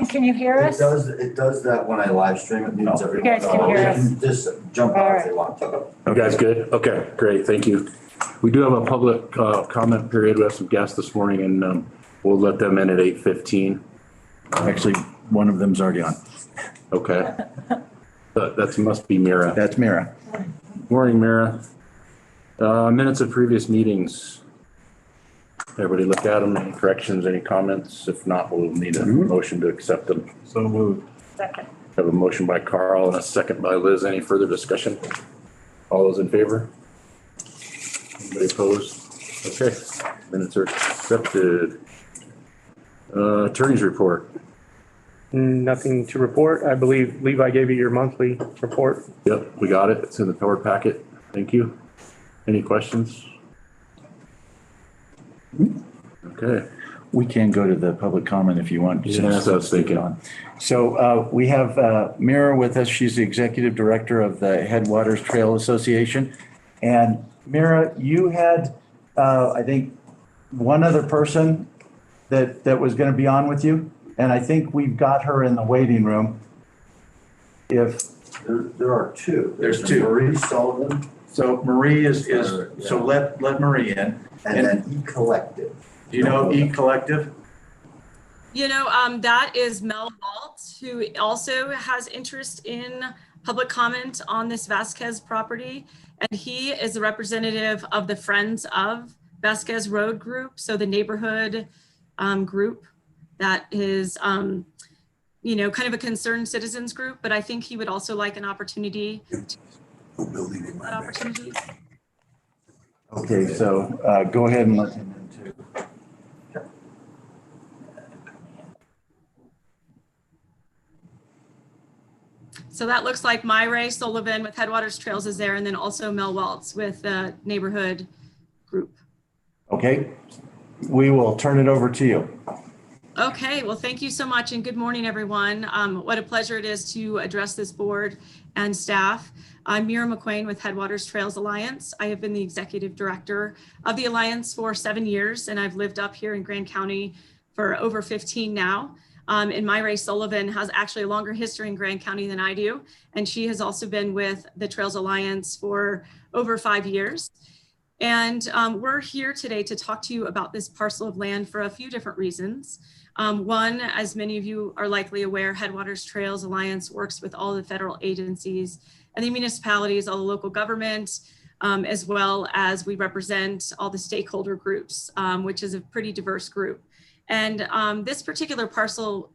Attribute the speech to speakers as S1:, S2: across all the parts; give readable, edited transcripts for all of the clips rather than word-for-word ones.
S1: can you hear us?
S2: It does that when I live stream. It mutes everyone.
S1: You guys can hear us.
S2: They can just jump out if they want to.
S3: You guys good? Okay, great, thank you. We do have a public comment period. We have some guests this morning and we'll let them in at 8:15.
S4: Actually, one of them's already on.
S3: Okay. That must be Mira.
S4: That's Mira.
S3: Morning, Mira. Minutes of previous meetings. Everybody look at them. Any corrections, any comments? If not, we'll need a motion to accept them.
S4: So moved.
S1: Second.
S3: Have a motion by Carl and a second by Liz. Any further discussion? All those in favor? Anybody opposed? Okay, minutes are accepted. Attorney's report.
S5: Nothing to report. I believe Levi gave you your monthly report.
S3: Yep, we got it. It's in the board packet. Thank you. Any questions? Okay.
S4: We can go to the public comment if you want.
S3: Yeah, that's what I was thinking.
S4: So we have Mira with us. She's the executive director of the Headwaters Trail Association. And Mira, you had, I think, one other person that was going to be on with you. And I think we've got her in the waiting room. If
S2: There are two.
S4: There's two.
S2: Marie Sullivan
S4: so, Marie is
S2: Yeah.
S4: so let Marie in.
S2: and then E-Collective.
S4: Do you know E Collective?
S6: You know, that is Mel Walt, who also has interest in public comment on this Vasquez property. And he is a representative of the Friends of Vasquez Road group. So the neighborhood group that is, you know, kind of a concerned citizens group, but I think he would also like an opportunity.
S4: Okay, so go ahead and let him in too.
S6: So that looks like Myra Sullivan with Headwaters Trails is there, and then also Mel Waltz with the neighborhood group.
S4: Okay, we will turn it over to you.
S6: Okay, well, thank you so much and good morning, everyone. What a pleasure it is to address this board and staff. I'm Mira McQuain with Headwaters Trails Alliance. I have been the executive director of the Alliance for 7 years, and I've lived up here in Grand County for over 15 now. And Myra Sullivan has actually a longer history in Grand County than I do, and she has also been with the Trails Alliance for over 5 years. And we're here today to talk to you about this parcel of land for a few different reasons. One, as many of you are likely aware, Headwaters Trails Alliance works with all the federal agencies and the municipalities, all the local government, as well as we represent all the stakeholder groups, which is a pretty diverse group. And this particular parcel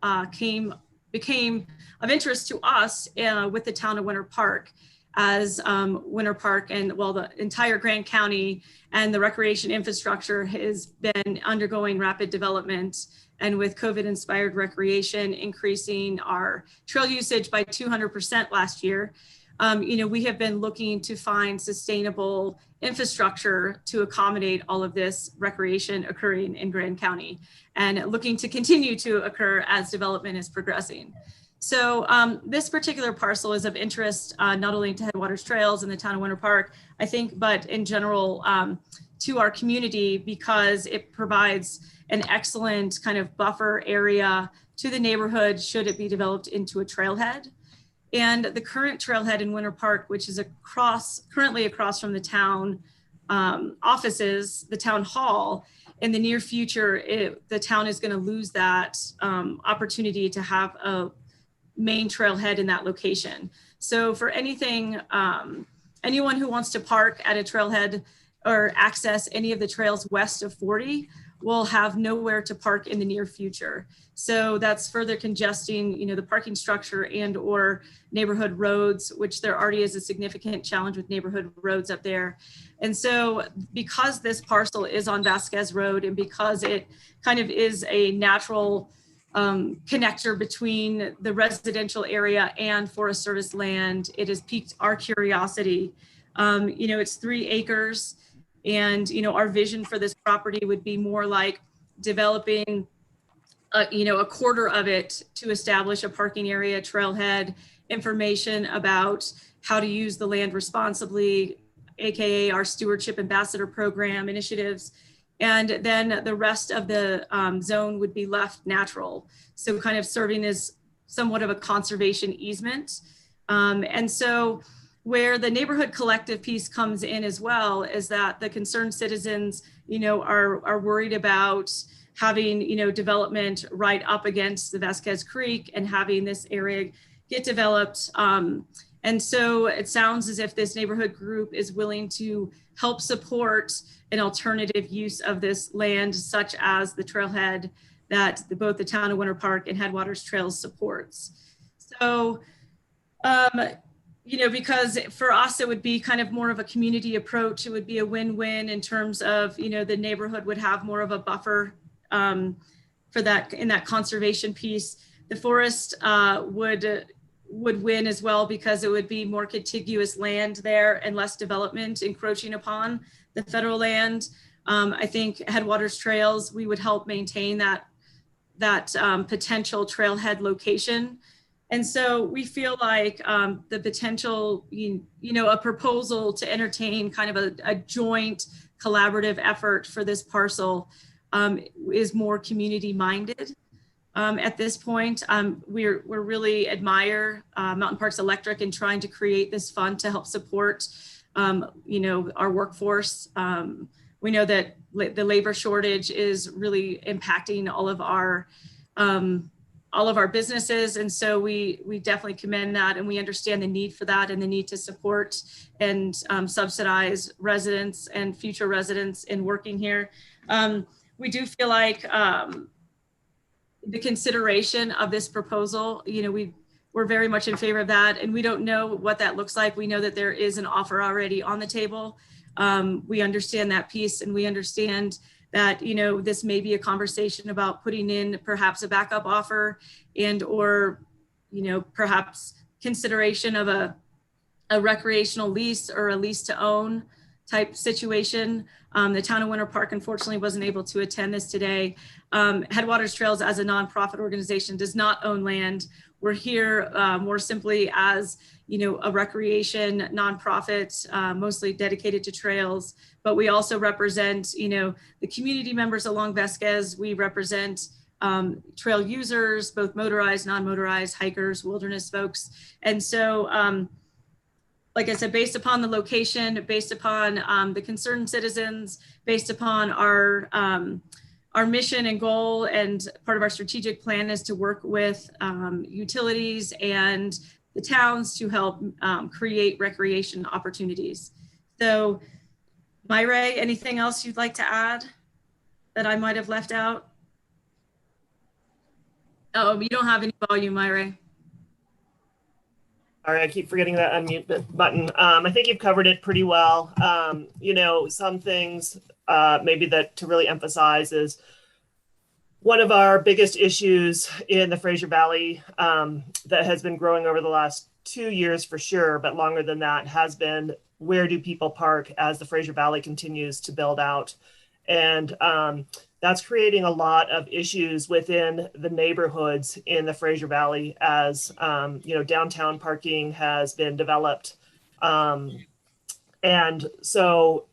S6: became of interest to us with the town of Winter Park, as Winter Park and the entire Grand County and the recreation infrastructure has been undergoing rapid development. And with COVID inspired recreation increasing our trail usage by 200% last year, you know, we have been looking to find sustainable infrastructure to accommodate all of this recreation occurring in Grand County and looking to continue to occur as development is progressing. So this particular parcel is of interest not only to Headwaters Trails and the town of Winter Park, I think, but in general to our community, because it provides an excellent kind of buffer area to the neighborhood should it be developed into a trailhead. And the current trailhead in Winter Park, which is currently across from the town offices, the town hall, in the near future, the town is going to lose that opportunity to have a main trailhead in that location. So for anything, anyone who wants to park at a trailhead or access any of the trails west of 40 will have nowhere to park in the near future. So that's further congesting, you know, the parking structure and or neighborhood roads, which there already is a significant challenge with neighborhood roads up there. And so because this parcel is on Vasquez Road and because it kind of is a natural connector between the residential area and Forest Service land, it has piqued our curiosity. You know, it's 3 acres. And, you know, our vision for this property would be more like developing, you know, a quarter of it to establish a parking area, trailhead, information about how to use the land responsibly, AKA our stewardship ambassador program initiatives, And then the rest of the zone would be left natural. So kind of serving as somewhat of a conservation easement. And so where the neighborhood collective piece comes in as well is that the concerned citizens, are worried about having, development right up against the Vasquez Creek and having this area get developed. And so it sounds as if this neighborhood group is willing to help support an alternative use of this land, such as the trailhead that both the town of Winter Park and Headwaters Trails supports. So, because for us, it would be kind of more of a community approach. It would be a win-win in terms of, the neighborhood would have more of a buffer for that in that conservation piece. The forest would win as well because it would be more contiguous land there and less development encroaching upon the federal land. I think Headwaters Trails, we would help maintain that potential trailhead location. And so we feel like the potential, a proposal to entertain kind of a joint collaborative effort for this parcel is more community minded. At this point, we really admire Mountain Parks Electric in trying to create this fund to help support, our workforce. We know that the labor shortage is really impacting all of our businesses. And so we definitely commend that. And we understand the need for that and the need to support and subsidize residents and future residents in working here. We do feel like the consideration of this proposal, we're very much in favor of that. And we don't know what that looks like. We know that there is an offer already on the table. We understand that piece, and we understand that, this may be a conversation about putting in perhaps a backup offer or, perhaps consideration of a recreational lease or a lease to own type situation. The town of Winter Park, unfortunately, wasn't able to attend this today. Headwaters Trails as a nonprofit organization does not own land. We're here more simply as, a recreation nonprofit, mostly dedicated to trails, but we also represent, the community members along Vasquez. We represent trail users, both motorized, non-motorized, hikers, wilderness folks. And so, like I said, based upon the location, based upon the concerned citizens, based upon our mission and goal, and part of our strategic plan is to work with utilities and the towns to help create recreation opportunities. So, Myra, anything else you'd like to add that I might have left out? Oh, you don't have any volume, Myra.
S1: All right, I keep forgetting that unmute button. I think you've covered it pretty well. Some things maybe that to really emphasize is one of our biggest issues in the Fraser Valley that has been growing over the last 2 years for sure, but longer than that, has been where do people park as the Fraser Valley continues to build out. And that's creating a lot of issues within the neighborhoods in the Fraser Valley as, downtown parking has been developed. And so,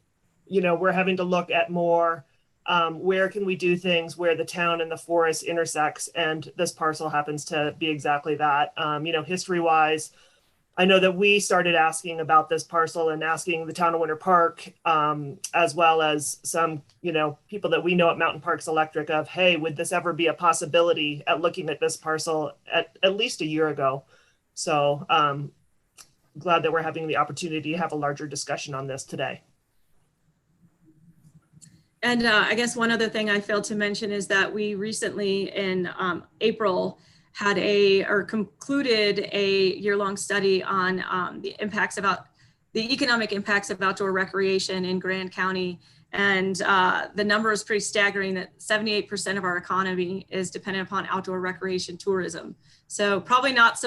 S1: we're having to look at more where can we do things where the town and the forest intersects, and this parcel happens to be exactly that. History-wise, I know that we started asking about this parcel and asking the town of Winter Park, as well as some, people that we know at Mountain Parks Electric of, hey, would this ever be a possibility at looking at this parcel at least a year ago? So glad that we're having the opportunity to have a larger discussion on this today.
S6: And I guess one other thing I failed to mention is that we recently in April had concluded a year-long study on the economic impacts of outdoor recreation in Grand County. And the number is pretty staggering that 78% of our economy is dependent upon outdoor recreation tourism. So probably not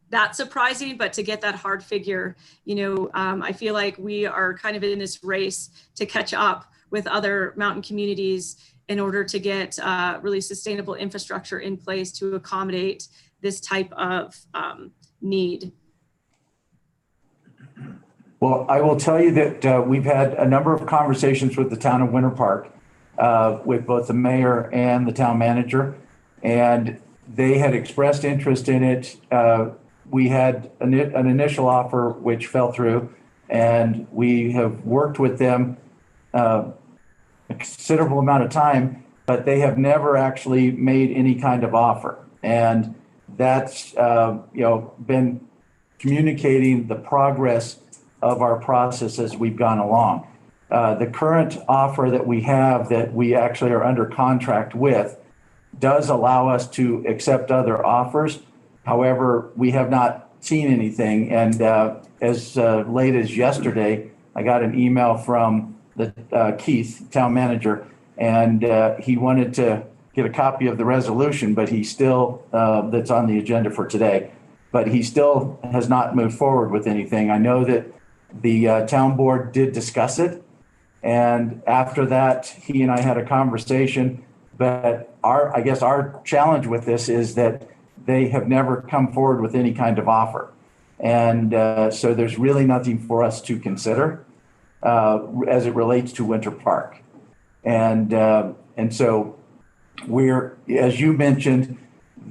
S6: that surprising, but to get that hard figure, I feel like we are kind of in this race to catch up with other mountain communities in order to get really sustainable infrastructure in place to accommodate this type of need.
S4: Well, I will tell you that we've had a number of conversations with the town of Winter Park. with both the mayor and the town manager, and they had expressed interest in it. We had an initial offer which fell through, and we have worked with them a considerable amount of time, but they have never actually made any kind of offer. And that's been communicating the progress of our process as we've gone along. The current offer that we have, that we actually are under contract with, does allow us to accept other offers. However, we have not seen anything. And as late as yesterday, I got an email from the Keith, town manager, and he wanted to get a copy of the resolution, but he still, that's on the agenda for today, but he still has not moved forward with anything. I know that the town board did discuss it, and after that, he and I had a conversation. But I guess our challenge with this is that they have never come forward with any kind of offer. And so there's really nothing for us to consider as it relates to Winter Park. And so we're, as you mentioned,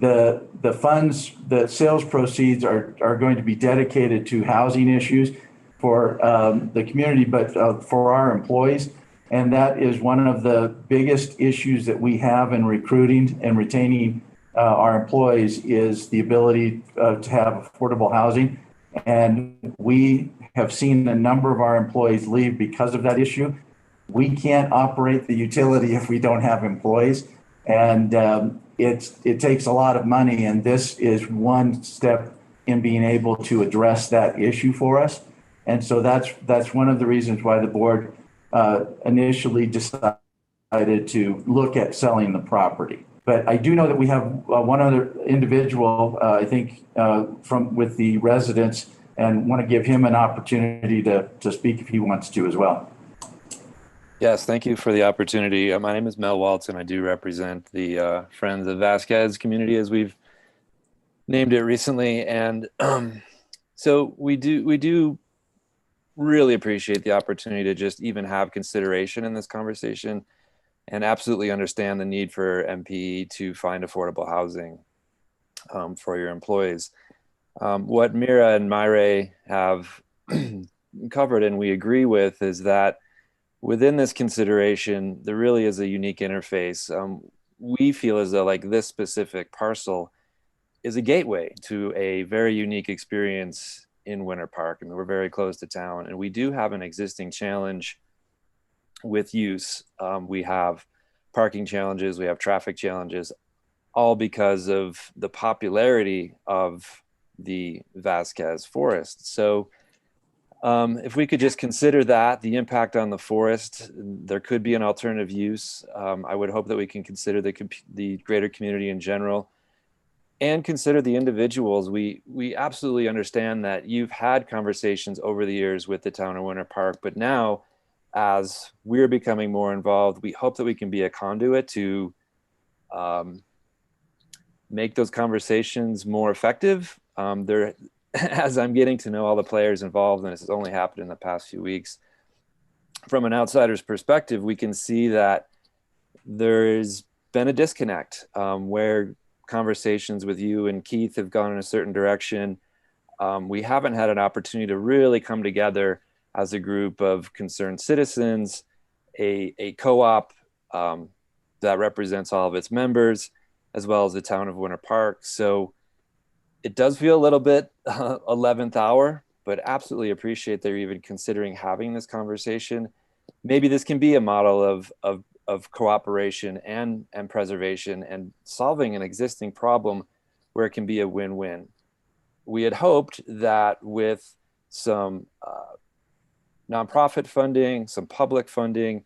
S4: the funds, the sales proceeds are going to be dedicated to housing issues for the community, but for our employees. And that is one of the biggest issues that we have in recruiting and retaining our employees, is the ability to have affordable housing. And we have seen a number of our employees leave because of that issue. We can't operate the utility if we don't have employees. And it takes a lot of money. And this is one step in being able to address that issue for us. And so that's one of the reasons why the board initially decided to look at selling the property. But I do know that we have one other individual, I think, with the residents, and want to give him an opportunity to speak if he wants to as well.
S7: Yes, thank you for the opportunity. My name is Mel Waltz, and I do represent the Friends of Vasquez community, as we've named it recently. And so we do really appreciate the opportunity to just even have consideration in this conversation, and absolutely understand the need for MPE to find affordable housing for your employees. What Mira and Myre have covered, and we agree with, is that within this consideration, there really is a unique interface. We feel as though like this specific parcel is a gateway to a very unique experience in Winter Park. I mean, we're very close to town, and we do have an existing challenge with use. We have parking challenges, we have traffic challenges, all because of the popularity of the Vasquez forest. So if we could just consider that, the impact on the forest, there could be an alternative use. I would hope that we can consider the greater community in general, and consider the individuals. We absolutely understand that you've had conversations over the years with the town of Winter Park, but now, as we're becoming more involved, we hope that we can be a conduit to make those conversations more effective. As I'm getting to know all the players involved, and this has only happened in the past few weeks, from an outsider's perspective, we can see that there's been a disconnect where conversations with you and Keith have gone in a certain direction. We haven't had an opportunity to really come together as a group of concerned citizens, a co-op that represents all of its members, as well as the town of Winter Park. So it does feel a little bit 11th hour, but absolutely appreciate that you're even considering having this conversation. Maybe this can be a model of cooperation and preservation, and solving an existing problem where it can be a win-win. We had hoped that with some nonprofit funding, some public funding,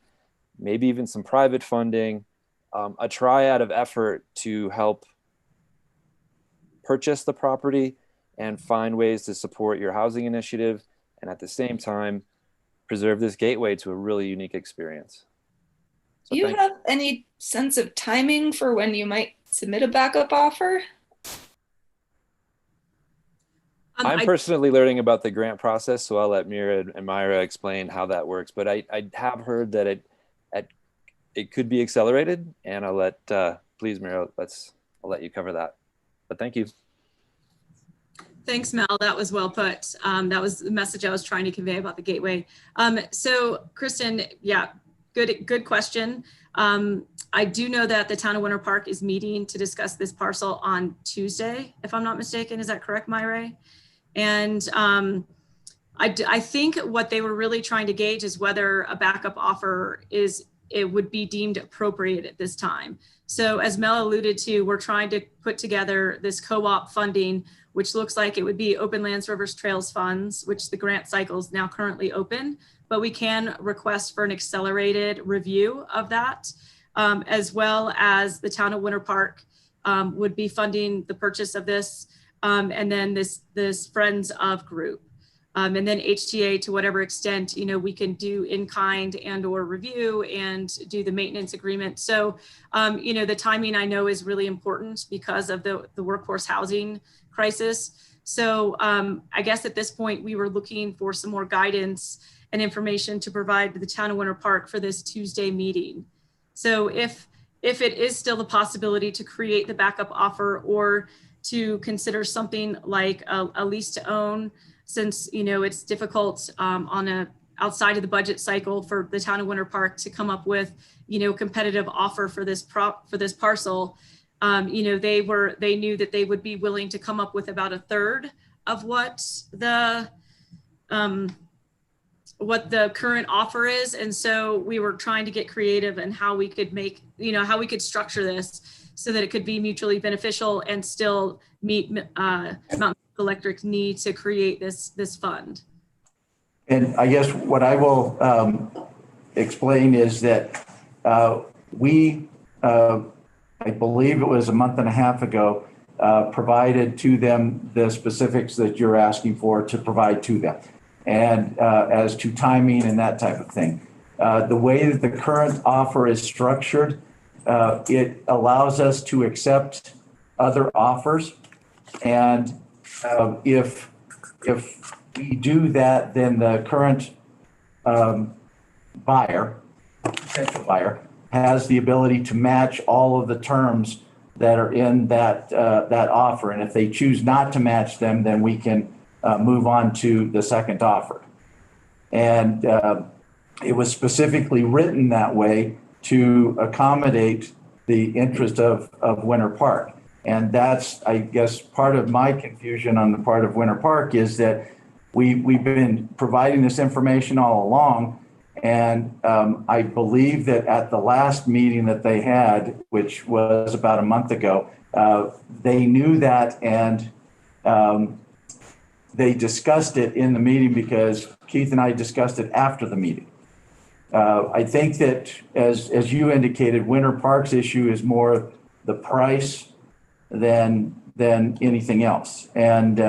S7: maybe even some private funding, a triad of effort to help purchase the property and find ways to support your housing initiative, and at the same time preserve this gateway to a really unique experience. So
S8: Do you have any sense of timing for when you might submit a backup offer?
S7: I'm personally learning about the grant process, so I'll let Mira and Myra explain how that works. But I have heard that it could be accelerated, and I'll let, please, Mira, I'll let you cover that. But thank you.
S6: Thanks, Mel. That was well put. That was the message I was trying to convey about the gateway. So Kristen, yeah, good question. I do know that the town of Winter Park is meeting to discuss this parcel on Tuesday, if I'm not mistaken. Is that correct, Myra? And I think what they were really trying to gauge is whether a backup offer would be deemed appropriate at this time. So as Mel alluded to, we're trying to put together this co-op funding, which looks like it would be Open Lands, Rivers, Trails funds, which the grant cycle is now currently open, but we can request for an accelerated review of that, as well as the town of Winter Park would be funding the purchase of this, and then this Friends of group. And then HTA, to whatever extent, we can do in kind and or review and do the maintenance agreement. So, the timing I know is really important because of the workforce housing crisis. So I guess at this point, we were looking for some more guidance and information to provide to the town of Winter Park for this Tuesday meeting. So if it is still the possibility to create the backup offer or to consider something like a lease to own, since it's difficult outside of the budget cycle for the town of Winter Park to come up with competitive offer for this parcel. They knew that they would be willing to come up with about a third of what the current offer is, and so we were trying to get creative in how we could how we could structure this so that it could be mutually beneficial and still meet Mountain Electric's need to create this fund.
S4: And I guess what I will explain is that I believe it was a month and a half ago, provided to them the specifics that you're asking for to provide to them. And as to timing and that type of thing. The way that the current offer is structured, it allows us to accept other offers. And if we do that, then the current potential buyer, has the ability to match all of the terms that are in that offer. And if they choose not to match them, then we can move on to the second offer. And it was specifically written that way to accommodate the interest of Winter Park. And that's, I guess, part of my confusion on the part of Winter Park is that we've been providing this information all along. And I believe that at the last meeting that they had, which was about a month ago, they knew that, and they discussed it in the meeting because Keith and I discussed it after the meeting. I think that as you indicated, Winter Park's issue is more the price than anything else. And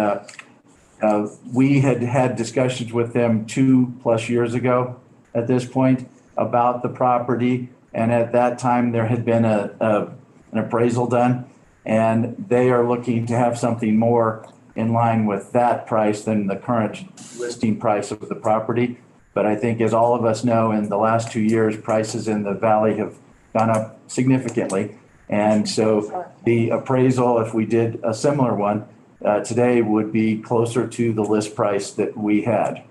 S4: we had discussions with them 2+ years ago at this point about the property. And at that time, there had been an appraisal done, and they are looking to have something more in line with that price than the current listing price of the property. But I think, as all of us know, in the last 2 years, prices in the valley have gone up significantly. And so the appraisal, if we did a similar one today, would be closer to the list price that we had.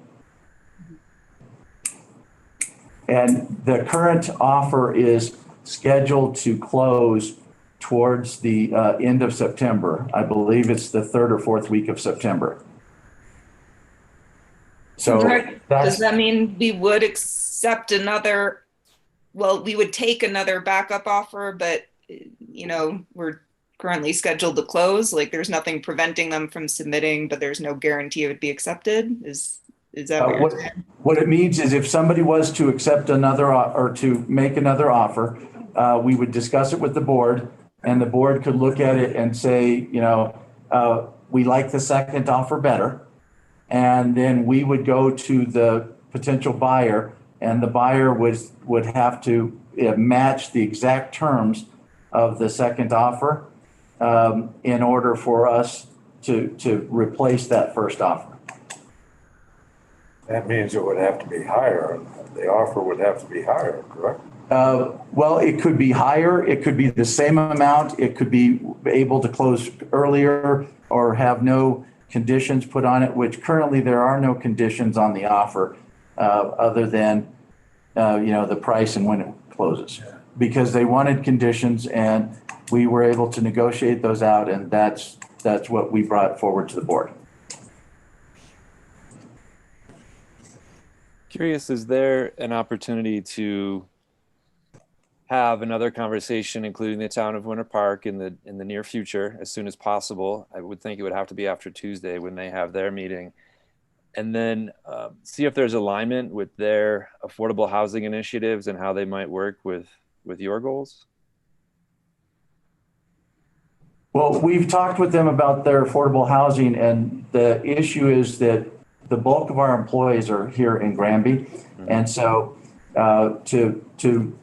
S4: And the current offer is scheduled to close towards the end of September. I believe it's the 3rd or 4th week of September. So
S8: does that mean we would accept another, well, we would take another backup offer, but we're currently scheduled to close? Like, there's nothing preventing them from submitting, but there's no guarantee it would be accepted? Is that
S4: what it means is if somebody was to accept another or to make another offer, we would discuss it with the board, and the board could look at it and say, we like the second offer better. And then we would go to the potential buyer, and the buyer would have to match the exact terms of the second offer in order for us to replace that first offer.
S9: That means it would have to be higher. The offer would have to be higher, correct?
S4: Well, it could be higher, it could be the same amount, it could be able to close earlier or have no conditions put on it, which currently there are no conditions on the offer other than, the price and when it closes. Because they wanted conditions and we were able to negotiate those out, and that's what we brought forward to the board.
S7: Curious, is there an opportunity to have another conversation, including the town of Winter Park, in the near future, as soon as possible? I would think it would have to be after Tuesday when they have their meeting, and then see if there's alignment with their affordable housing initiatives and how they might work with your goals.
S4: Well, we've talked with them about their affordable housing, and the issue is that the bulk of our employees are here in Granby. And so to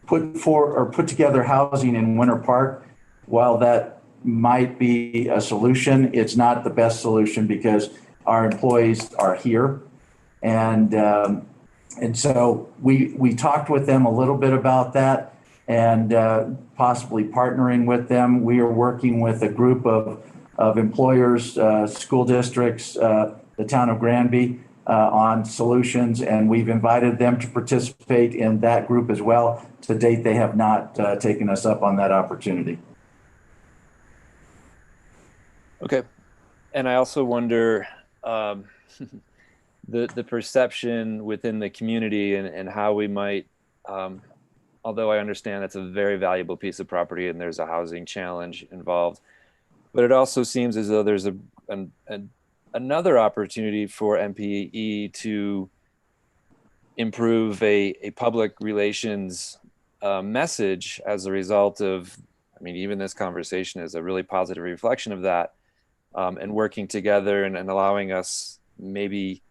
S4: put together housing in Winter Park, while that might be a solution, it's not the best solution because our employees are here. And so we talked with them a little bit about that and possibly partnering with them. We are working with a group of employers, school districts, the town of Granby on solutions, and we've invited them to participate in that group as well. To date, they have not taken us up on that opportunity.
S7: Okay. And I also wonder the perception within the community and how we might, although I understand that's a very valuable piece of property and there's a housing challenge involved, but it also seems as though there's another opportunity for MPEI to improve a public relations message as a result of, I mean, even this conversation is a really positive reflection of that, and working together and allowing us maybe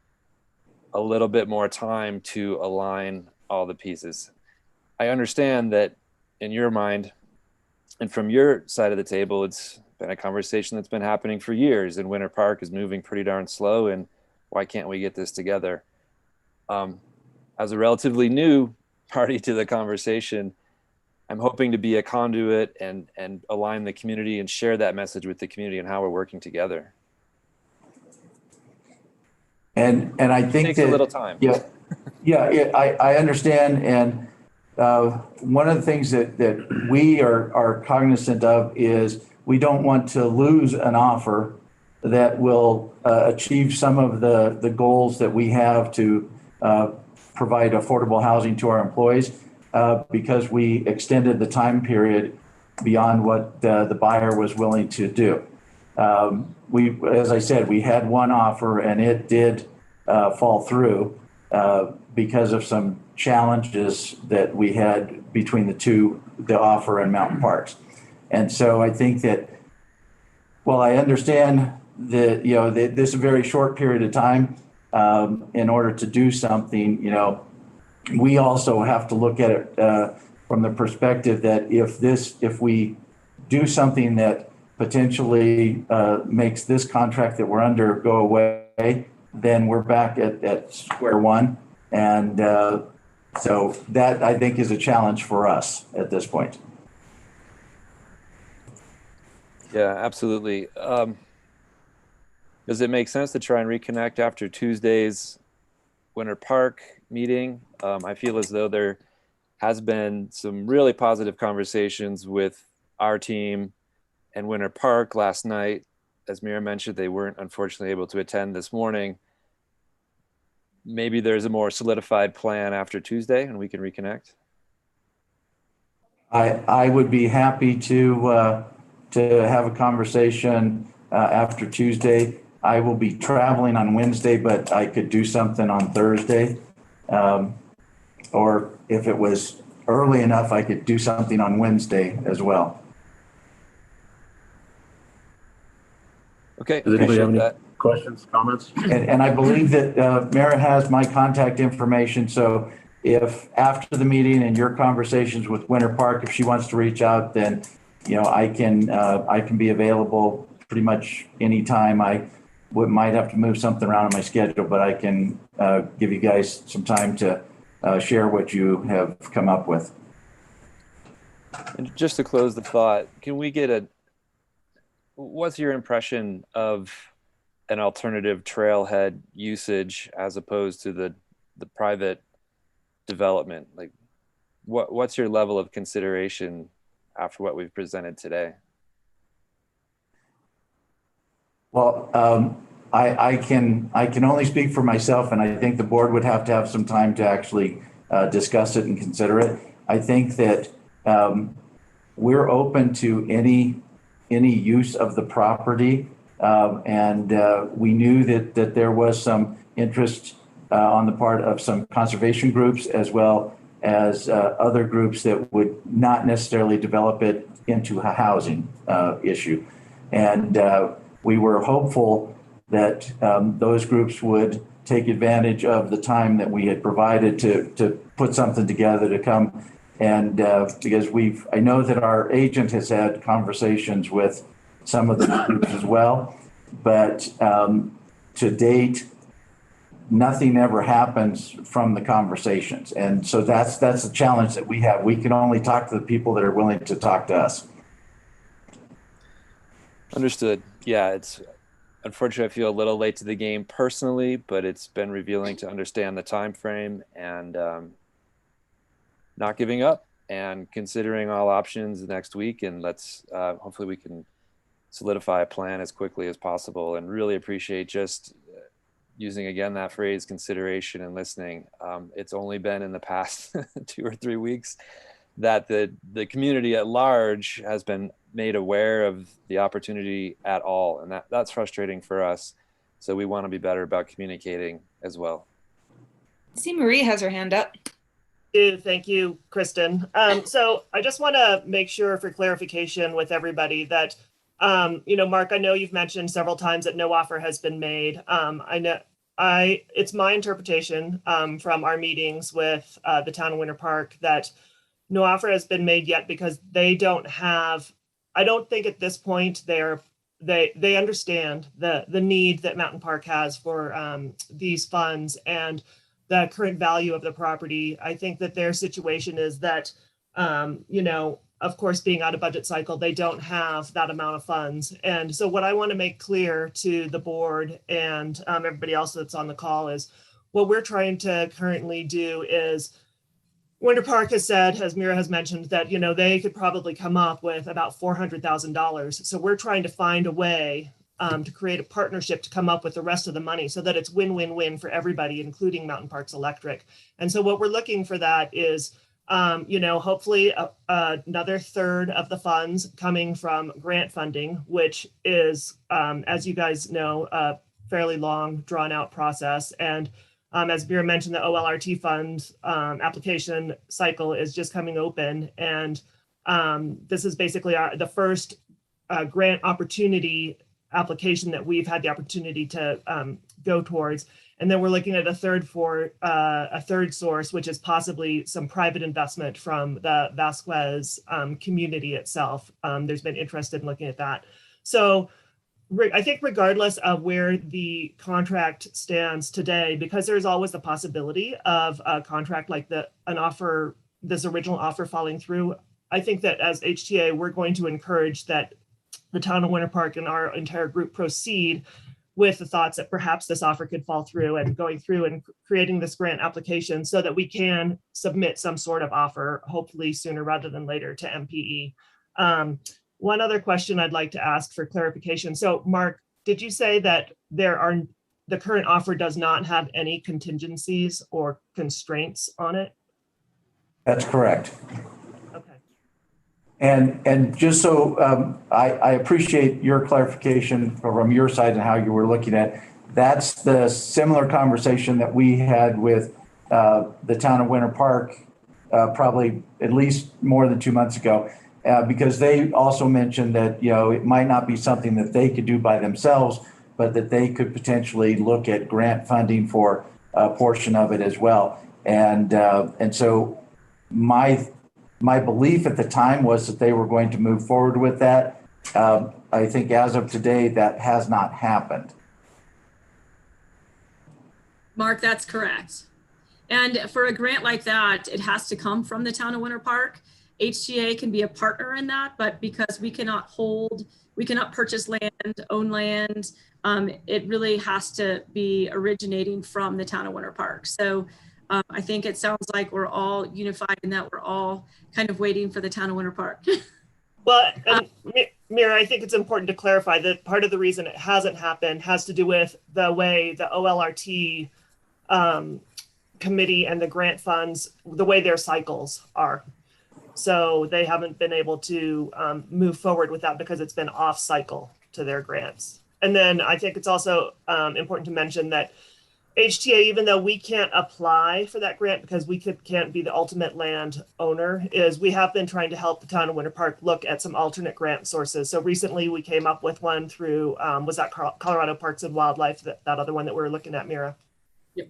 S7: a little bit more time to align all the pieces. I understand that in your mind and from your side of the table, it's been a conversation that's been happening for years, and Winter Park is moving pretty darn slow, and why can't we get this together? As a relatively new party to the conversation, I'm hoping to be a conduit and align the community and share that message with the community and how we're working together.
S4: And I think
S7: it takes a little time.
S4: I understand. And one of the things that we are cognizant of is we don't want to lose an offer that will achieve some of the goals that we have to provide affordable housing to our employees because we extended the time period beyond what the buyer was willing to do. As I said, we had one offer and it did fall through because of some challenges that we had between the offer and Mountain Parks. And so I think that, well, I understand that, this is a very short period of time in order to do something, we also have to look at it from the perspective that if we do something that potentially makes this contract that we're under go away, then we're back at square one. And so that, I think, is a challenge for us at this point.
S7: Yeah, absolutely. Does it make sense to try and reconnect after Tuesday's Winter Park meeting? I feel as though there has been some really positive conversations with our team and Winter Park last night. As Mira mentioned, they weren't unfortunately able to attend this morning. Maybe there's a more solidified plan after Tuesday and we can reconnect.
S4: I would be happy to have a conversation after Tuesday. I will be traveling on Wednesday, but I could do something on Thursday. Or if it was early enough, I could do something on Wednesday as well.
S7: Okay.
S3: Does anybody have any
S7: that.
S3: questions, comments?
S4: And I believe that Mara has my contact information. So if after the meeting and your conversations with Winter Park, if she wants to reach out, then I can be available pretty much anytime. we might have to move something around in my schedule, but I can give you guys some time to share what you have come up with.
S7: And just to close the thought, can we get what's your impression of an alternative trailhead usage as opposed to the private development? Like, what's your level of consideration after what we've presented today?
S4: Well, I can only speak for myself, and I think the board would have to have some time to actually discuss it and consider it. I think that we're open to any use of the property, and we knew that there was some interest on the part of some conservation groups as well as other groups that would not necessarily develop it into a housing issue. And we were hopeful that those groups would take advantage of the time that we had provided to put something together to come. And because I know that our agent has had conversations with some of the groups as well, but to date, nothing ever happens from the conversations. And so that's the challenge that we have. We can only talk to the people that are willing to talk to us.
S7: Understood. Yeah, it's unfortunately I feel a little late to the game personally, but it's been revealing to understand the time frame and not giving up and considering all options next week. And let's hopefully we can solidify a plan as quickly as possible, and really appreciate just using again that phrase, consideration and listening. It's only been in the past 2 or 3 weeks that the community at large has been made aware of the opportunity at all. And that's frustrating for us. So we want to be better about communicating as well.
S8: See, Marie has her hand up.
S1: Thank you, Kristen. So I just want to make sure for clarification with everybody that, Mark, I know you've mentioned several times that no offer has been made. It's my interpretation from our meetings with the town of Winter Park that no offer has been made yet because they don't have, I don't think at this point they understand the need that Mountain Park has for these funds and the current value of the property. I think that their situation is that, of course, being out of budget cycle, they don't have that amount of funds. And so what I want to make clear to the board and everybody else that's on the call is what we're trying to currently do is Winter Park has said, as Mira has mentioned, that, they could probably come up with about $400,000. So we're trying to find a way to create a partnership to come up with the rest of the money so that it's win-win-win for everybody, including Mountain Parks Electric. And so what we're looking for that is, hopefully another third of the funds coming from grant funding, which is, as you guys know, a fairly long drawn out process. And as Mira mentioned, the OLRT fund application cycle is just coming open. And this is basically the first grant opportunity application that we've had the opportunity to go towards. And then we're looking at a third source, which is possibly some private investment from the Vasquez community itself. There's been interest in looking at that. So I think regardless of where the contract stands today, because there's always the possibility of a contract like this original offer falling through, I think that as HTA, we're going to encourage that the town of Winter Park and our entire group proceed with the thoughts that perhaps this offer could fall through and going through and creating this grant application so that we can submit some sort of offer, hopefully sooner rather than later, to MPE. One other question I'd like to ask for clarification. So Mark, did you say that the current offer does not have any contingencies or constraints on it?
S4: That's correct.
S1: Okay.
S4: And just so I appreciate your clarification from your side and how you were looking at it. That's the similar conversation that we had with the town of Winter Park probably at least more than 2 months ago, because they also mentioned that, it might not be something that they could do by themselves, but that they could potentially look at grant funding for a portion of it as well. And so my belief at the time was that they were going to move forward with that. I think as of today, that has not happened.
S6: Mark, that's correct. And for a grant like that, it has to come from the town of Winter Park. HTA can be a partner in that, but because we cannot purchase land, own land, it really has to be originating from the town of Winter Park. So I think it sounds like we're all unified in that we're all kind of waiting for the town of Winter Park.
S1: Well, and Mira, I think it's important to clarify that part of the reason it hasn't happened has to do with the way the OLRT committee and the grant funds, the way their cycles are. So they haven't been able to move forward with that because it's been off cycle to their grants. And then I think it's also important to mention that HTA, even though we can't apply for that grant because we can't be the ultimate land owner, is we have been trying to help the town of Winter Park look at some alternate grant sources. So recently we came up with one through, was that Colorado Parks and Wildlife, that other one that we were looking at, Mira?
S6: Yep.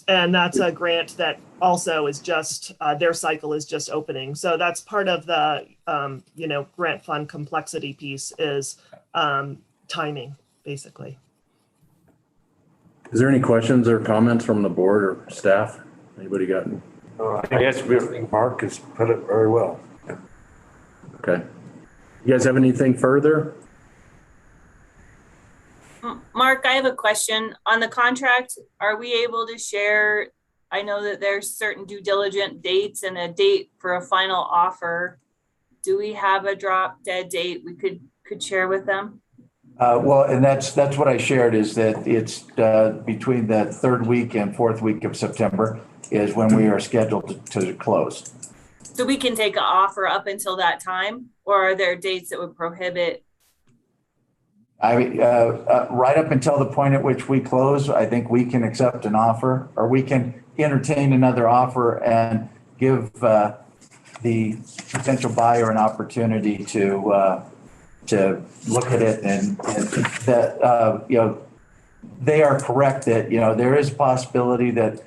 S1: And that's a grant that also is just, their cycle is just opening. So that's part of the, grant fund complexity piece is timing, basically.
S3: Is there any questions or comments from the board or staff? Anybody got?
S9: I guess Mark has put it very well.
S3: Okay. You guys have anything further?
S10: Mark, I have a question. On the contract, are we able to share, I know that there's certain due diligent dates and a date for a final offer. Do we have a drop dead date we could share with them?
S4: Well, and that's what I shared, is that it's between the 3rd week and 4th week of September is when we are scheduled to close.
S10: So we can take an offer up until that time, or are there dates that would prohibit?
S4: Right up until the point at which we close, I think we can accept an offer, or we can entertain another offer and give the potential buyer an opportunity to look at it, and that they are correct that there is a possibility that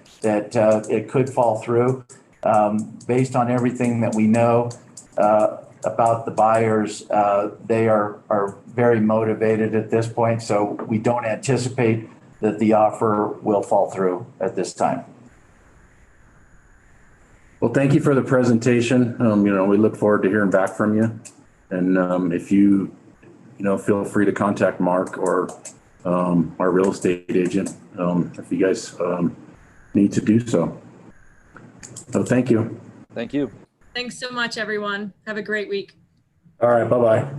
S4: it could fall through based on everything that we know about the buyers. They are very motivated at this point, so we don't anticipate that the offer will fall through at this time.
S3: Well, thank you for the presentation. We look forward to hearing back from you. And if you feel free to contact Mark or our real estate agent if you guys need to do so. So thank you.
S7: Thank you.
S6: Thanks so much, everyone. Have a great week.
S3: All right, bye-bye.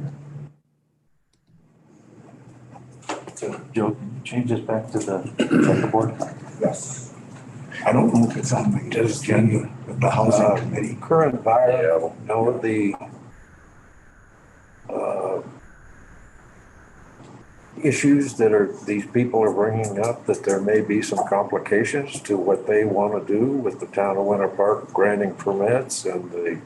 S4: So Joe, can you change this back to the board?
S11: Yes. I don't know if it's on the agenda, but the housing committee.
S9: Current buyer, know the issues that these people are bringing up, that there may be some complications to what they want to do with the town of Winter Park granting permits and the.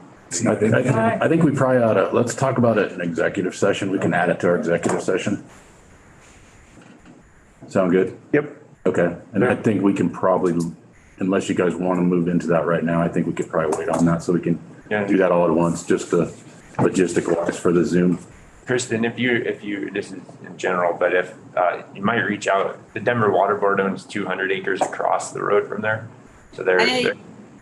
S3: I think we probably ought to, let's talk about it in executive session. We can add it to our executive session. Sound good?
S4: Yep.
S3: Okay. And I think we can probably, unless you guys want to move into that right now, I think we could probably wait on that so we can do that all at once, just the logistical wise for the Zoom.
S12: Kristen, if you, this is in general, but if you might reach out, the Denver Water Board owns 200 acres across the road from there. So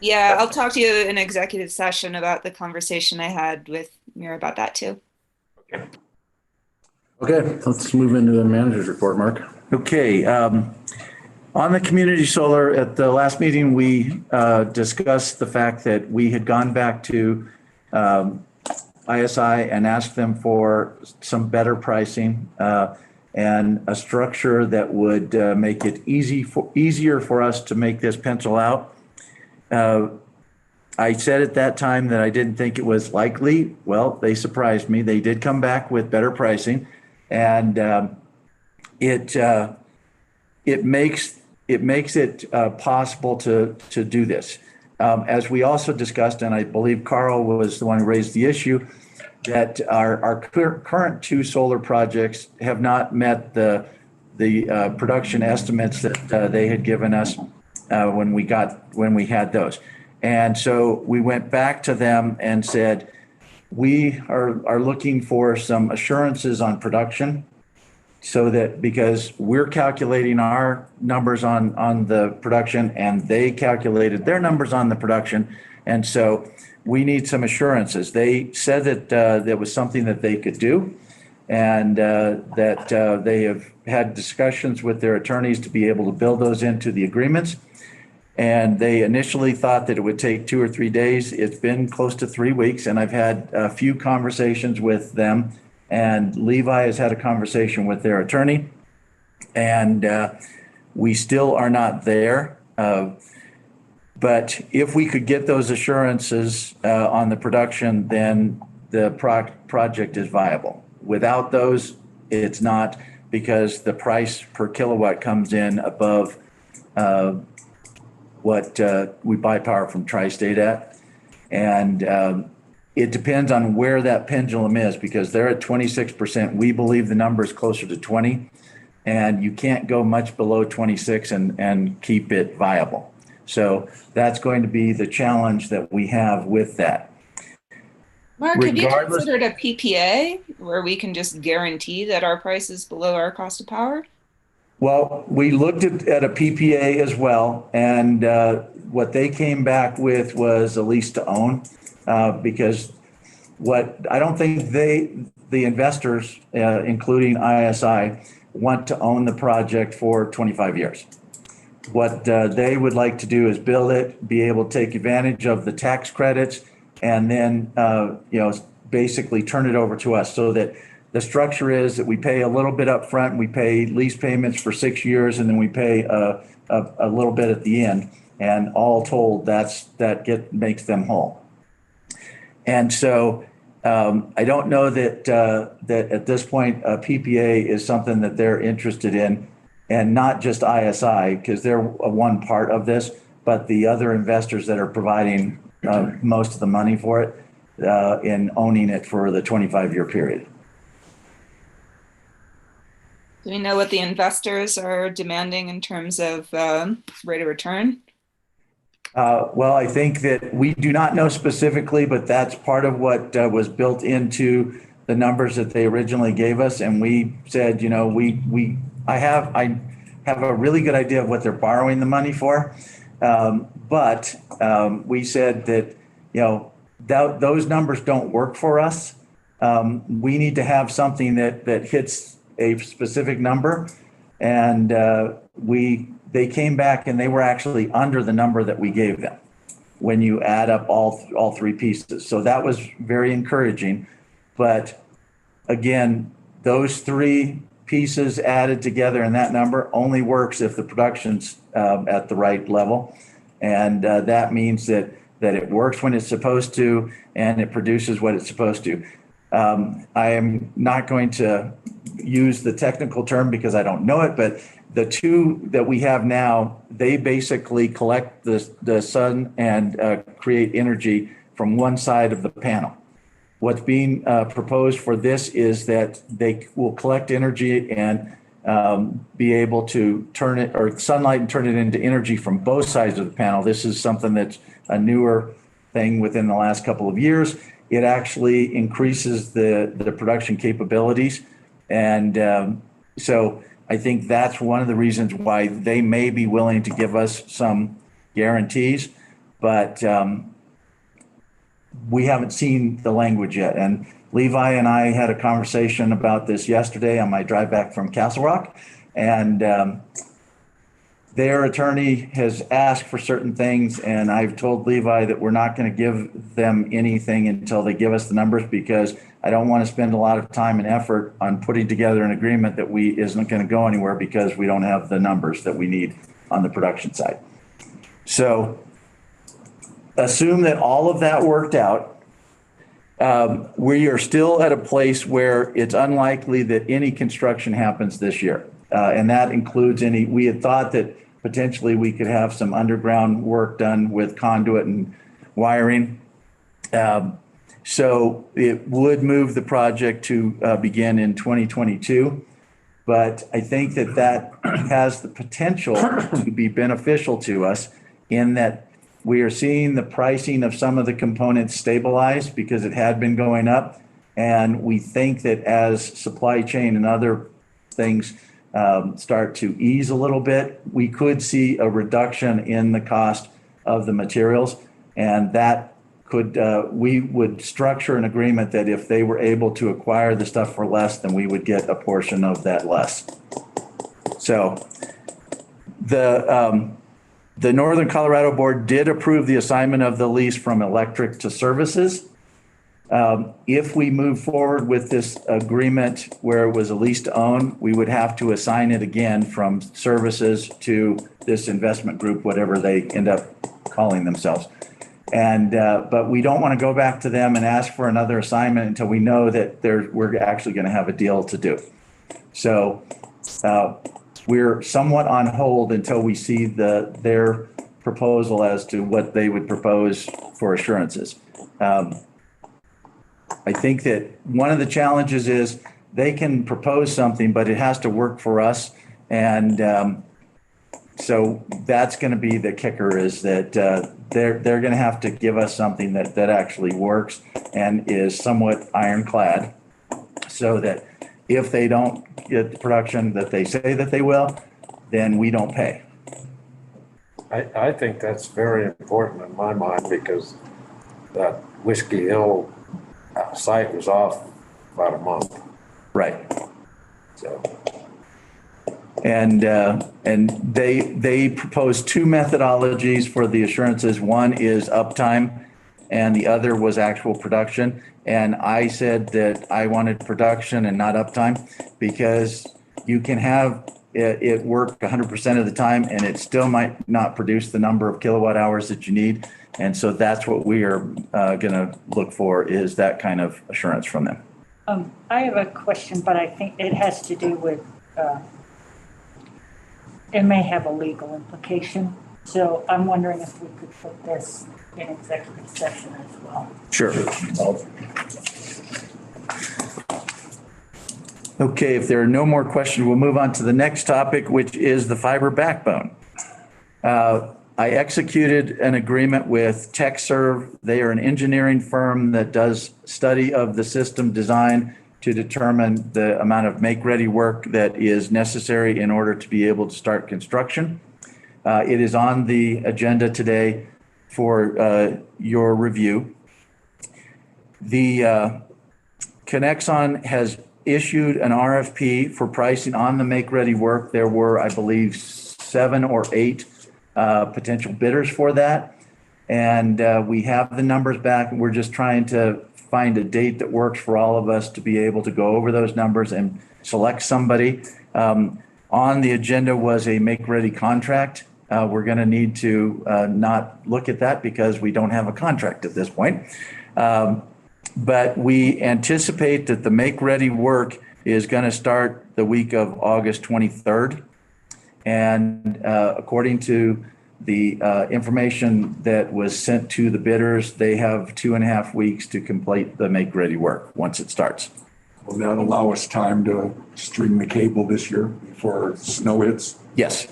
S8: yeah, I'll talk to you in executive session about the conversation I had with Mira about that too.
S3: Okay, let's move into the manager's report, Mark.
S4: Okay. On the community solar, at the last meeting, we discussed the fact that we had gone back to ISI and asked them for some better pricing and a structure that would make it easier for us to make this pencil out. I said at that time that I didn't think it was likely. Well, they surprised me. They did come back with better pricing, and it makes it possible to do this. As we also discussed, and I believe Carl was the one who raised the issue, that our current 2 solar projects have not met the production estimates that they had given us when we had those. And so we went back to them and said, we are looking for some assurances on production. so that, because we're calculating our numbers on the production and they calculated their numbers on the production. And so we need some assurances. They said that that was something that they could do, and that they have had discussions with their attorneys to be able to build those into the agreements. And they initially thought that it would take 2 or 3 days. It's been close to 3 weeks, and I've had a few conversations with them, and Levi has had a conversation with their attorney, and we still are not there. But if we could get those assurances on the production, then the project is viable. Without those, it's not, because the price per kilowatt comes in above what we buy power from Tri-State at. And it depends on where that pendulum is, because they're at 26%. We believe the number is closer to 20, and you can't go much below 26 and keep it viable. So that's going to be the challenge that we have with that.
S8: Mark, have you
S4: Regardless-
S8: considered a PPA where we can just guarantee that our price is below our cost of power?
S4: Well, we looked at a PPA as well, and what they came back with was a lease to own, because what I don't think the investors, including ISI, want to own the project for 25 years. What they would like to do is build it, be able to take advantage of the tax credits, and then basically turn it over to us, so that the structure is that we pay a little bit up front, we pay lease payments for 6 years, and then we pay a little bit at the end. And all told, makes them whole. And so I don't know that at this point, a PPA is something that they're interested in, and not just ISI, because they're one part of this, but the other investors that are providing most of the money for it in owning it for the 25-year period.
S8: Do we know what the investors are demanding in terms of rate of return?
S4: Well, I think that we do not know specifically, but that's part of what was built into the numbers that they originally gave us. And we said, I have a really good idea of what they're borrowing the money for. But we said that, those numbers don't work for us. We need to have something that hits a specific number. And they came back and they were actually under the number that we gave them when you add up all three pieces. So that was very encouraging. But again, those three pieces added together in that number only works if the production's at the right level. And that means that it works when it's supposed to, and it produces what it's supposed to. I am not going to use the technical term because I don't know it, but the two that we have now, they basically collect the sun and create energy from one side of the panel. What's being proposed for this is that they will collect energy and be able to turn it, or sunlight, and turn it into energy from both sides of the panel. This is something that's a newer thing within the last couple of years. It actually increases the production capabilities. And so I think that's one of the reasons why they may be willing to give us some guarantees, but we haven't seen the language yet. And Levi and I had a conversation about this yesterday on my drive back from Castle Rock, and their attorney has asked for certain things, and I've told Levi that we're not going to give them anything until they give us the numbers, because I don't want to spend a lot of time and effort on putting together an agreement that isn't going to go anywhere because we don't have the numbers that we need on the production side. So assume that all of that worked out. We are still at a place where it's unlikely that any construction happens this year. And that includes we had thought that potentially we could have some underground work done with conduit and wiring. So it would move the project to begin in 2022. But I think that has the potential to be beneficial to us in that we are seeing the pricing of some of the components stabilize because it had been going up. And we think that as supply chain and other things start to ease a little bit, we could see a reduction in the cost of the materials. And that could, we would structure an agreement that if they were able to acquire the stuff for less, then we would get a portion of that less. So the Northern Colorado Board did approve the assignment of the lease from electric to services. If we move forward with this agreement where it was a lease to own, we would have to assign it again from services to this investment group, whatever they end up calling themselves. And, but we don't want to go back to them and ask for another assignment until we know that we're actually going to have a deal to do. So we're somewhat on hold until we see their proposal as to what they would propose for assurances. I think that one of the challenges is they can propose something, but it has to work for us. And so that's going to be the kicker, is that they're going to have to give us something that actually works and is somewhat ironclad, so that if they don't get the production that they say that they will, then we don't pay.
S9: I think that's very important in my mind, because that Whiskey Hill site was off about a month.
S4: Right.
S9: So.
S4: And they proposed two methodologies for the assurances. One is uptime and the other was actual production. And I said that I wanted production and not uptime, because you can have it work 100% of the time and it still might not produce the number of kilowatt hours that you need. And so that's what we are going to look for, is that kind of assurance from them.
S13: I have a question, but I think it has to do with, it may have a legal implication. So I'm wondering if we could put this in executive session as well.
S4: Sure. Okay, if there are no more questions, we'll move on to the next topic, which is the fiber backbone. I executed an agreement with TechServe. They are an engineering firm that does study of the system design to determine the amount of make-ready work that is necessary in order to be able to start construction. It is on the agenda today for your review. The Conexon has issued an RFP for pricing on the make-ready work. There were, I believe, 7 or 8 potential bidders for that. And we have the numbers back. We're just trying to find a date that works for all of us to be able to go over those numbers and select somebody. On the agenda was a make-ready contract. We're going to need to not look at that because we don't have a contract at this point. But we anticipate that the make-ready work is going to start the week of August 23rd. And according to the information that was sent to the bidders, they have 2.5 weeks to complete the make-ready work once it starts.
S11: Will that allow us time to string the cable this year before snow hits?
S4: Yes.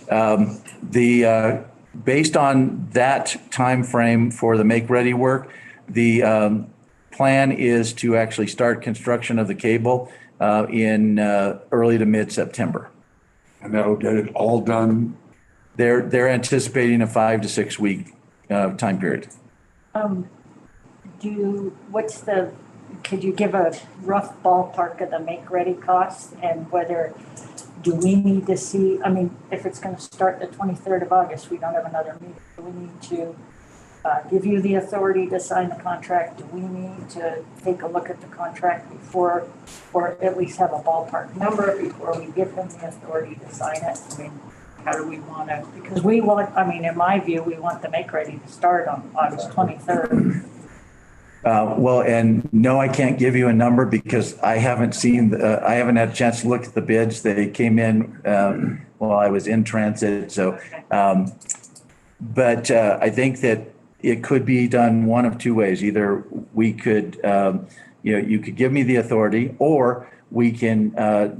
S4: Based on that time frame for the make-ready work, the plan is to actually start construction of the cable in early to mid-September.
S11: And that'll get it all done?
S4: They're anticipating a 5 to 6 week time period.
S13: Could you give a rough ballpark of the make-ready costs, and whether, do we need to see, I mean, if it's going to start the 23rd of August, we don't have another meeting. Do we need to give you the authority to sign the contract? Do we need to take a look at the contract before, or at least have a ballpark number before we give them the authority to sign it? I mean, how do we want to, because we want, I mean, in my view, we want the make-ready to start on August 23rd.
S4: Well, and no, I can't give you a number because I haven't seen, I haven't had a chance to look at the bids. They came in while I was in transit. So, but I think that it could be done one of two ways. Either we could, you could give me the authority, or we can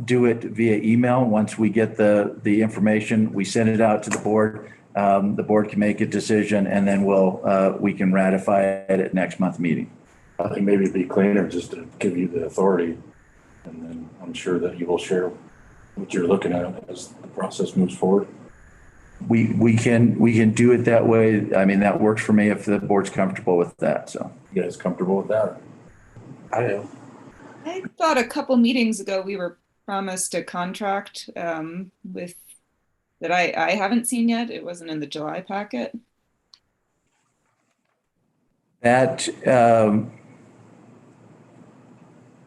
S4: do it via email. Once we get the information, we send it out to the board. The board can make a decision, and then we can ratify it at next month's meeting.
S3: I think maybe it'd be cleaner just to give you the authority, and then I'm sure that you will share what you're looking at as the process moves forward?
S4: We can do it that way. I mean, that works for me if the board's comfortable with that, so.
S3: You guys comfortable with that?
S9: I am.
S8: I thought a couple meetings ago we were promised a contract with that I haven't seen yet. It wasn't in the July packet.
S4: That,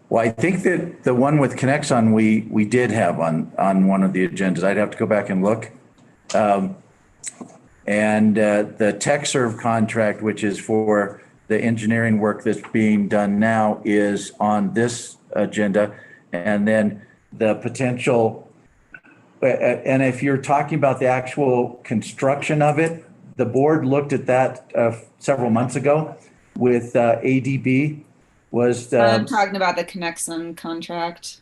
S4: well, I think that the one with Connexon, we did have on one of the agendas. I'd have to go back and look. And the TechServe contract, which is for the engineering work that's being done now, is on this agenda. And then the potential, and if you're talking about the actual construction of it, the board looked at that several months ago with ADB was.
S8: I'm talking about the Connexon contract.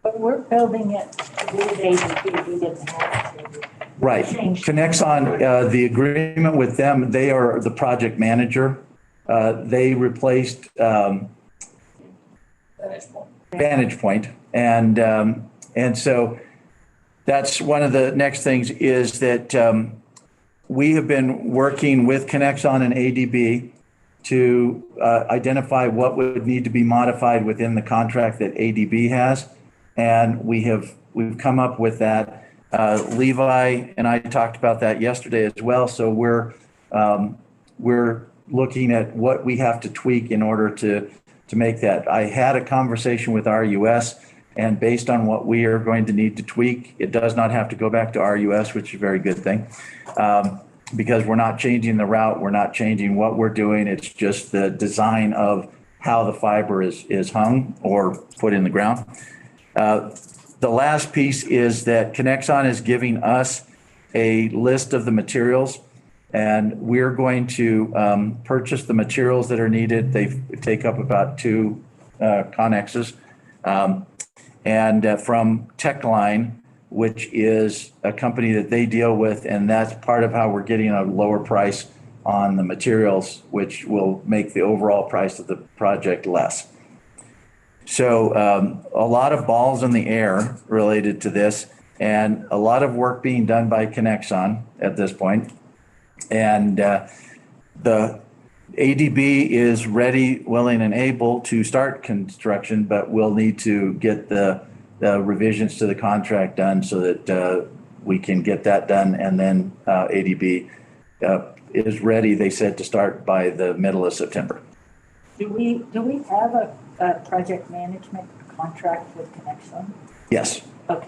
S13: But we're building it with ADP, we didn't have to.
S4: Right. Connexon, the agreement with them, they are the project manager. They replaced Vantage Point. And so that's one of the next things is that we have been working with Connexon and ADB to identify what would need to be modified within the contract that ADB has. And we've come up with that. Levi and I talked about that yesterday as well. So we're looking at what we have to tweak in order to make that. I had a conversation with RUS, and based on what we are going to need to tweak, it does not have to go back to RUS, which is a very good thing. Because we're not changing the route, we're not changing what we're doing. It's just the design of how the fiber is hung or put in the ground. The last piece is that Connexon is giving us a list of the materials, and we're going to purchase the materials that are needed. They take up about 2 connexes. And from Techline, which is a company that they deal with, and that's part of how we're getting a lower price on the materials, which will make the overall price of the project less. So a lot of balls in the air related to this, and a lot of work being done by Connexon at this point. And the ADB is ready, willing, and able to start construction, but we'll need to get the revisions to the contract done so that we can get that done. And then ADB is ready, they said, to start by the middle of September.
S13: Do we have a project management contract with Connexon?
S4: Yes.
S13: Okay.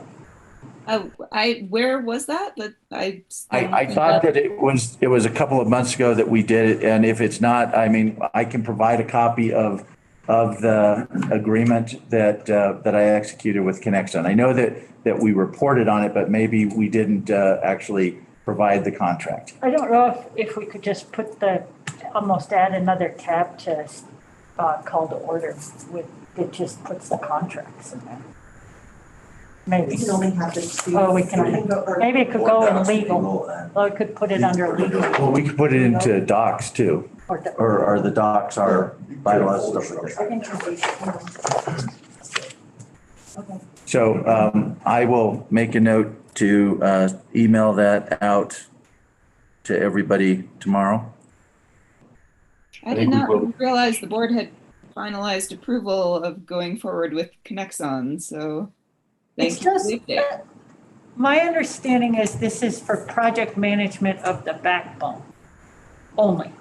S8: Where was that?
S4: I thought that it was a couple of months ago that we did it, and if it's not, I mean, I can provide a copy of the agreement that I executed with Connexon. I know that we reported on it, but maybe we didn't actually provide the contract.
S13: I don't know if we could just almost add another tab to call to order it just puts the contracts in there. Maybe.
S2: We can only have the 2.
S13: Oh, we can, maybe it could go in legal. Or it could put it under legal.
S4: Well, we could put it into docs too, or the docs are bylaws, stuff like that.
S13: Okay.
S4: So I will make a note to email that out to everybody tomorrow.
S8: I did not realize the board had finalized approval of going forward with Connexon, so thank you.
S13: My understanding is this is for project management of the backbone only.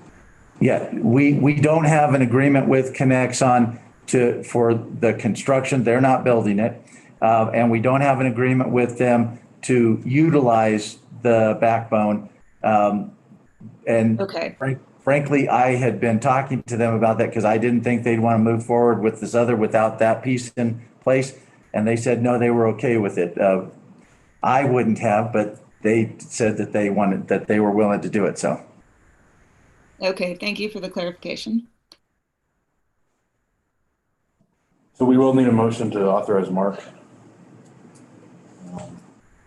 S4: Yeah, we don't have an agreement with Connexon for the construction. They're not building it. And we don't have an agreement with them to utilize the backbone. And
S8: okay.
S4: Frankly, I had been talking to them about that because I didn't think they'd want to move forward with this other without that piece in place. And they said, no, they were okay with it. I wouldn't have, but they said that they were willing to do it, so.
S8: Okay, thank you for the clarification.
S3: So we will need a motion to authorize Mark.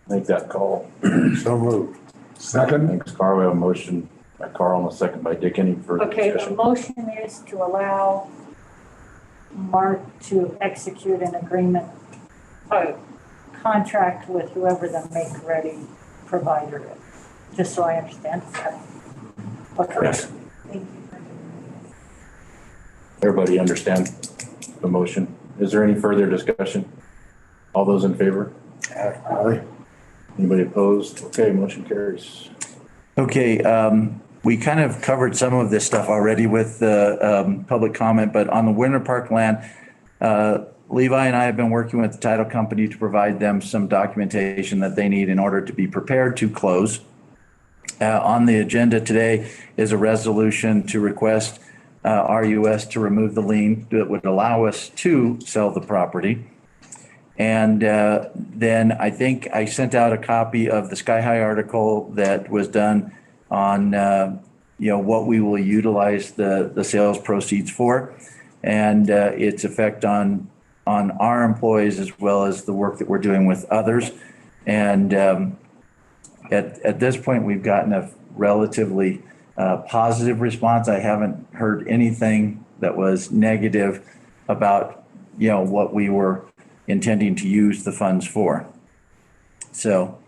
S3: Make that call.
S9: So moved.
S11: Second.
S3: Thanks, Carl. We have a motion by Carl and a second by Dick. Any further
S13: Okay,
S3: discussion?
S13: the motion is to allow Mark to execute an agreement, contract with whoever the make-ready provider is, just so I understand. Okay.
S3: Yes.
S13: Thank you.
S3: Everybody understand the motion? Is there any further discussion? All those in favor? Aye. Anybody opposed? Okay, motion carries.
S4: Okay, we kind of covered some of this stuff already with the public comment, but on the Winter Park land, Levi and I have been working with the title company to provide them some documentation that they need in order to be prepared to close. On the agenda today is a resolution to request RUS to remove the lien that would allow us to sell the property. And then I think I sent out a copy of the Sky High article that was done on, what we will utilize the sales proceeds for and its effect on our employees as well as the work that we're doing with others. And at this point, we've gotten a relatively positive response. I haven't heard anything that was negative about, what we were intending to use the funds for. So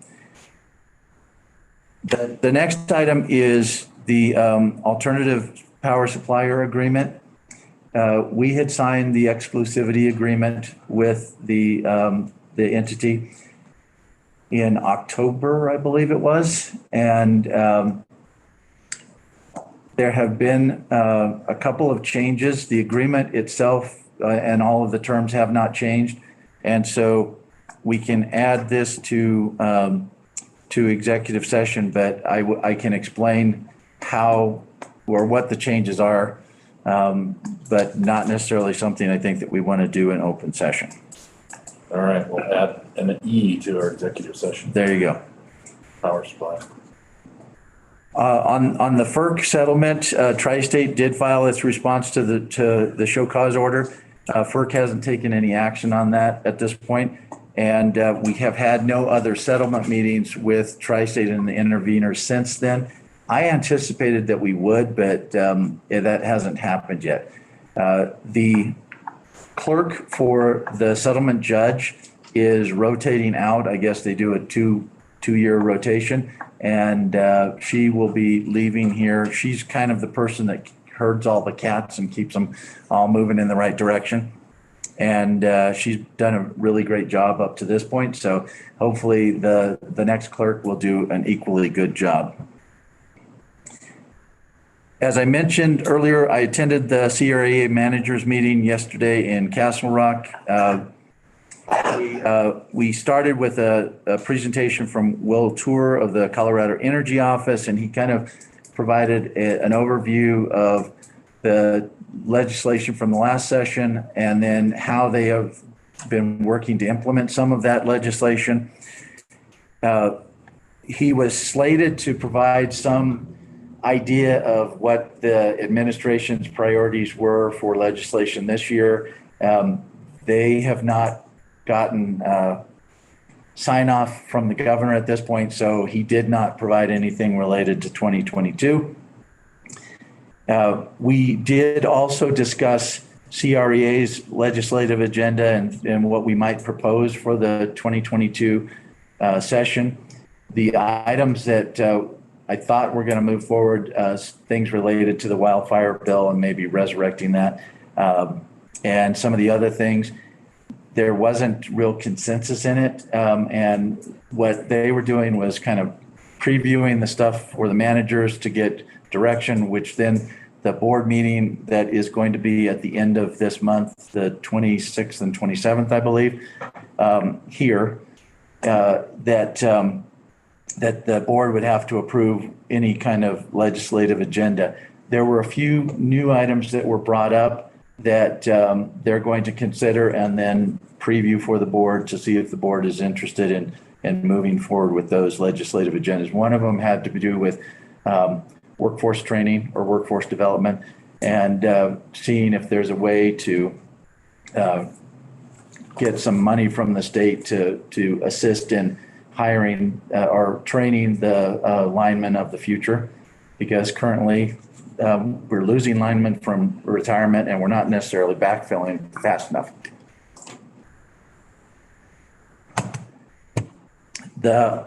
S4: the next item is the alternative power supplier agreement. We had signed the exclusivity agreement with the entity in October, I believe it was. And there have been a couple of changes. The agreement itself and all of the terms have not changed. And so we can add this to executive session, but I can explain how or what the changes are, but not necessarily something I think that we want to do in open session.
S3: All right, we'll add an E to our executive session.
S4: There you go.
S3: Power supply.
S4: On the FERC settlement, Tri-State did file its response to the show cause order. FERC hasn't taken any action on that at this point, and we have had no other settlement meetings with Tri-State and the interveners since then. I anticipated that we would, but that hasn't happened yet. The clerk for the settlement judge is rotating out. I guess they do a two-year rotation, and she will be leaving here. She's kind of the person that herds all the cats and keeps them all moving in the right direction. And she's done a really great job up to this point. So hopefully the next clerk will do an equally good job. As I mentioned earlier, I attended the CRA managers meeting yesterday in Castle Rock. We started with a presentation from Will Tour of the Colorado Energy Office, and he kind of provided an overview of the legislation from the last session and then how they have been working to implement some of that legislation. He was slated to provide some idea of what the administration's priorities were for legislation this year. They have not gotten sign off from the governor at this point, so he did not provide anything related to 2022. We did also discuss CREA's legislative agenda and what we might propose for the 2022 session. The items that I thought were going to move forward, things related to the wildfire bill and maybe resurrecting that, and some of the other things, there wasn't real consensus in it. And what they were doing was kind of previewing the stuff for the managers to get direction, which then the board meeting that is going to be at the end of this month, the 26th and 27th, I believe, here, that the board would have to approve any kind of legislative agenda. There were a few new items that were brought up that they're going to consider and then preview for the board to see if the board is interested in moving forward with those legislative agendas. One of them had to do with workforce training or workforce development and seeing if there's a way to get some money from the state to assist in hiring or training the linemen of the future, because currently we're losing linemen from retirement and we're not necessarily backfilling fast enough. The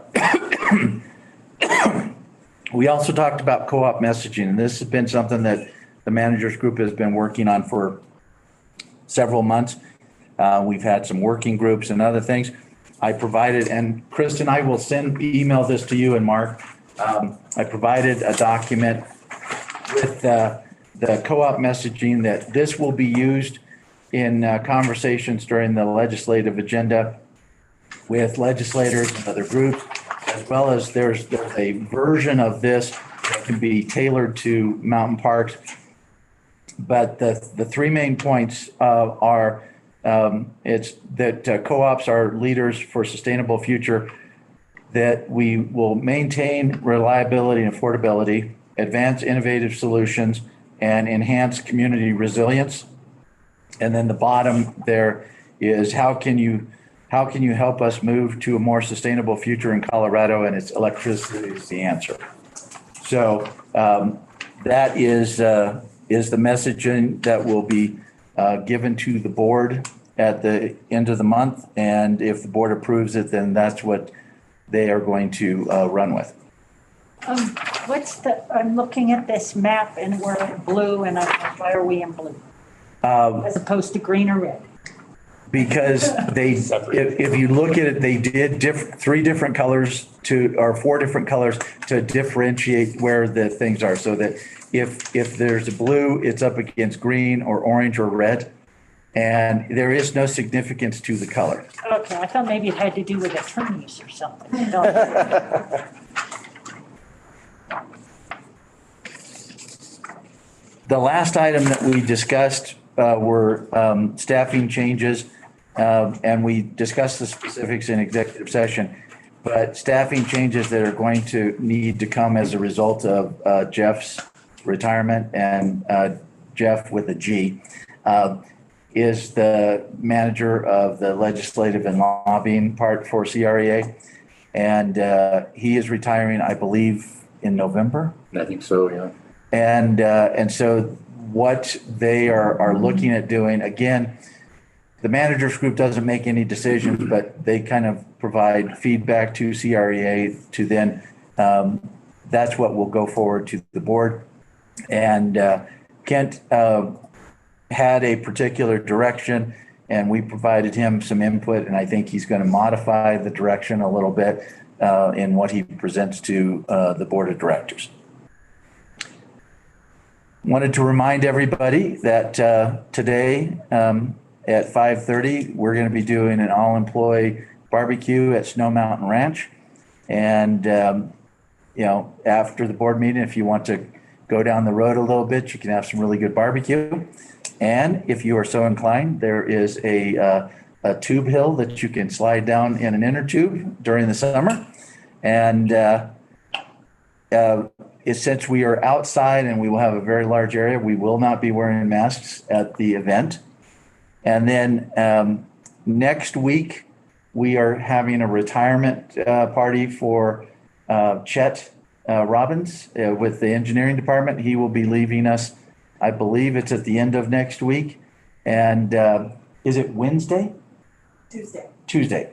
S4: we also talked about co-op messaging, and this has been something that the managers group has been working on for several months. We've had some working groups and other things. I provided, and Kristen, I will email this to you and Mark. I provided a document with the co-op messaging that this will be used in conversations during the legislative agenda with legislators and other groups, as well as there's a version of this that can be tailored to mountain parks. But the three main points are it's that co-ops are leaders for sustainable future, that we will maintain reliability and affordability, advance innovative solutions, and enhance community resilience. And then the bottom there is how can you help us move to a more sustainable future in Colorado, and it's electricity is the answer. So that is the messaging that will be given to the board at the end of the month. And if the board approves it, then that's what they are going to run with.
S13: I'm looking at this map and we're in blue, and why are we in blue? As opposed to green or red?
S4: Because if you look at it, they did four different colors to differentiate where the things are, so that if there's a blue, it's up against green or orange or red, and there is no significance to the color.
S13: Okay, I thought maybe it had to do with attorneys or something.
S4: The last item that we discussed were staffing changes, and we discussed the specifics in executive session, but staffing changes that are going to need to come as a result of Jeff's retirement, and Jeff with a G is the manager of the legislative and lobbying part for CREA, and he is retiring, I believe, in November.
S3: I think so, yeah.
S4: And so what they are looking at doing, again, the managers group doesn't make any decisions, but they kind of provide feedback to CREA to then, that's what will go forward to the board. And Kent had a particular direction, and we provided him some input, and I think he's going to modify the direction a little bit in what he presents to the board of directors. Wanted to remind everybody that today at 5:30, we're going to be doing an all-employee barbecue at Snow Mountain Ranch. And, after the board meeting, if you want to go down the road a little bit, you can have some really good barbecue. And if you are so inclined, there is a tube hill that you can slide down in an inner tube during the summer. And since we are outside and we will have a very large area, we will not be wearing masks at the event. And then next week, we are having a retirement party for Chet Robbins with the engineering department. He will be leaving us, I believe it's at the end of next week. And is it Wednesday? Tuesday.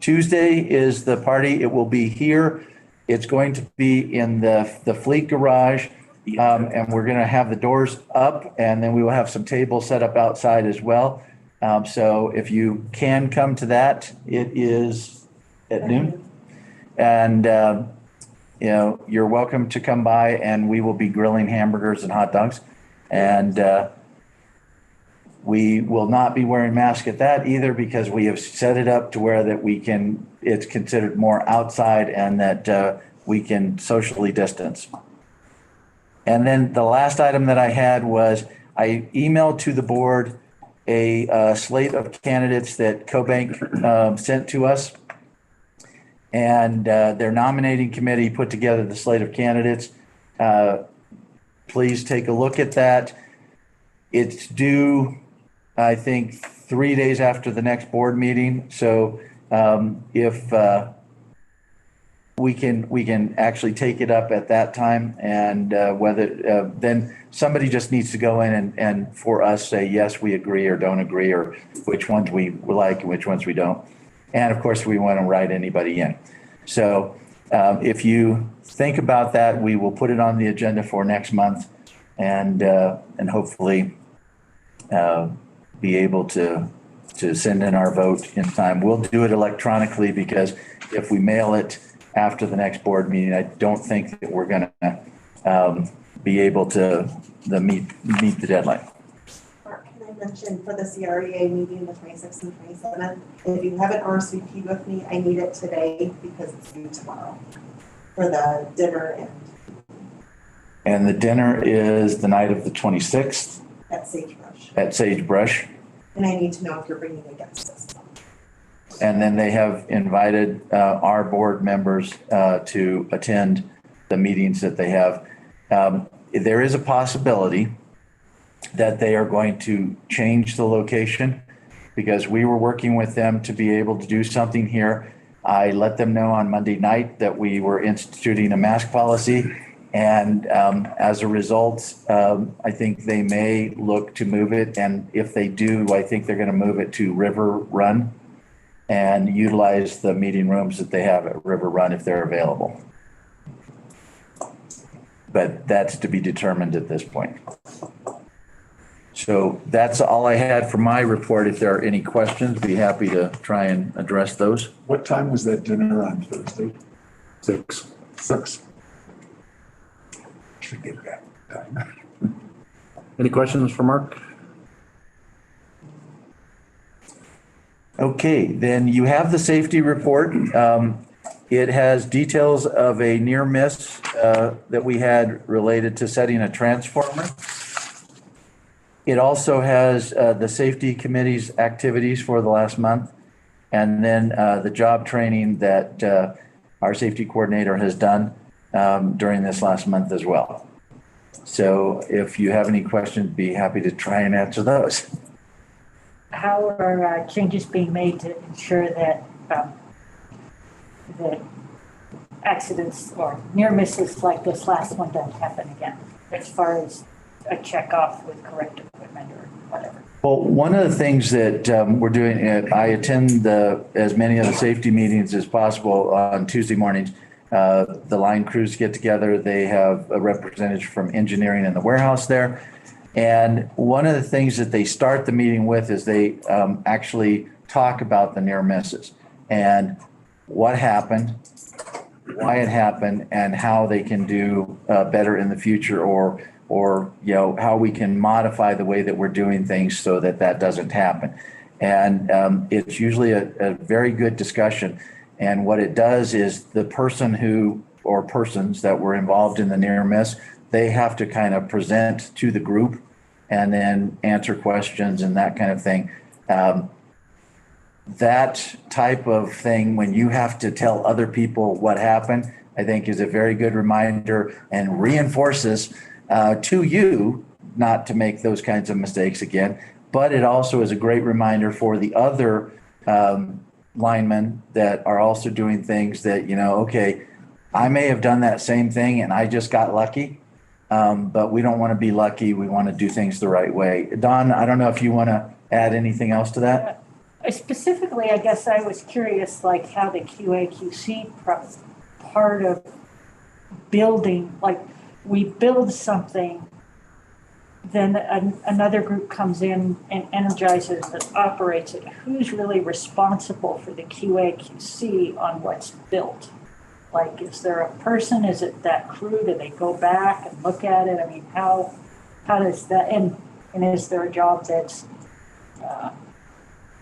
S4: Tuesday is the party. It will be here. It's going to be in the fleet garage, and we're going to have the doors up, and then we will have some tables set up outside as well. So if you can come to that, it is at noon. And, you're welcome to come by, and we will be grilling hamburgers and hot dogs. And we will not be wearing masks at that either, because we have set it up to where that it's considered more outside, and that we can socially distance. And then the last item that I had was I emailed to the board a slate of candidates that CoBank sent to us. And their nominating committee put together the slate of candidates. Please take a look at that. It's due, I think, 3 days after the next board meeting. So if we can actually take it up at that time, and whether then somebody just needs to go in and for us say, yes, we agree or don't agree, or which ones we like and which ones we don't. And of course, we want to write anybody in. So if you think about that, we will put it on the agenda for next month and hopefully be able to send in our vote in time. We'll do it electronically because if we mail it after the next board meeting, I don't think that we're going to be able to meet the deadline.
S14: Mark, can I mention for the CREA meeting, the 26th and 27th, if you have an RSVP with me, I need it today because it's due tomorrow for the dinner
S4: And the dinner is the night of the 26th
S14: at Sagebrush.
S4: at Sagebrush.
S14: And I need to know if you're bringing a guest as well.
S4: And then they have invited our board members to attend the meetings that they have. There is a possibility that they are going to change the location because we were working with them to be able to do something here. I let them know on Monday night that we were instituting a mask policy. And as a result, I think they may look to move it. And if they do, I think they're going to move it to River Run and utilize the meeting rooms that they have at River Run if they're available. But that's to be determined at this point. So that's all I had for my report. If there are any questions, be happy to try and address those.
S11: What time was that dinner on Thursday?
S3: 6.
S11: 6. Should get that time.
S3: Any questions for Mark?
S4: Okay, then you have the safety report. It has details of a near miss that we had related to setting a transformer. It also has the safety committee's activities for the last month, and then the job training that our safety coordinator has done during this last month as well. So if you have any questions, be happy to try and answer those.
S13: How are changes being made to ensure that that accidents or near misses like this last one don't happen again, as far as a check off with correct equipment or whatever?
S4: Well, one of the things that we're doing, I attend as many of the safety meetings as possible on Tuesday mornings. The line crews get together. They have a representative from engineering in the warehouse there. And one of the things that they start the meeting with is they actually talk about the near misses and what happened, why it happened, and how they can do better in the future, or you know, how we can modify the way that we're doing things so that that doesn't happen. And it's usually a very good discussion. And what it does is the person who, or persons that were involved in the near miss, they have to kind of present to the group and then answer questions and that kind of thing. That type of thing, when you have to tell other people what happened, I think is a very good reminder and reinforces to you not to make those kinds of mistakes again. But it also is a great reminder for the other linemen that are also doing things that, you know, okay, I may have done that same thing and I just got lucky. But we don't want to be lucky. We want to do things the right way. Don, I don't know if you want to add anything else to that?
S13: Specifically, I guess I was curious, like how the QA/QC part of building, like we build something, then another group comes in and energizes and operates it. Who's really responsible for the QA/QC on what's built? Like, is there a person? Is it that crew? Do they go back and look at it? I mean, how does that, and is there a job that's,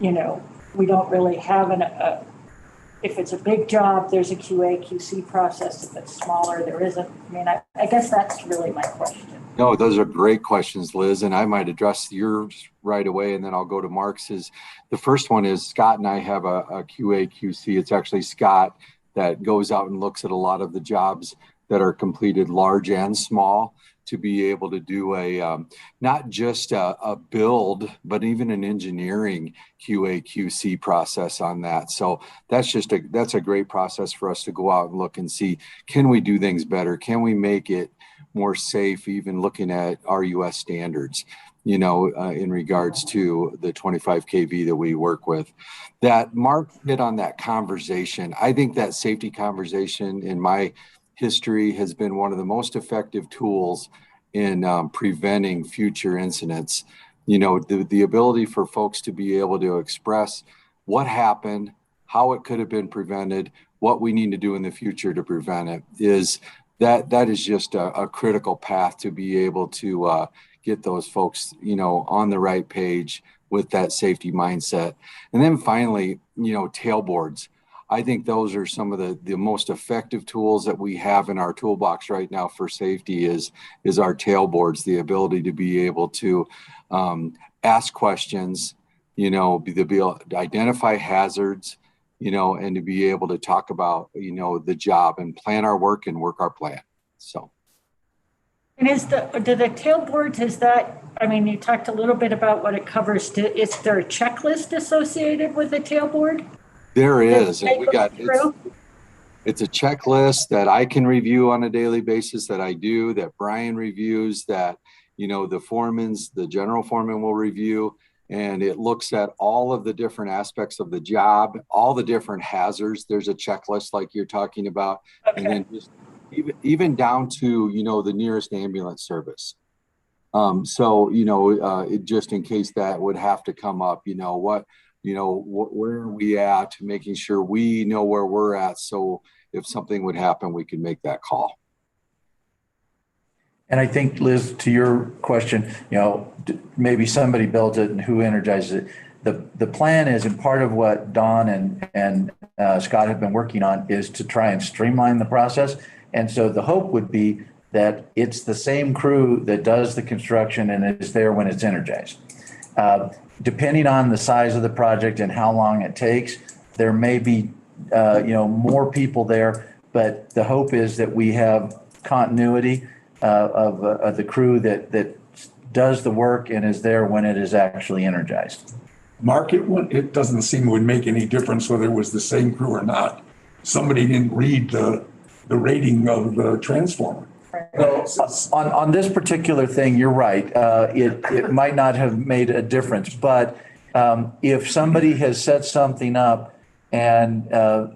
S13: you know, we don't really have if it's a big job, there's a QA/QC process. If it's smaller, there isn't. I mean, I guess that's really my question.
S15: No, those are great questions, Liz, and I might address yours right away, and then I'll go to Mark's. The first one is Scott and I have a QA/QC. It's actually Scott that goes out and looks at a lot of the jobs that are completed, large and small, to be able to do not just a build, but even an engineering QA/QC process on that. So that's a great process for us to go out and look and see, can we do things better? Can we make it more safe, even looking at our US standards, in regards to the 25 kV that we work with. That Mark hit on that conversation. I think that safety conversation in my history has been one of the most effective tools in preventing future incidents. The ability for folks to be able to express what happened, how it could have been prevented, what we need to do in the future to prevent it is just a critical path to be able to get those folks, on the right page with that safety mindset. And then finally, tailboards. I think those are some of the most effective tools that we have in our toolbox right now for safety is our tailboards, the ability to be able to ask questions, be able to identify hazards, and to be able to talk about, the job and plan our work and work our plan. So.
S13: And do the tailboards, you talked a little bit about what it covers. Is there a checklist associated with the tailboard?
S15: There is. And it's a checklist that I can review on a daily basis, that I do, that Brian reviews, that, the general foreman will review. And it looks at all of the different aspects of the job, all the different hazards. There's a checklist like you're talking about. Okay. And then just even down to, the nearest ambulance service. Just in case that would have to come up, where are we at, making sure we know where we're at. So if something would happen, we can make that call.
S4: And I think, Liz, to your question, maybe somebody built it and who energizes it. The plan is, and part of what Don and Scott have been working on is to try and streamline the process. And so the hope would be that it's the same crew that does the construction and is there when it's energized. Depending on the size of the project and how long it takes, there may be, more people there, but the hope is that we have continuity of the crew that does the work and is there when it is actually energized.
S11: Mark, it doesn't seem it would make any difference whether it was the same crew or not. Somebody didn't read the rating of the transformer.
S4: Well, on this particular thing, you're right. It might not have made a difference, but if somebody has set something up and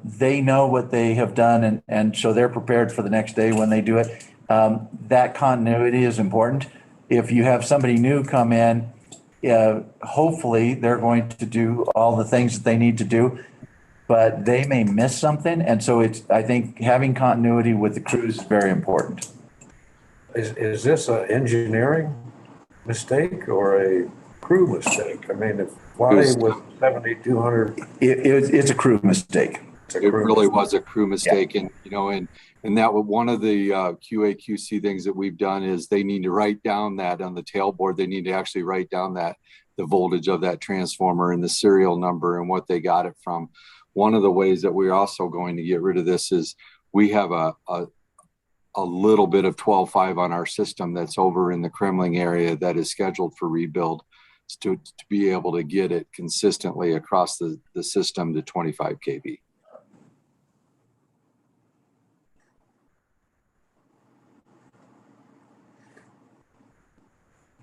S4: they know what they have done and so they're prepared for the next day when they do it, that continuity is important. If you have somebody new come in, hopefully they're going to do all the things that they need to do, but they may miss something. And so I think having continuity with the crews is very important.
S9: Is this an engineering mistake or a crew mistake? Why was 7,200?
S4: It's a crew mistake.
S15: It really was a crew mistake. Yeah. And that was one of the QA/QC things that we've done is they need to write down that on the tailboard. They need to actually write down the voltage of that transformer and the serial number and what they got it from. One of the ways that we're also going to get rid of this is we have a little bit of 12.5 on our system that's over in the Kremling area that is scheduled for rebuild to be able to get it consistently across the system to 25 kV.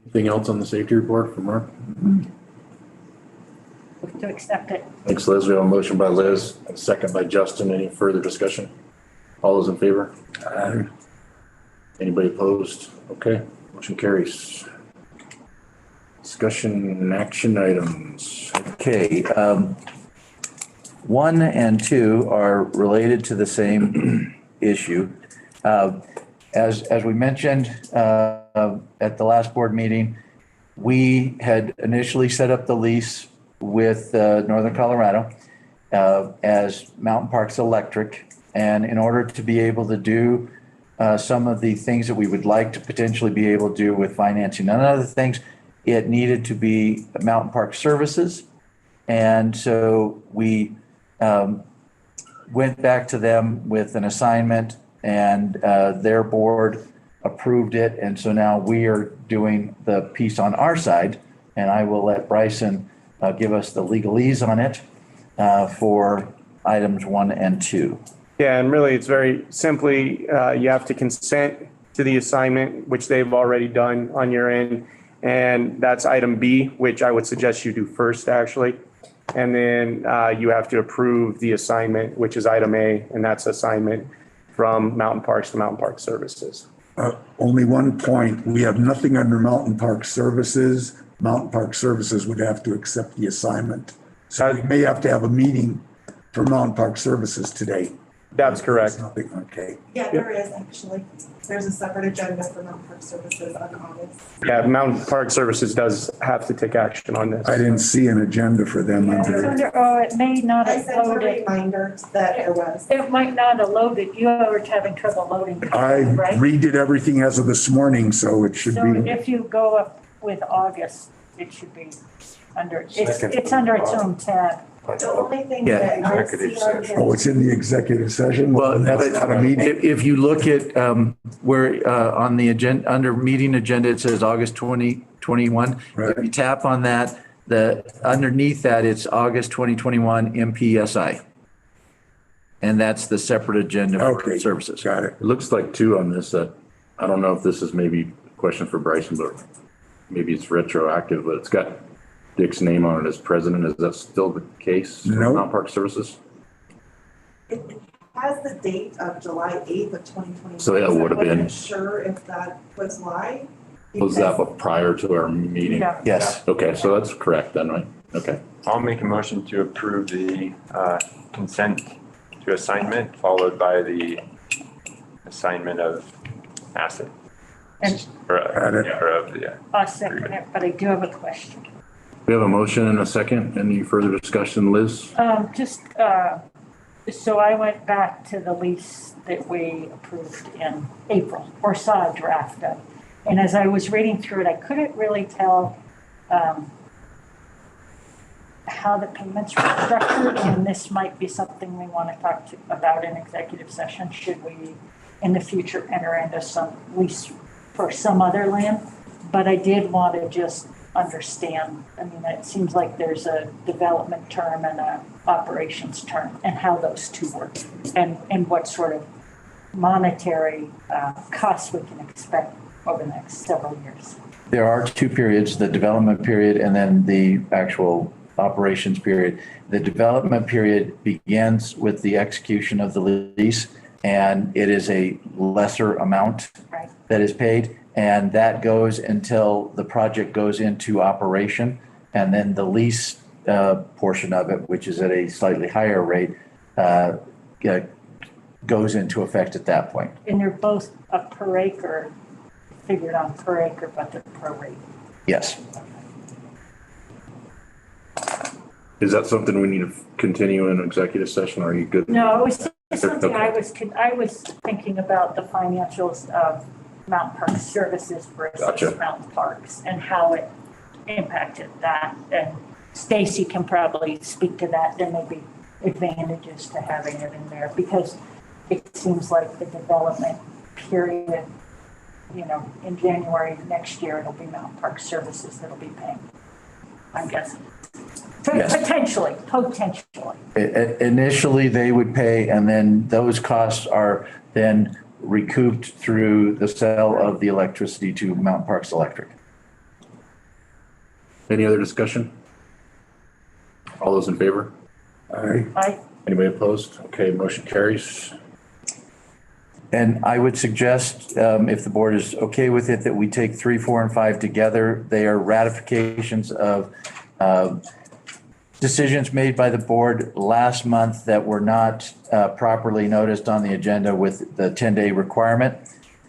S3: Anything else on the safety report from Mark?
S13: To accept it.
S3: Thanks, Liz. We have a motion by Liz, a second by Justin. Any further discussion? All those in favor? Aye. Anybody opposed? Okay, motion carries. Discussion and action items.
S4: Okay, 1 and 2 are related to the same issue. As we mentioned at the last board meeting, we had initially set up the lease with Northern Colorado as Mountain Parks Electric. And in order to be able to do some of the things that we would like to potentially be able to do with financing and other things, it needed to be Mountain Park Services. And so we went back to them with an assignment and their board approved it. And so now we are doing the piece on our side, and I will let Bryson give us the legalese on it for items 1 and 2.
S5: Yeah, and really it's very simply, you have to consent to the assignment, which they've already done on your end. And that's item B, which I would suggest you do first, actually. And then you have to approve the assignment, which is item A, and that's assignment from Mountain Parks to Mountain Park Services.
S11: Only one point, we have nothing under Mountain Park Services. Mountain Park Services would have to accept the assignment. So we may have to have a meeting for Mountain Park Services today.
S5: That's correct.
S11: Okay.
S14: Yeah, there is actually. There's a separate agenda for Mountain Park Services on August.
S5: Yeah, Mountain Park Services does have to take action on this.
S11: I didn't see an agenda for them under.
S13: Oh, it may not
S14: I
S13: have
S14: sent a
S13: loaded.
S14: reminder that there was.
S13: It might not have loaded. You were having trouble loading.
S11: I
S13: right?
S11: redid everything as of this morning, so it should
S13: So
S11: be.
S13: if you go up with August, it should be under, it's under its own tab.
S14: The only thing
S4: Yeah.
S14: that I see on here.
S11: Oh, it's in the executive session?
S4: Well,
S11: That's not a meeting.
S4: if you look at where on the agenda, under meeting agenda, it says August 2021.
S11: Right.
S4: If you tap on that, underneath that, it's August 2021 MPSI. And that's the separate agenda for
S11: Okay,
S4: services.
S11: got it.
S3: It looks like two on this that, I don't know if this is maybe a question for Bryson, but maybe it's retroactive, but it's got Dick's name on it as president. Is that still the case? for
S11: No.
S3: Mountain Park Services?
S14: It has the date of July 8th of 2020.
S3: So that would have been-
S14: I wasn't sure if that was why.
S3: Was that
S14: because-
S3: prior to our meeting?
S13: Yeah.
S4: Yes.
S3: Okay, so that's correct then, right? Okay.
S12: I'll make a motion to approve the consent to assignment, followed by the assignment of asset.
S13: And
S12: Or,
S11: Got it.
S12: or of the,
S13: I'll second it, but I do have a question.
S3: We have a motion and a second. Any further discussion, Liz?
S13: So I went back to the lease that we approved in April, or saw a draft of. And as I was reading through it, I couldn't really tell how the payments were structured, and this might be something we want to talk about in executive session. Should we, in the future, enter into some lease for some other land? But I did want to just understand, I mean, it seems like there's a development term and a operations term, and how those two work, and what sort of monetary costs we can expect over the next several years.
S4: There are two periods, the development period and then the actual operations period. The development period begins with the execution of the lease, and it is a lesser amount
S13: Right.
S4: that is paid. And that goes until the project goes into operation. And then the lease portion of it, which is at a slightly higher rate, goes into effect at that point.
S13: And they're both a per acre, figured on per acre, but they're prorated.
S4: Yes.
S3: Is that something we need to continue in executive session? Or are you good?
S13: No, it was just something
S3: Okay.
S13: I was thinking about the financials of Mountain Park Services versus
S3: Gotcha.
S13: Mountain Parks and how it impacted that. And Stacy can probably speak to that. There may be advantages to having it in there because it seems like the development period, you know, in January next year, it'll be Mountain Park Services that'll be paying, I'm guessing.
S4: Yes.
S13: Potentially.
S4: Initially, they would pay, and then those costs are then recouped through the sale of the electricity to Mountain Parks Electric.
S3: Any other discussion? All those in favor?
S13: Aye.
S3: Anybody opposed? Okay, motion carries.
S4: And I would suggest, if the board is okay with it, that we take 3, 4, and 5 together. They are ratifications of decisions made by the board last month that were not properly noticed on the agenda with the 10-day requirement.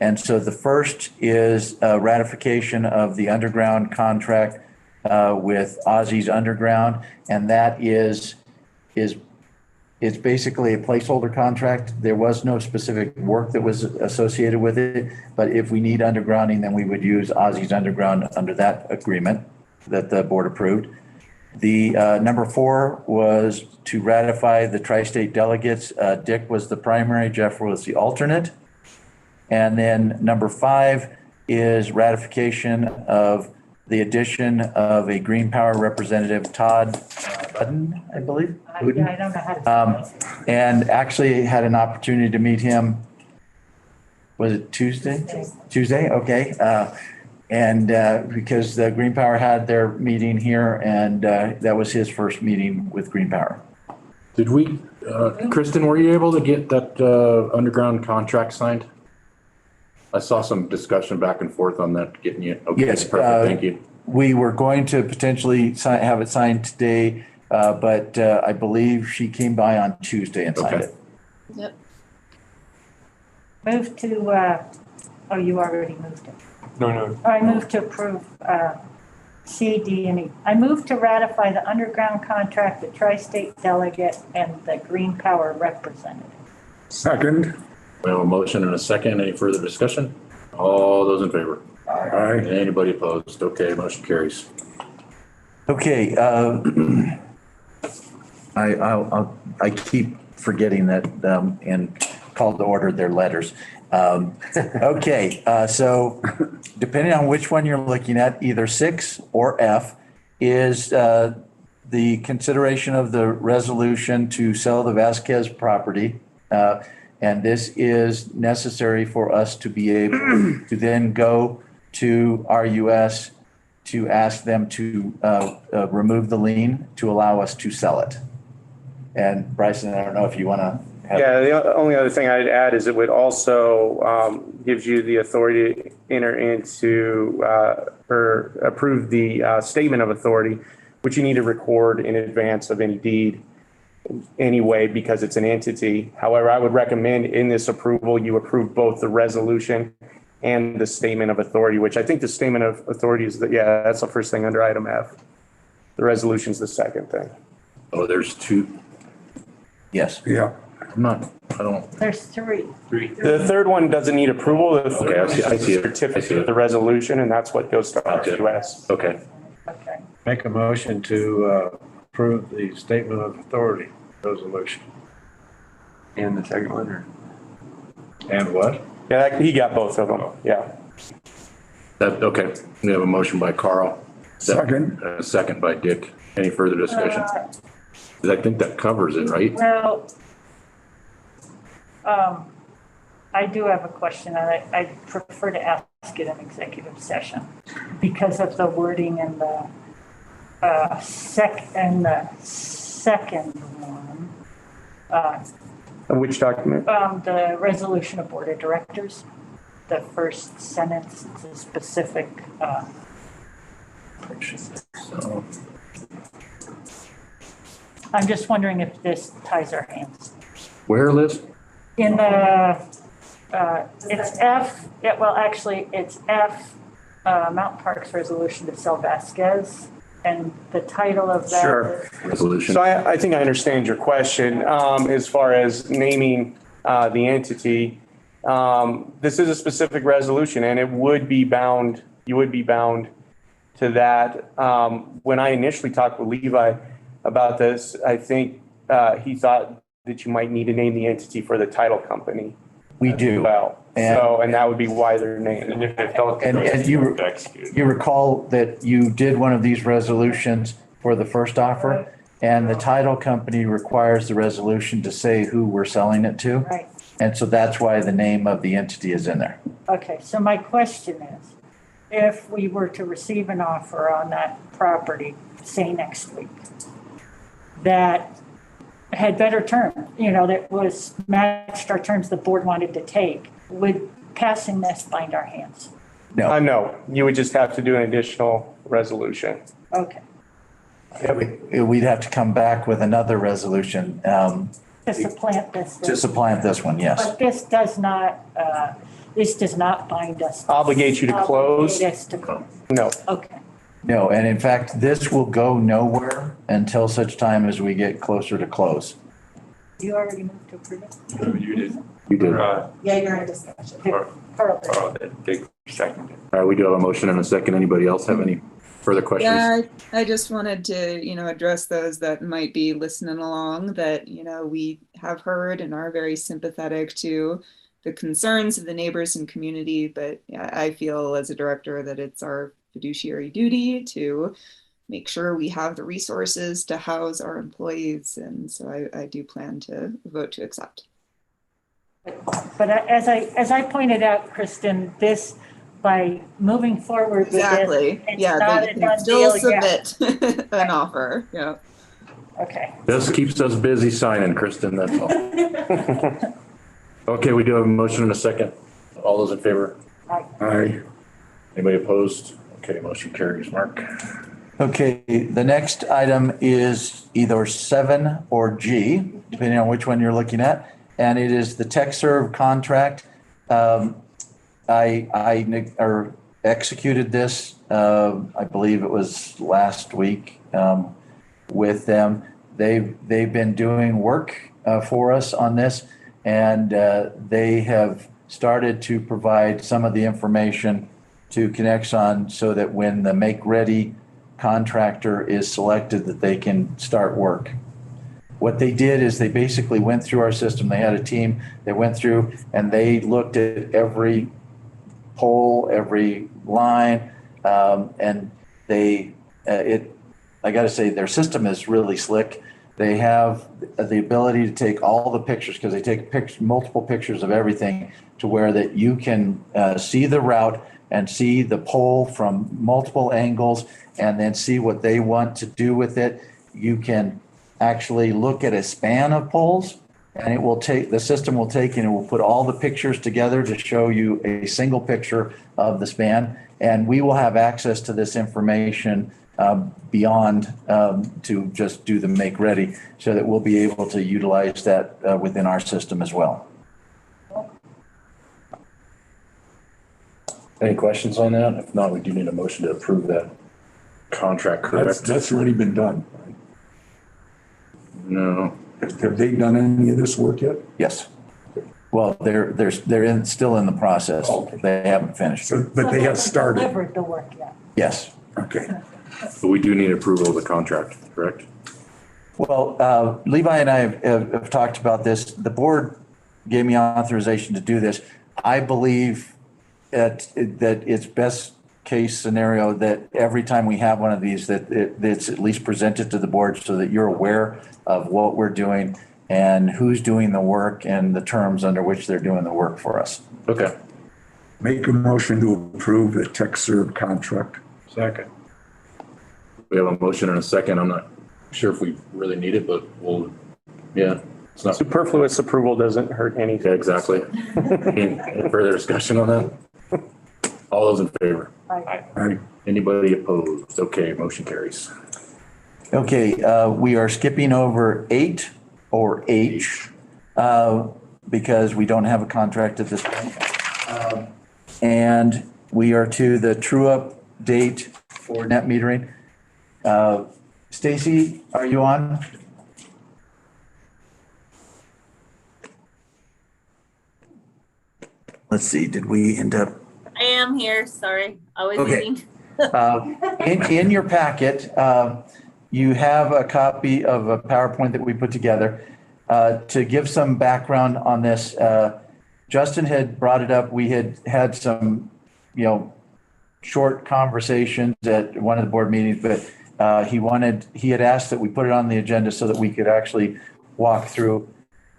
S4: And so the first is ratification of the underground contract with Ozzy's Underground, and that is it's basically a placeholder contract. There was no specific work that was associated with it, but if we need undergrounding, then we would use Ozzy's Underground under that agreement that the board approved. The number 4 was to ratify the tri-state delegates. Dick was the primary, Jeff was the alternate. And then number 5 is ratification of the addition of a Green Power representative, Todd Budden, I believe.
S13: I don't know how to.
S4: And actually had an opportunity to meet him Was it Tuesday? Tuesday, okay. And because the Green Power had their meeting here, and that was his first meeting with Green Power.
S3: Did we, Kristen, were you able to get that underground contract signed? I saw some discussion back and forth on that, getting you. Okay,
S4: Yes,
S3: perfect, thank you.
S4: We were going to potentially have it signed today, but I believe she came by on Tuesday and signed it.
S13: Yep. Move to, oh, you already moved it.
S12: No.
S13: I move to approve C, D, and E. I move to ratify the underground contract, the tri-state delegate, and the Green Power representative.
S11: Second.
S3: We have a motion and a second. Any further discussion? All those in favor?
S11: Aye.
S3: Anybody opposed? Okay, motion carries.
S4: Okay, I keep forgetting that and call to order their letters. Okay, so depending on which one you're looking at, either 6 or F is the consideration of the resolution to sell the Vasquez property. And this is necessary for us to be able to then go to RUS to ask them to remove the lien to allow us to sell it. And Bryson, I don't know if you want to have.
S5: Yeah, the only other thing I'd add is it would also gives you the authority to enter into or approve the statement of authority, which you need to record in advance of any deed anyway, because it's an entity. However, I would recommend in this approval, you approve both the resolution and the statement of authority, which I think the statement of authority is that's the first thing under item F. The resolution is the second thing.
S3: Oh, there's 2.
S4: Yes.
S11: Yeah.
S13: There's 3.
S5: The third one doesn't need approval. The third
S3: Okay, I see it.
S5: certificate of the resolution, and that's what goes to RUS.
S3: Okay.
S13: Okay.
S9: Make a motion to approve the statement of authority resolution.
S12: And the second one, or?
S9: And what?
S5: Yeah, he got both of them. Yeah.
S3: Okay, we have a motion by Carl.
S11: Second.
S3: A second by Dick. Any further discussion? I think that covers it, right?
S13: Well, I do have a question, and I prefer to ask it in executive session because of the wording in the second one.
S5: Which document?
S13: The resolution of board of directors. The first sentence is a specific purchases.
S3: So,
S13: I'm just wondering if this ties our hands.
S3: where, Liz?
S13: In the, it's F, well, actually, it's F, Mountain Parks resolution to sell Vasquez. And the title of that.
S5: Sure.
S3: Resolution.
S5: So I think I understand your question as far as naming the entity. This is a specific resolution, and it would be bound, you would be bound to that. When I initially talked with Levi about this, I think he thought that you might need to name the entity for the title company.
S4: We do.
S5: Well, and that would be why they're named.
S12: And if it felt.
S4: And you recall that you did one of these resolutions for the first offer, and the title company requires the resolution to say who we're selling it to.
S13: Right.
S4: And so that's why the name of the entity is in there.
S13: Okay, so my question is, if we were to receive an offer on that property, say next week, that had better terms, that was matched our terms the board wanted to take, would passing this bind our hands?
S4: No.
S5: No, you would just have to do an additional resolution.
S13: Okay.
S4: We'd have to come back with another resolution
S13: To supplant this.
S4: to supplant this one, yes.
S13: But this does not bind us.
S5: Obligate you to close?
S13: Obligate us to close.
S5: No.
S13: Okay.
S4: No, and in fact, this will go nowhere until such time as we get closer to close.
S13: You already moved to approve it?
S12: You did.
S3: You did.
S14: Yeah, you're in discussion.
S13: Carl did.
S12: Big second.
S3: All right, we do have a motion and a second. Anybody else have any further questions?
S8: Yeah, I just wanted to, address those that might be listening along that, we have heard and are very sympathetic to the concerns of the neighbors and community. But I feel as a director that it's our fiduciary duty to make sure we have the resources to house our employees. And so I do plan to vote to accept.
S13: But as I pointed out, Kristen, this, by moving forward with this,
S8: Exactly.
S13: it's
S8: Yeah,
S13: not
S8: but
S13: a
S8: you
S13: done
S8: can still
S13: deal yet.
S8: submit an offer. Yeah.
S13: Okay.
S3: This keeps us busy signing, Kristen, that's all. Okay, we do have a motion and a second. All those in favor?
S11: Aye.
S3: Anybody opposed? Okay, motion carries. Mark?
S4: Okay, the next item is either 7 or G, depending on which one you're looking at. And it is the TechServe contract. I executed this, I believe it was last week, with them. They've been doing work for us on this, and they have started to provide some of the information to Connexon so that when the make-ready contractor is selected, that they can start work. What they did is they basically went through our system. They had a team that went through and they looked at every pole, every line, and I got to say, their system is really slick. They have the ability to take all the pictures, because they take multiple pictures of everything, to where that you can see the route and see the pole from multiple angles, and then see what they want to do with it. You can actually look at a span of poles, and the system will take and it will put all the pictures together to show you a single picture of the span. And we will have access to this information beyond to just do the make ready, so that we'll be able to utilize that within our system as well.
S3: Any questions on that? If not, we do need a motion to approve that contract, correct?
S11: That's already been done.
S3: No.
S11: Have they done any of this work yet?
S4: Yes. Well, they're still in the process.
S11: Okay.
S4: They haven't finished.
S11: But they have started.
S13: Delivered the work yet.
S4: Yes.
S11: Okay.
S3: But we do need approval of the contract, correct?
S4: Well, Levi and I have talked about this. The board gave me authorization to do this. I believe that it's best case scenario that every time we have one of these, that it's at least presented to the board so that you're aware of what we're doing and who's doing the work and the terms under which they're doing the work for us.
S3: Okay.
S11: Make a motion to approve the TechServe contract.
S3: Second. We have a motion and a second. I'm not sure if we really need it, but it's not.
S5: Superfluous approval doesn't hurt anything.
S3: Yeah, exactly. Any further discussion on that? All those in favor?
S11: Aye.
S3: Anybody opposed? Okay, motion carries.
S4: Okay, we are skipping over 8 or H because we don't have a contract at this point. And we are to the true up date for net metering. Stacy, are you on? Let's see, did we end up?
S10: I am here, sorry, always
S4: Okay.
S10: eating.
S4: In your packet, you have a copy of a PowerPoint that we put together. To give some background on this, Justin had brought it up. We had some, short conversations at one of the board meetings, but he had asked that we put it on the agenda so that we could actually walk through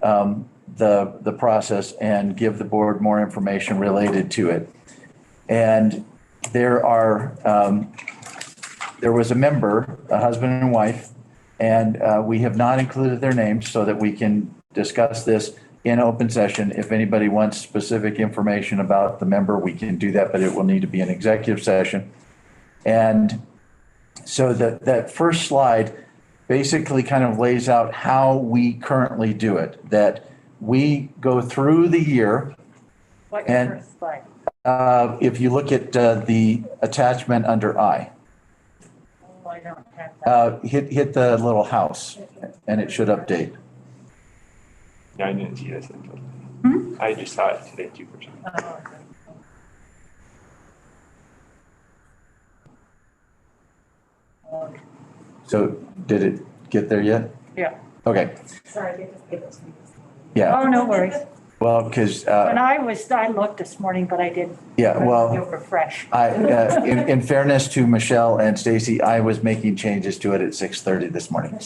S4: the process and give the board more information related to it. And there was a member, a husband and wife, and we have not included their names so that we can discuss this in open session. If anybody wants specific information about the member, we can do that, but it will need to be an executive session. And so that first slide basically kind of lays out how we currently do it, that we go through the year.
S13: What's
S4: and
S13: your first slide?
S4: if you look at the attachment under I,
S13: Oh, I don't have that.
S4: hit the little house and it should update.
S12: Yeah, I didn't see this. I just saw it today too.
S13: Oh, okay.
S4: So did it get there yet?
S13: Yeah.
S4: Okay,
S14: Sorry, they just gave it to me.
S4: yeah.
S13: Oh, no worries.
S4: Well, because,
S13: When I looked this morning, but I didn't.
S4: yeah, well,
S13: You'll refresh.
S4: in fairness to Michelle and Stacy, I was making changes to it at 6:30 this morning.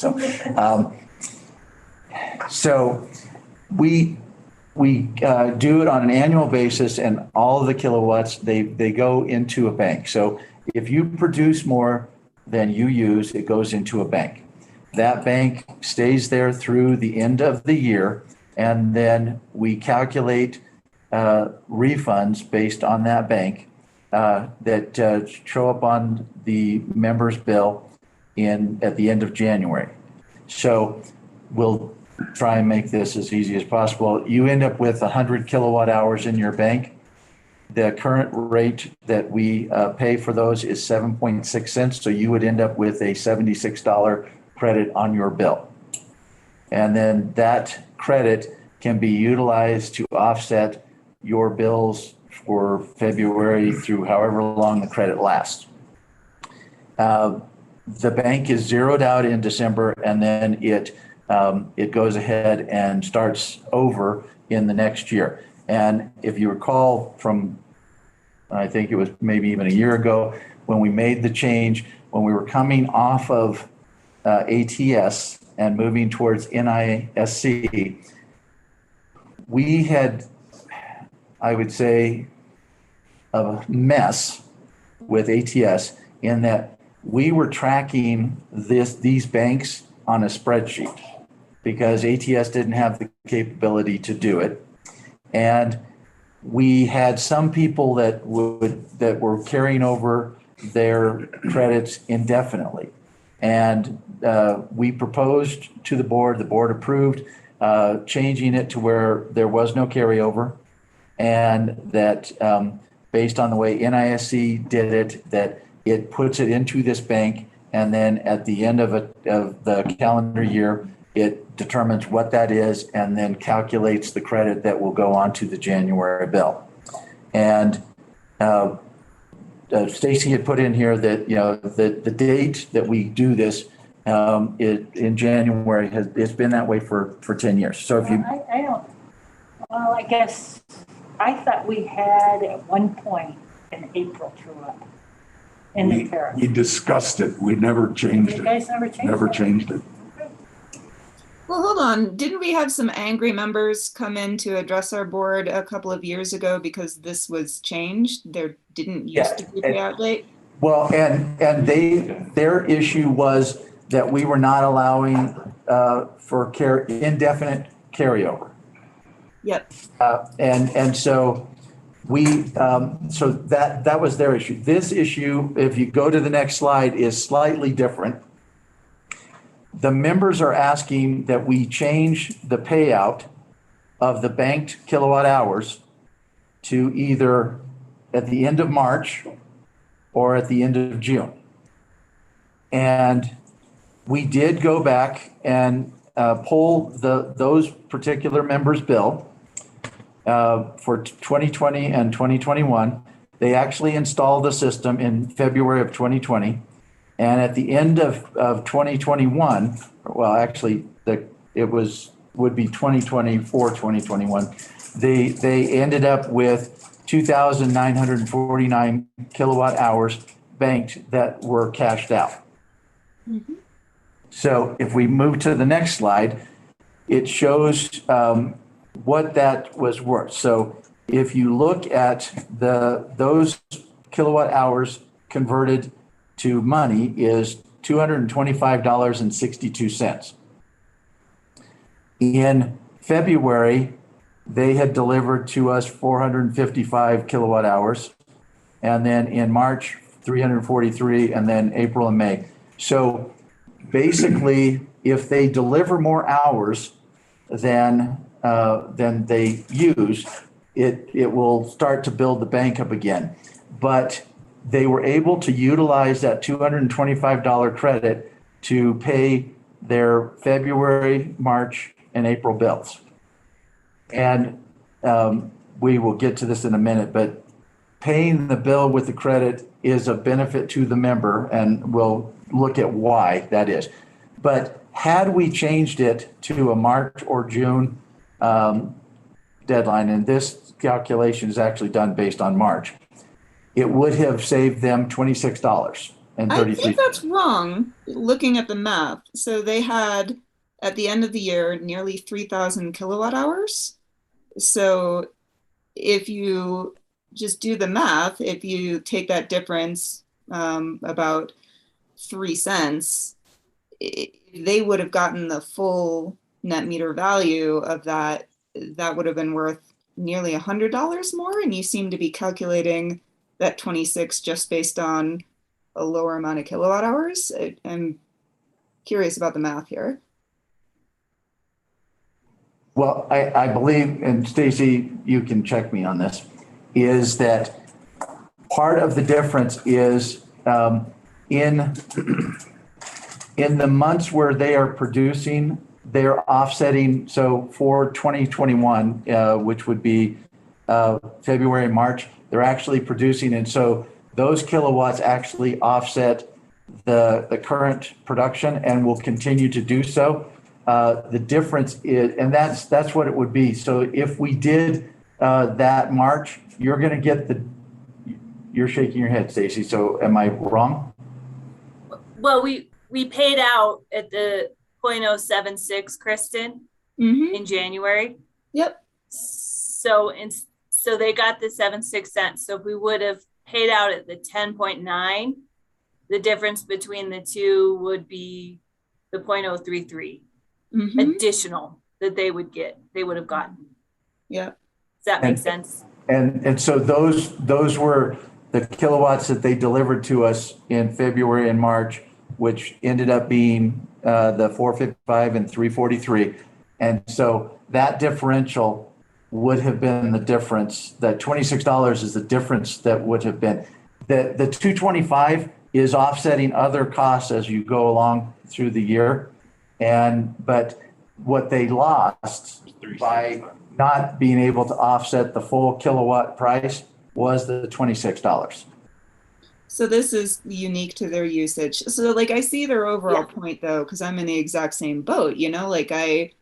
S4: So we we do it on an annual basis, and all of the kilowatts, they go into a bank. So if you produce more than you use, it goes into a bank. That bank stays there through the end of the year, and then we calculate refunds based on that bank that show up on the member's bill at the end of January. So we'll try and make this as easy as possible. You end up with 100 kilowatt hours in your bank. The current rate that we pay for those is 7.6 cents. So you would end up with a $76 credit on your bill. And then that credit can be utilized to offset your bills for February through however long the credit lasts. The bank is zeroed out in December, and then it goes ahead and starts over in the next year. And if you recall from, I think it was maybe even a year ago, when we made the change, when we were coming off of ATS and moving towards NISC, we had, I would say, a mess with ATS in that we were tracking these banks on a spreadsheet because ATS didn't have the capability to do it. And we had some people that were carrying over their credits indefinitely. And we proposed to the board approved changing it to where there was no carryover, and that based on the way NISC did it, that it puts it into this bank, and then at the end of the calendar year, it determines what that is and then calculates the credit that will go onto the January bill. And Stacy had put in here that, the date that we do this in January it's been that way for 10 years. So if you,
S13: I guess I thought we had at one point an April true up in the tariff.
S11: We discussed it. We never changed it.
S13: You guys never changed it?
S11: Never changed it.
S8: Well, hold on. Didn't we have some angry members come in to address our board a couple of years ago because this was changed? There didn't used to be a payout date.
S4: well, and their issue was that we were not allowing for indefinite carryover.
S8: Yep.
S4: And so so that was their issue. This issue, if you go to the next slide, is slightly different. The members are asking that we change the payout of the banked kilowatt hours to either at the end of March or at the end of June. And we did go back and pull those particular members' bill for 2020 and 2021. They actually installed the system in February of 2020. And at the end of 2021, well, actually, would be 2024, 2021. They ended up with 2,949 kilowatt hours banked that were cashed out.
S8: Mm-hmm.
S4: So if we move to the next slide, it shows what that was worth. So if you look at those kilowatt hours converted to money is $225.62. In February, they had delivered to us 455 kilowatt hours. And then in March, 343, and then April and May. So basically, if they deliver more hours than they use, it will start to build the bank up again. But they were able to utilize that $225 credit to pay their February, March, and April bills. And we will get to this in a minute, but paying the bill with the credit is a benefit to the member, and we'll look at why that is. But had we changed it to a March or June deadline, and this calculation is actually done based on March, it would have saved them $26.33.
S8: I think that's wrong, looking at the math. So they had, at the end of the year, nearly 3,000 kilowatt hours. So if you just do the math, if you take that difference, about 3 cents, they would have gotten the full net meter value of that. That would have been worth nearly $100 more. And you seem to be calculating that 26 just based on a lower amount of kilowatt hours. I'm curious about the math here.
S4: Well, I believe, and Stacy, you can check me on this, is that part of the difference is in the months where they are producing, they're offsetting. So for 2021, which would be February and March, they're actually producing. And so those kilowatts actually offset the current production and will continue to do so. The difference is, and that's what it would be. So if we did that March, you're going to get you're shaking your head, Stacy. So am I wrong?
S10: Well, we paid out at the 0.076, Kristen, in January.
S8: Yep.
S10: So they got the 76 cents. So if we would have paid out at the 10.9, the difference between the two would be the 0.033 additional that they would have gotten.
S8: Yeah.
S10: Does that make sense?
S4: And so those were the kilowatts that they delivered to us in February and March, which ended up being the 455 and 343. And so that differential would have been the difference. That $26 is the difference that would have been. The 225 is offsetting other costs as you go along through the year. But what they lost by not being able to offset the full kilowatt price was the $26.
S8: So this is unique to their usage. So like I see their overall point though, because I'm in the exact same boat, like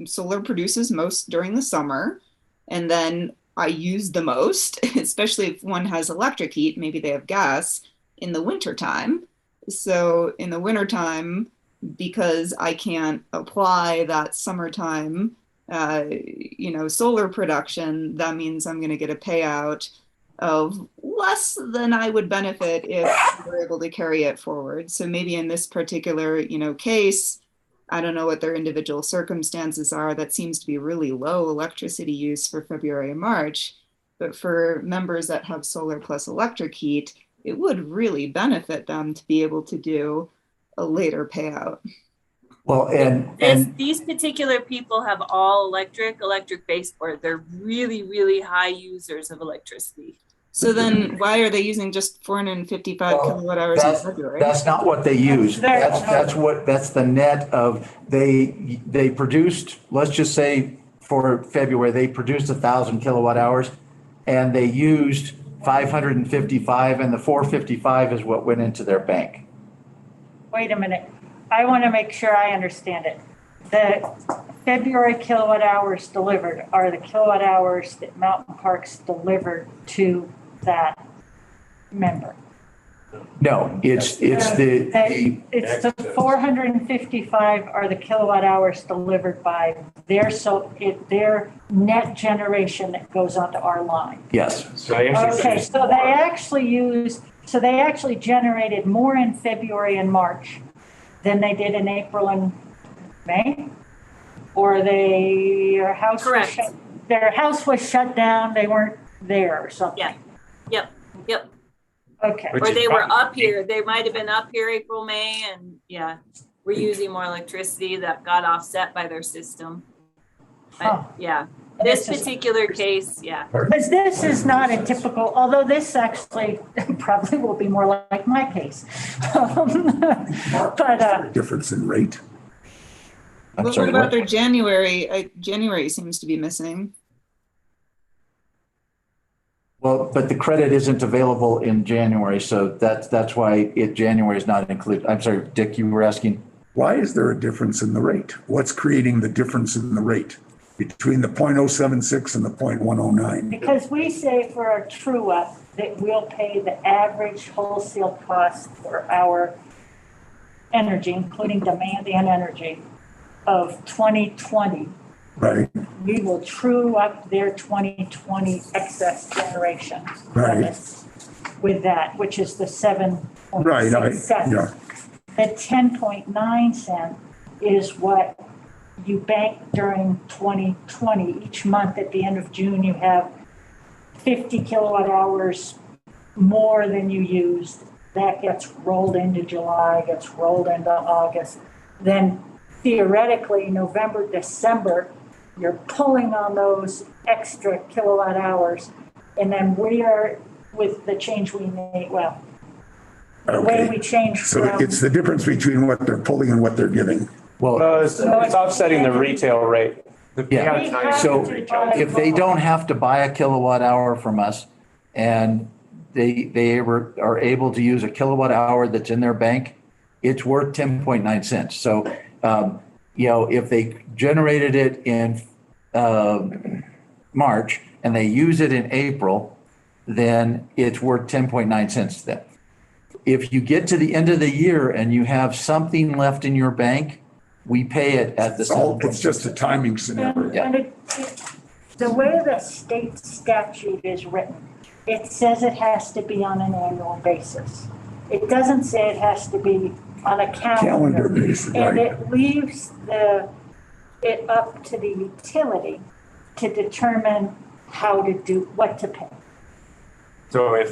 S8: solar produces most during the summer, and then I use the most, especially if one has electric heat, maybe they have gas in the wintertime. So in the wintertime, because I can't apply that summertime, solar production, that means I'm going to get a payout of less than I would benefit if we were able to carry it forward. So maybe in this particular, case, I don't know what their individual circumstances are. That seems to be really low electricity use for February and March. But for members that have solar plus electric heat, it would really benefit them to be able to do a later payout.
S4: Well,
S10: these particular people have all electric baseboard. They're really, really high users of electricity.
S8: So then why are they using just 455 kilowatt hours in February?
S4: That's not what they use. That's the net of they produced, let's just say for February, they produced 1,000 kilowatt hours and they used 555, and the 455 is what went into their bank.
S13: Wait a minute. I want to make sure I understand it. The February kilowatt hours delivered are the kilowatt hours that Mountain Parks delivered to that member.
S4: No, it's
S13: the 455 are the kilowatt hours delivered by their net generation that goes onto our line.
S4: Yes.
S13: So they actually generated more in February and March than they did in April and May, or their house was shut down. They weren't there or something.
S10: Yep.
S13: Okay.
S10: Or they were up here. They might have been up here April, May, and we're using more electricity that got offset by their system. This particular case,
S13: Because this is not a typical, although this actually probably will be more like my case. But
S11: difference in rate.
S8: What about their January? January seems to be missing.
S4: Well, but the credit isn't available in January, so that's why January is not included. I'm sorry, Dick, you were asking?
S11: Why is there a difference in the rate? What's creating the difference in the rate between the 0.076 and the 0.109?
S13: Because we say for a true up that we'll pay the average wholesale cost for our energy, including demand and energy, of 2020.
S11: Right.
S13: we will true up their 2020 excess generation
S11: Right.
S13: limits with that, which is the
S11: Right,
S13: 7.67.
S11: yeah.
S13: The 10.9 cent is what you bank during 2020. Each month at the end of June, you have 50 kilowatt hours more than you used. That gets rolled into July, gets rolled into August. Then theoretically, November, December, you're pulling on those extra kilowatt hours. And then we are, with the change we made, well, the way
S11: Okay.
S13: we changed
S11: So
S13: from.
S11: it's the difference between what they're pulling and what they're giving.
S4: Well,
S5: It's offsetting the retail rate.
S4: yeah, so if they don't have to buy a kilowatt hour from us and they are able to use a kilowatt hour that's in their bank, it's worth 10.9 cents. So, if they generated it in March and they use it in April, then it's worth 10.9 cents to them. If you get to the end of the year and you have something left in your bank, we pay it at the.
S11: It's just a timing scenario.
S13: And the way the state statute is written, it says it has to be on an annual basis. It doesn't say it has to be on a calendar.
S11: Basis,
S13: And
S11: right.
S13: it leaves it up to the utility to determine how to do, what to pay.
S12: So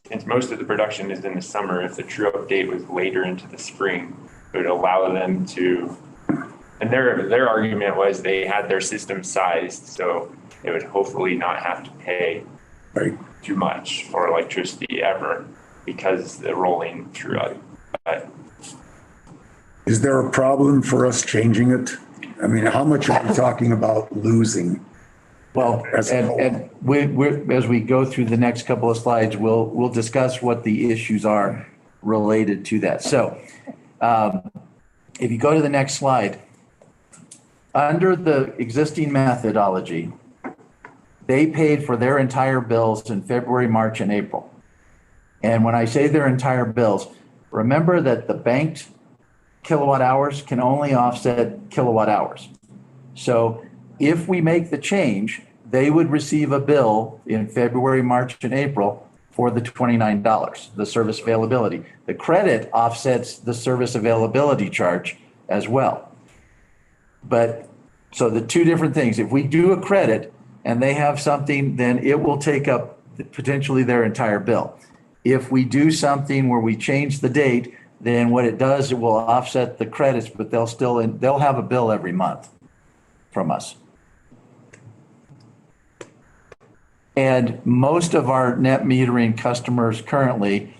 S12: since most of the production is in the summer, if the true up date was later into the spring, it would allow them to, and their argument was they had their system sized, so they would hopefully not have to pay too much for electricity ever because the rolling true up.
S11: Is there a problem for us changing it? I mean, how much are we talking about losing?
S4: Well, and we as we go through the next couple of slides, we'll discuss what the issues are related to that. So if you go to the next slide, under the existing methodology, they paid for their entire bills in February, March, and April. And when I say their entire bills, remember that the banked kilowatt hours can only offset kilowatt hours. So if we make the change, they would receive a bill in February, March, and April for the $29, the service availability. The credit offsets the service availability charge as well. But so the two different things, if we do a credit and they have something, then it will take up potentially their entire bill. If we do something where we change the date, then what it does, it will offset the credits, but they'll have a bill every month from us. And most of our net metering customers currently,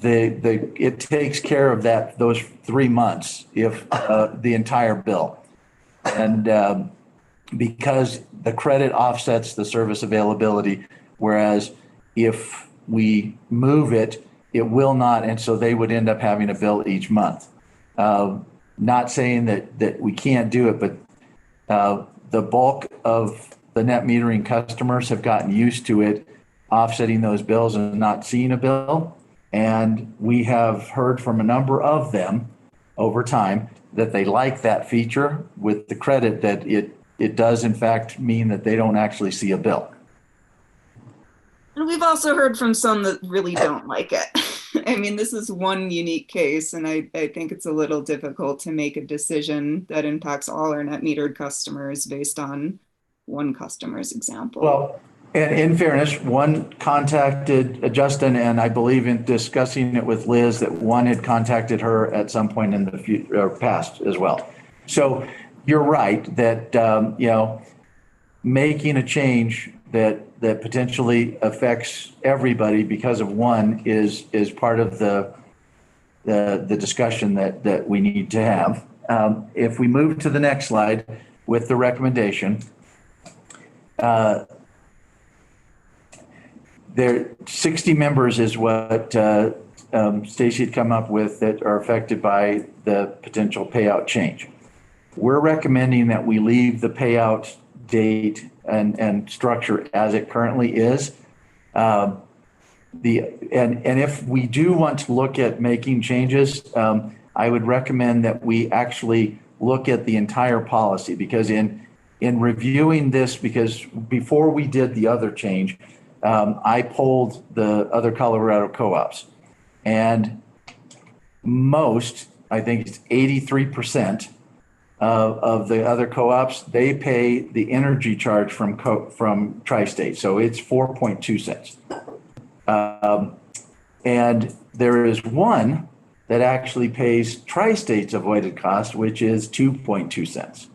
S4: it takes care of those 3 months, if the entire bill. And because the credit offsets the service availability, whereas if we move it, it will not, and so they would end up having a bill each month. Not saying that we can't do it, but the bulk of the net metering customers have gotten used to it, offsetting those bills and not seeing a bill. And we have heard from a number of them over time that they like that feature with the credit, that it does in fact mean that they don't actually see a bill.
S8: And we've also heard from some that really don't like it. I mean, this is one unique case, and I think it's a little difficult to make a decision that impacts all our net metered customers based on one customer's example.
S4: Well, and in fairness, one contacted Justin, and I believe in discussing it with Liz, that one had contacted her at some point in the future, or past as well. So you're right that, making a change that potentially affects everybody because of one is part of the discussion that we need to have. If we move to the next slide with the recommendation, there 60 members is what Stacy had come up with that are affected by the potential payout change. We're recommending that we leave the payout date and structure as it currently is. And if we do want to look at making changes, I would recommend that we actually look at the entire policy, because in in reviewing this, because before we did the other change, I polled the other Colorado co-ops, and most, I think it's 83% of the other co-ops, they pay the energy charge from Tri-State. So it's 4.2 cents. And there is one that actually pays Tri-State's avoided cost, which is 2.2 cents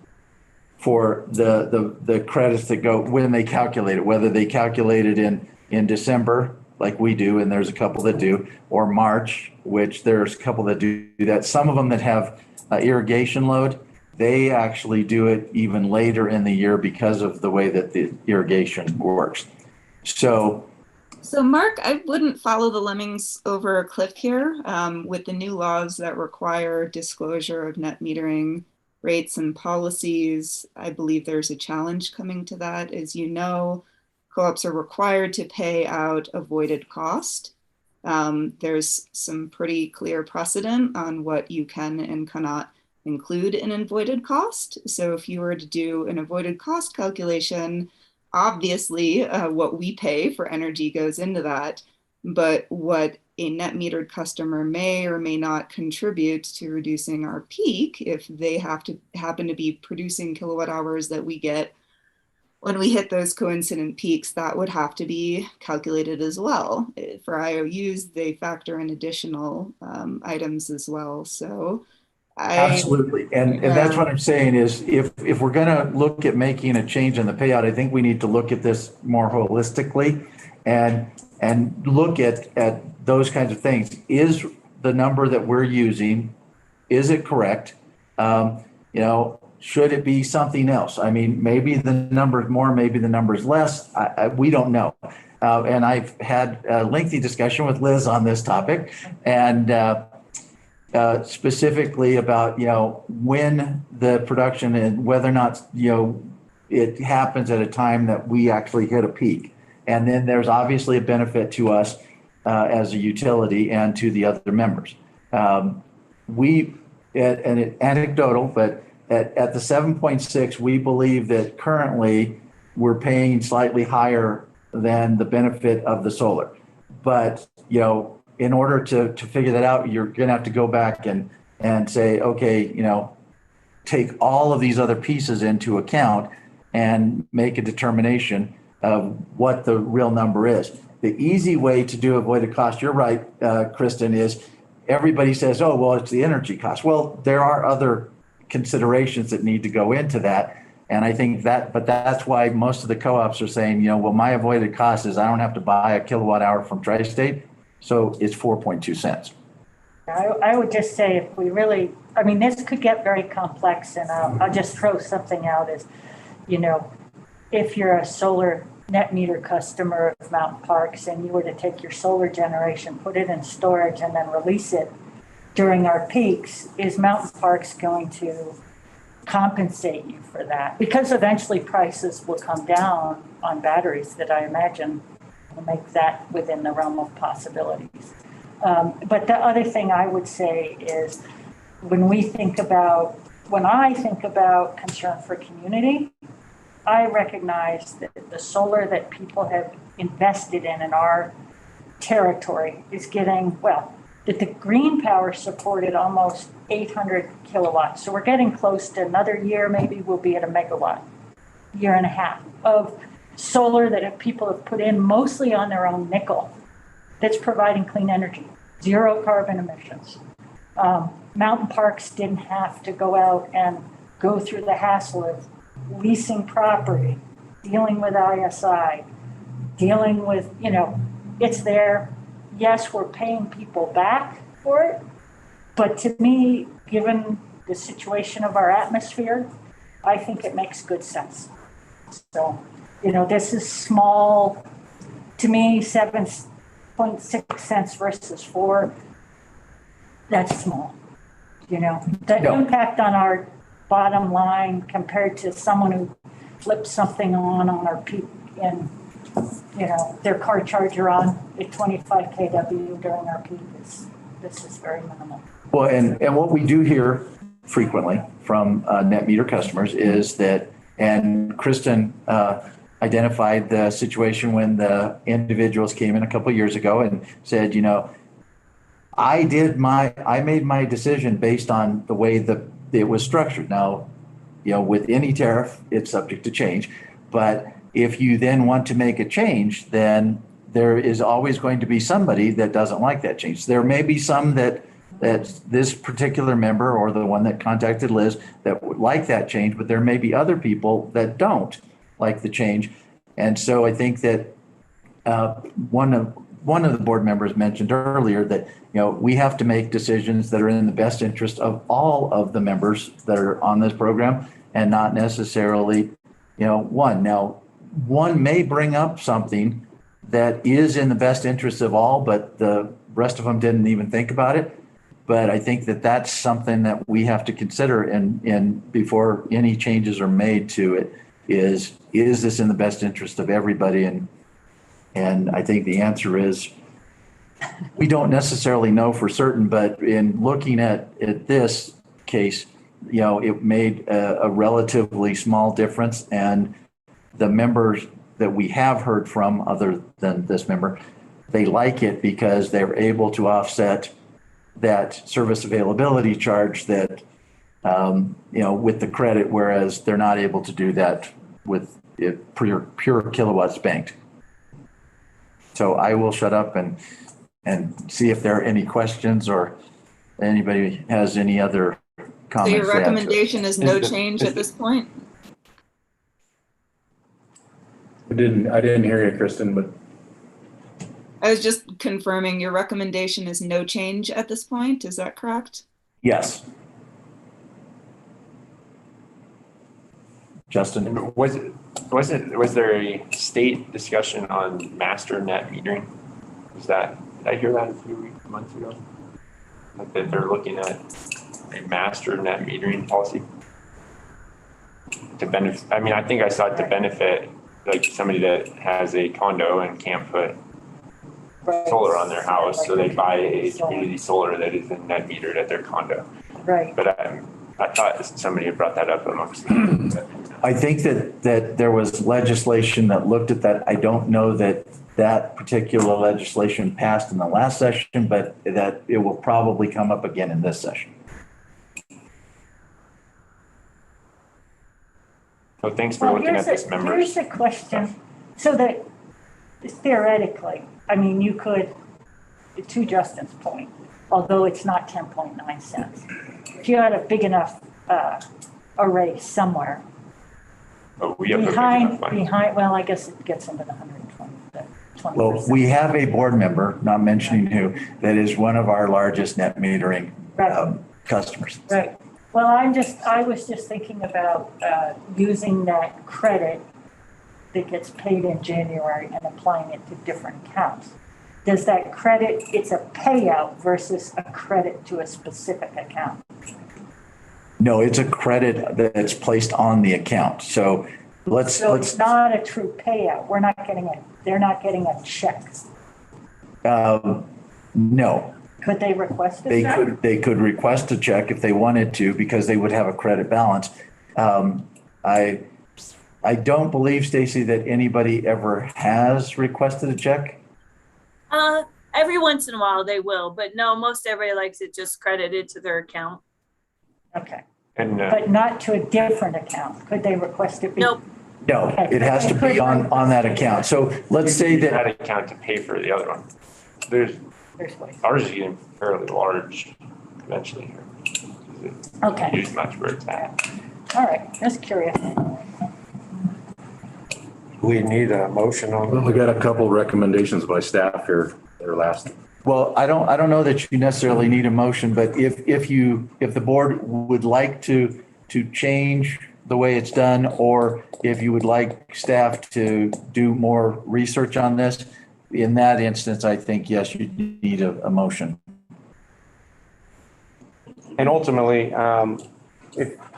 S4: for the credits that go when they calculate it, whether they calculate it in December, like we do, and there's a couple that do, or March, which there's a couple that do that. Some of them that have irrigation load, they actually do it even later in the year because of the way that the irrigation works. So
S8: Mark, I wouldn't follow the lemmings over a cliff here with the new laws that require disclosure of net metering rates and policies. I believe there's a challenge coming to that. As you know, co-ops are required to pay out avoided cost. There's some pretty clear precedent on what you can and cannot include in avoided cost. So if you were to do an avoided cost calculation, obviously what we pay for energy goes into that, but what a net metered customer may or may not contribute to reducing our peak, if they happen to be producing kilowatt hours that we get when we hit those coincident peaks, that would have to be calculated as well. For IOUs, they factor in additional items as well. So
S4: absolutely. And that's what I'm saying is if we're going to look at making a change in the payout, I think we need to look at this more holistically and look at those kinds of things. Is the number that we're using, is it correct? Should it be something else? I mean, maybe the number is more, maybe the number is less. We don't know. And I've had a lengthy discussion with Liz on this topic, and specifically about, when the production and whether or not, it happens at a time that we actually hit a peak. And then there's obviously a benefit to us as a utility and to the other members. And anecdotal, but at the 7.6, we believe that currently we're paying slightly higher than the benefit of the solar. But, in order to figure that out, you're going to have to go back and say, okay, take all of these other pieces into account and make a determination of what the real number is. The easy way to do avoided cost, you're right, Kristen, is everybody says, oh, well, it's the energy cost. Well, there are other considerations that need to go into that. And I think but that's why most of the co-ops are saying, well, my avoided cost is I don't have to buy a kilowatt hour from Tri-State. So it's 4.2 cents.
S13: I would just say if we really, this could get very complex, and I'll just throw something out as, if you're a solar net meter customer of Mountain Parks and you were to take your solar generation, put it in storage and then release it during our peaks, is Mountain Parks going to compensate you for that? Because eventually prices will come down on batteries that I imagine will make that within the realm of possibilities. But the other thing I would say is when I think about concern for community, I recognize that the solar that people have invested in our territory is getting, that the green power supported almost 800 kilowatts. So we're getting close to another year, maybe we'll be at a megawatt, year and a half of solar that people have put in mostly on their own nickel that's providing clean energy, zero carbon emissions. Mountain Parks didn't have to go out and go through the hassle of leasing property, dealing with ISI, dealing with, it's there. Yes, we're paying people back for it, but to me, given the situation of our atmosphere, I think it makes good sense. So, this is small, to me, 7.6 cents versus 4, that's small. The impact on our bottom line compared to someone who flips something on our peak and, their car charger on at 25 kW during our peak this is very minimal.
S4: Well, and what we do hear frequently from net meter customers is that And Kristen identified the situation when the individuals came in a couple of years ago and said, you know, I made my decision based on the way that it was structured. Now, you know, with any tariff, it's subject to change. But if you then want to make a change, then there is always going to be somebody that doesn't like that change. There may be some that this particular member or the one that contacted Liz that would like that change, but there may be other people that don't like the change. And so I think that one of the board members mentioned earlier that, you know, we have to make decisions that are in the best interest of all of the members that are on this program and not necessarily, you know, one. Now, one may bring up something that is in the best interest of all, but the rest of them didn't even think about it. But I think that that's something that we have to consider in before any changes are made to it is this in the best interest of everybody? And I think the answer is we don't necessarily know for certain, but in looking at this case, you know, it made a relatively small difference. And the members that we have heard from other than this member, they like it because they're able to offset that service availability charge that, you know, with the credit, whereas they're not able to do that with pure kilowatts banked. So I will shut up and see if there are any questions or anybody has any other comments.
S8: So your recommendation is no change at this point?
S3: I didn't hear you, Kristen, but.
S8: I was just confirming your recommendation is no change at this point. Is that correct?
S4: Yes. Justin?
S12: Was there a state discussion on master net metering? Did I hear that a few months ago? Like that they're looking at a master net metering policy to benefit. I mean, I think I saw it to benefit like somebody that has a condo and can't put solar on their house, so they buy a community solar that is net metered at their condo.
S13: Right.
S12: But I thought somebody had brought that up amongst them.
S4: I think that there was legislation that looked at that. I don't know that particular legislation passed in the last session, but that it will probably come up again in this session.
S12: So thanks for looking at this, members.
S13: Here's the question. So that theoretically, I mean, you could, to Justin's point, although it's not 10.9 cents, if you had a big enough array somewhere,
S12: we have
S13: behind, well, I guess it gets into the 120.
S4: Well, we have a board member, not mentioning who, that is one of our largest net metering customers.
S13: Right. Well, I was just thinking about using that credit that gets paid in January and applying it to different accounts. Does that credit, it's a payout versus a credit to a specific account?
S4: No, it's a credit that's placed on the account. So
S13: it's not a true payout. They're not getting a check.
S4: No.
S13: Could they request a check?
S4: They could request a check if they wanted to, because they would have a credit balance. I don't believe, Stacy, that anybody ever has requested a check.
S10: Every once in a while they will, but no, most everybody likes it just credited to their account.
S13: Okay.
S12: And,
S13: but not to a different account. Could they request it?
S10: Nope.
S4: No, it has to be on that account. So let's say that
S12: account to pay for the other one. Ours is getting fairly large eventually here.
S13: Okay.
S12: Use much where it's at.
S13: All right, just curious.
S9: We need a motion on
S3: Well, we got a couple recommendations by staff here. Their last.
S4: Well, I don't know that you necessarily need a motion, but if the board would like to change the way it's done, or if you would like staff to do more research on this, in that instance, I think, yes, you need a motion.
S5: And ultimately,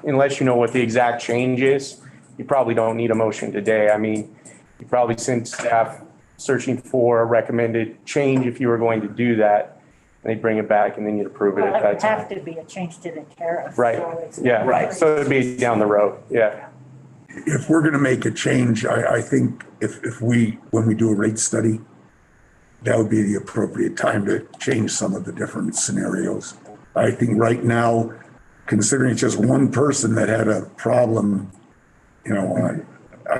S5: unless you know what the exact change is, you probably don't need a motion today. I mean, you probably send staff searching for a recommended change if you were going to do that. And they'd bring it back and then you'd approve it at that time.
S13: It would have to be a change to the tariff.
S5: Right.
S13: So
S5: Yeah.
S4: Right.
S5: So it'd be down the road. Yeah.
S11: if we're gonna make a change, I think when we do a rate study, that would be the appropriate time to change some of the different scenarios. I think right now, considering it's just one person that had a problem, you know,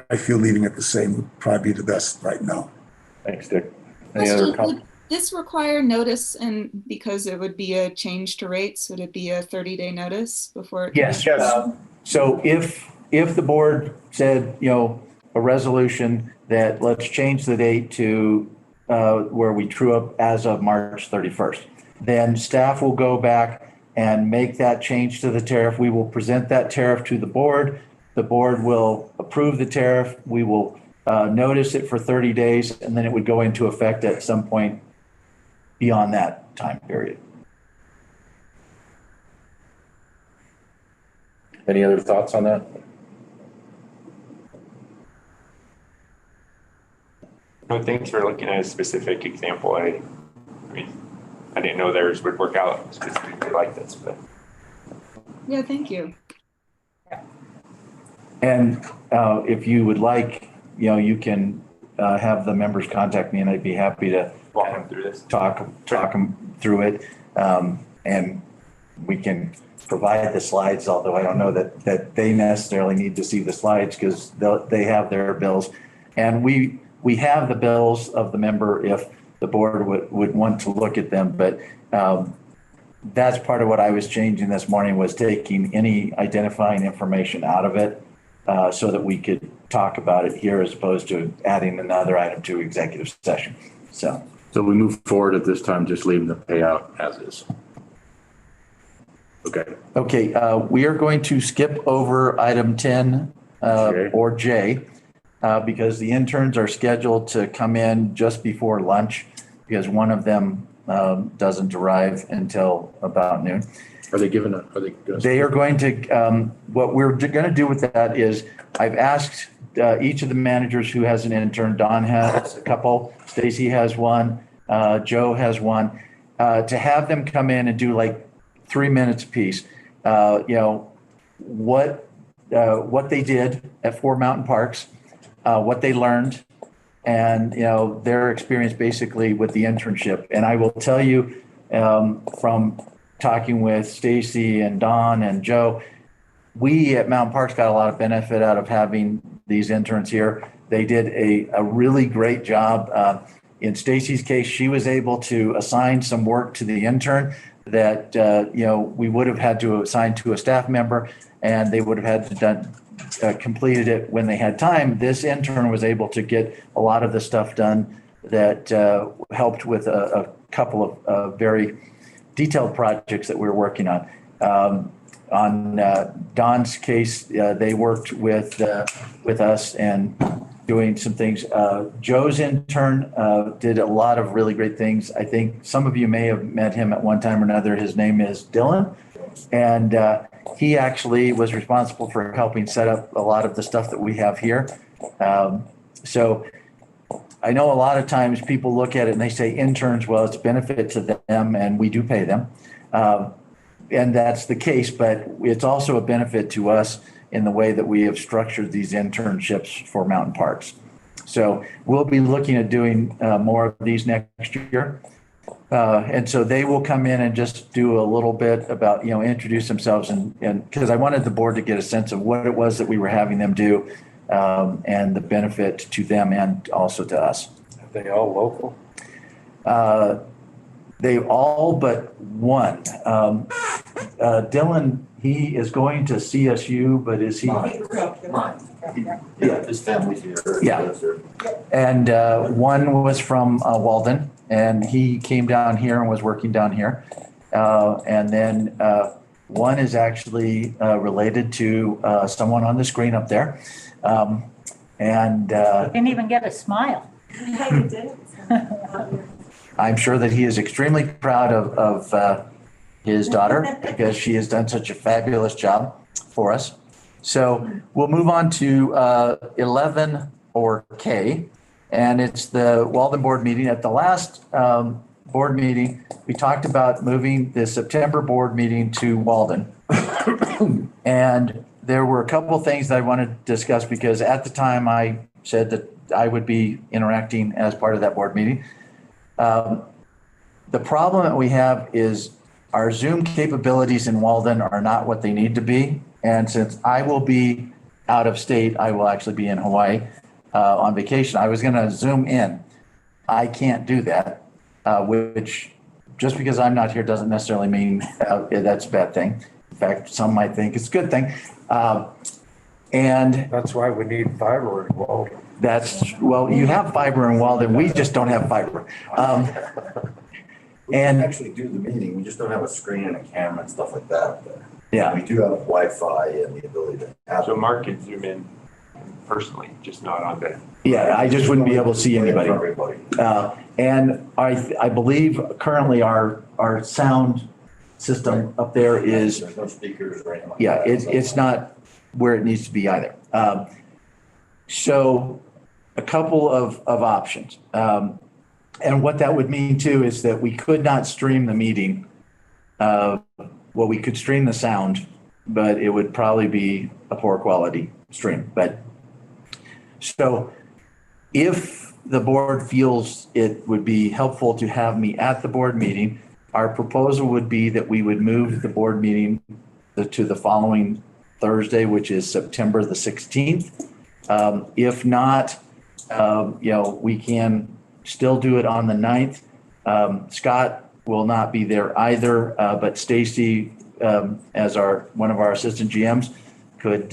S11: I feel leaving it the same would probably be the best right now.
S3: Thanks, Dick. Any other comments?
S8: Would this require notice, and because it would be a change to rates, would it be a 30-day notice before? It
S4: Yes.
S5: Yes.
S4: So if the board said, you know, a resolution that let's change the date to where we true up as of March 31st, then staff will go back and make that change to the tariff. We will present that tariff to the board. The board will approve the tariff. We will notice it for 30 days, and then it would go into effect at some point beyond that time period.
S3: Any other thoughts on that?
S12: No, thanks for looking at a specific example. I mean, I didn't know theirs would work out specifically like this, but.
S8: Yeah, thank you.
S4: And if you would like, you know, you can have the members contact me, and I'd be happy to
S12: walk them through this.
S4: Talk them through it. And we can provide the slides, although I don't know that they necessarily need to see the slides because they have their bills. And we have the bills of the member if the board would want to look at them. But that's part of what I was changing this morning, was taking any identifying information out of it so that we could talk about it here as opposed to adding another item to executive session. So
S3: we move forward at this time, just leaving the payout as is. Okay.
S4: We are going to skip over item 10 or J because the interns are scheduled to come in just before lunch because one of them doesn't arrive until about noon. They are going to, what we're going to do with that is I've asked each of the managers who has an intern, Don has a couple, Stacy has one, Joe has one, to have them come in and do like 3 minutes apiece. You know, what they did at 4 mountain parks, what they learned, and, you know, their experience basically with the internship. And I will tell you from talking with Stacy and Don and Joe, we at Mountain Parks got a lot of benefit out of having these interns here. They did a really great job. In Stacy's case, she was able to assign some work to the intern that, you know, we would have had to assign to a staff member, and they would have had to completed it when they had time. This intern was able to get a lot of the stuff done that helped with a couple of very detailed projects that we were working on. On Don's case, they worked with us and doing some things. Joe's intern did a lot of really great things. I think some of you may have met him at one time or another. His name is Dylan. And he actually was responsible for helping set up a lot of the stuff that we have here. So I know a lot of times people look at it and they say interns, well, it's a benefit to them and we do pay them. And that's the case, but it's also a benefit to us in the way that we have structured these internships for mountain parks. So we'll be looking at doing more of these next year. And so they will come in and just do a little bit about, you know, introduce themselves and because I wanted the board to get a sense of what it was that we were having them do and the benefit to them and also to us.
S9: Are they all local?
S4: They all but one. Dylan, he is going to CSU, but is he?
S2: Yeah, his family's here.
S4: Yeah. And one was from Walden, and he came down here and was working down here. And then one is actually related to someone on the screen up there. And
S13: Didn't even get a smile.
S14: Yeah, you did.
S4: I'm sure that he is extremely proud of his daughter because she has done such a fabulous job for us. So we'll move on to 11 or K, and it's the Walden board meeting. At the last board meeting, we talked about moving the September board meeting to Walden. And there were a couple of things that I wanted to discuss because at the time I said that I would be interacting as part of that board meeting. The problem that we have is our Zoom capabilities in Walden are not what they need to be. And since I will be out of state, I will actually be in Hawaii on vacation. I was going to Zoom in. I can't do that, which just because I'm not here doesn't necessarily mean that's a bad thing. In fact, some might think it's a good thing. And
S9: That's why we need fiber in Walden.
S4: well, you have fiber in Walden. We just don't have fiber.
S2: We can actually do the meeting, we just don't have a screen and a camera and stuff like that up there.
S4: Yeah.
S2: We do have Wi-Fi and the ability to have.
S12: So Mark could zoom in personally, just not on the.
S4: Yeah, I just wouldn't be able to see anybody. And I believe currently our sound system up there is.
S2: There's no speakers or anything like
S4: Yeah,
S2: that.
S4: it's not where it needs to be either. So a couple of options. And what that would mean too is that we could not stream the meeting. Well, we could stream the sound, but it would probably be a poor quality stream. But so if the board feels it would be helpful to have me at the board meeting, our proposal would be that we would move the board meeting to the following Thursday, which is September the 16th. If not, we can still do it on the 9th. Scott will not be there either, but Stacy, as one of our assistant GMs, could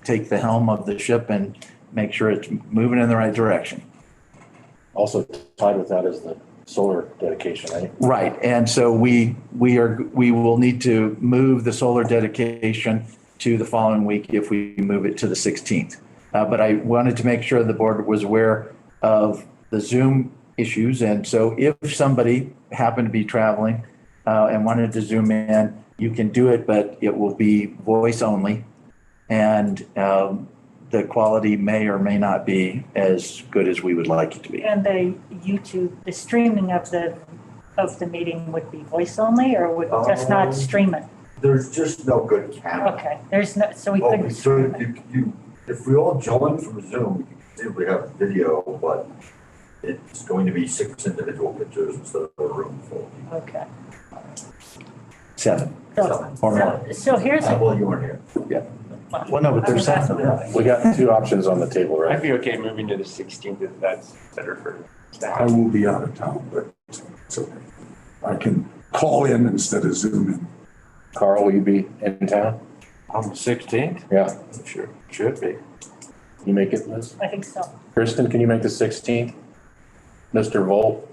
S4: take the helm of the ship and make sure it's moving in the right direction.
S3: Also tied with that is the solar dedication, right?
S4: Right, and so we will need to move the solar dedication to the following week if we move it to the 16th. But I wanted to make sure the board was aware of the Zoom issues. And so if somebody happened to be traveling and wanted to Zoom in, you can do it, but it will be voice only. And the quality may or may not be as good as we would like it to be.
S13: And the streaming of the meeting would be voice only, or would just not stream it?
S2: There's just no good camera.
S13: Okay, there's no, so we couldn't stream it.
S2: If we all join from Zoom, you can we have video, but it's going to be 6 individual pictures instead of a room full.
S13: Okay.
S4: 7
S13: So,
S4: or more.
S13: so here's,
S2: Well, you weren't here.
S4: Yeah. Well, no, but there's 7.
S3: We got 2 options on the table,
S12: I'd
S3: right?
S12: be okay moving to the 16th if that's better for
S11: I
S12: staff.
S11: will be out of town, but it's okay. I can call in instead of Zoom in.
S3: Carl, will you be in town?
S9: On the 16th?
S3: Yeah.
S9: Sure, should be.
S3: You make it, Liz?
S13: I think so.
S3: Kristen, can you make the 16th? Mr. Volt?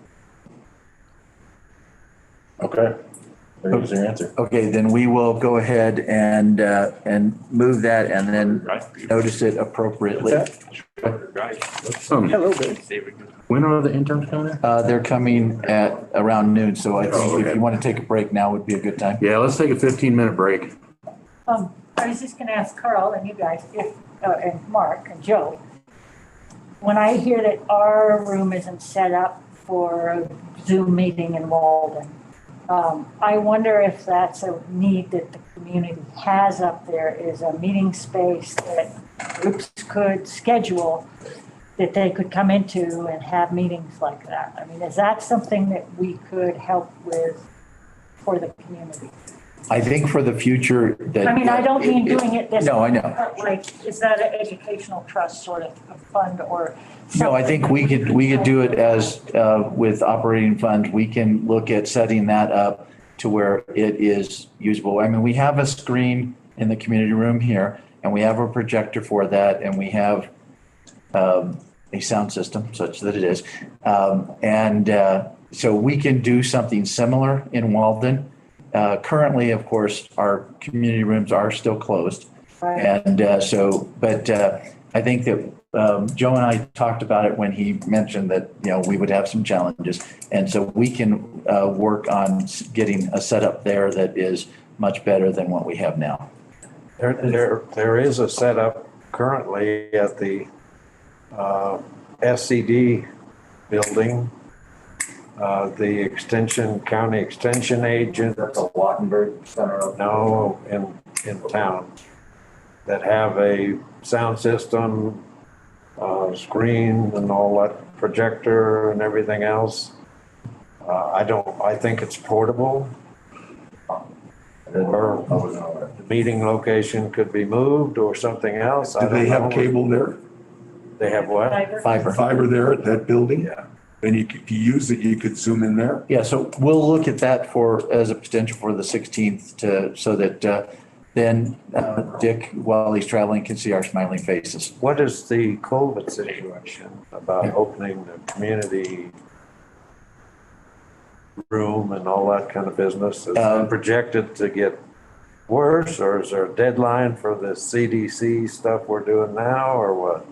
S3: Okay. There's your answer.
S4: Okay, then we will go ahead and move that and then notice it appropriately.
S3: Hello, when are the interns coming in?
S4: They're coming at around noon, so I think if you want to take a break now would be a good time.
S3: Yeah, let's take a 15-minute break.
S13: I was just gonna ask Carl and you guys, and Mark and Joe, when I hear that our room isn't set up for a Zoom meeting in Walden, I wonder if that's a need that the community has up there, is a meeting space that groups could schedule that they could come into and have meetings like that. I mean, is that something that we could help with for the community?
S4: I think for the future that.
S13: I mean, I don't mean doing it this.
S4: No, I know.
S13: But like, is that an educational trust sort of fund or?
S4: No, I think we could do it as, with operating funds, we can look at setting that up to where it is usable. I mean, we have a screen in the community room here and we have a projector for that and we have a sound system such that it is. So we can do something similar in Walden. Currently, of course, our community rooms are still closed.
S13: Right.
S4: And but I think that Joe and I talked about it when he mentioned that, we would have some challenges. And so we can work on getting a setup there that is much better than what we have now.
S9: There is a setup currently at the SCD building. The county extension agent.
S2: That's a Wattenberg Center.
S9: No, in town. that have a sound system, screen and all that, projector and everything else. I think it's portable. Or the meeting location could be moved or something else.
S11: Do they have cable there?
S9: They have what?
S11: Fiber there at that building?
S9: Yeah.
S11: And if you use it, you could zoom in there?
S4: Yeah, so we'll look at that as a potential for the 16th so that then Dick, while he's traveling, can see our smiling faces.
S9: What is the COVID situation about opening the community room and all that kind of business? Is it projected to get worse, or is there a deadline for the CDC stuff we're doing now, or what?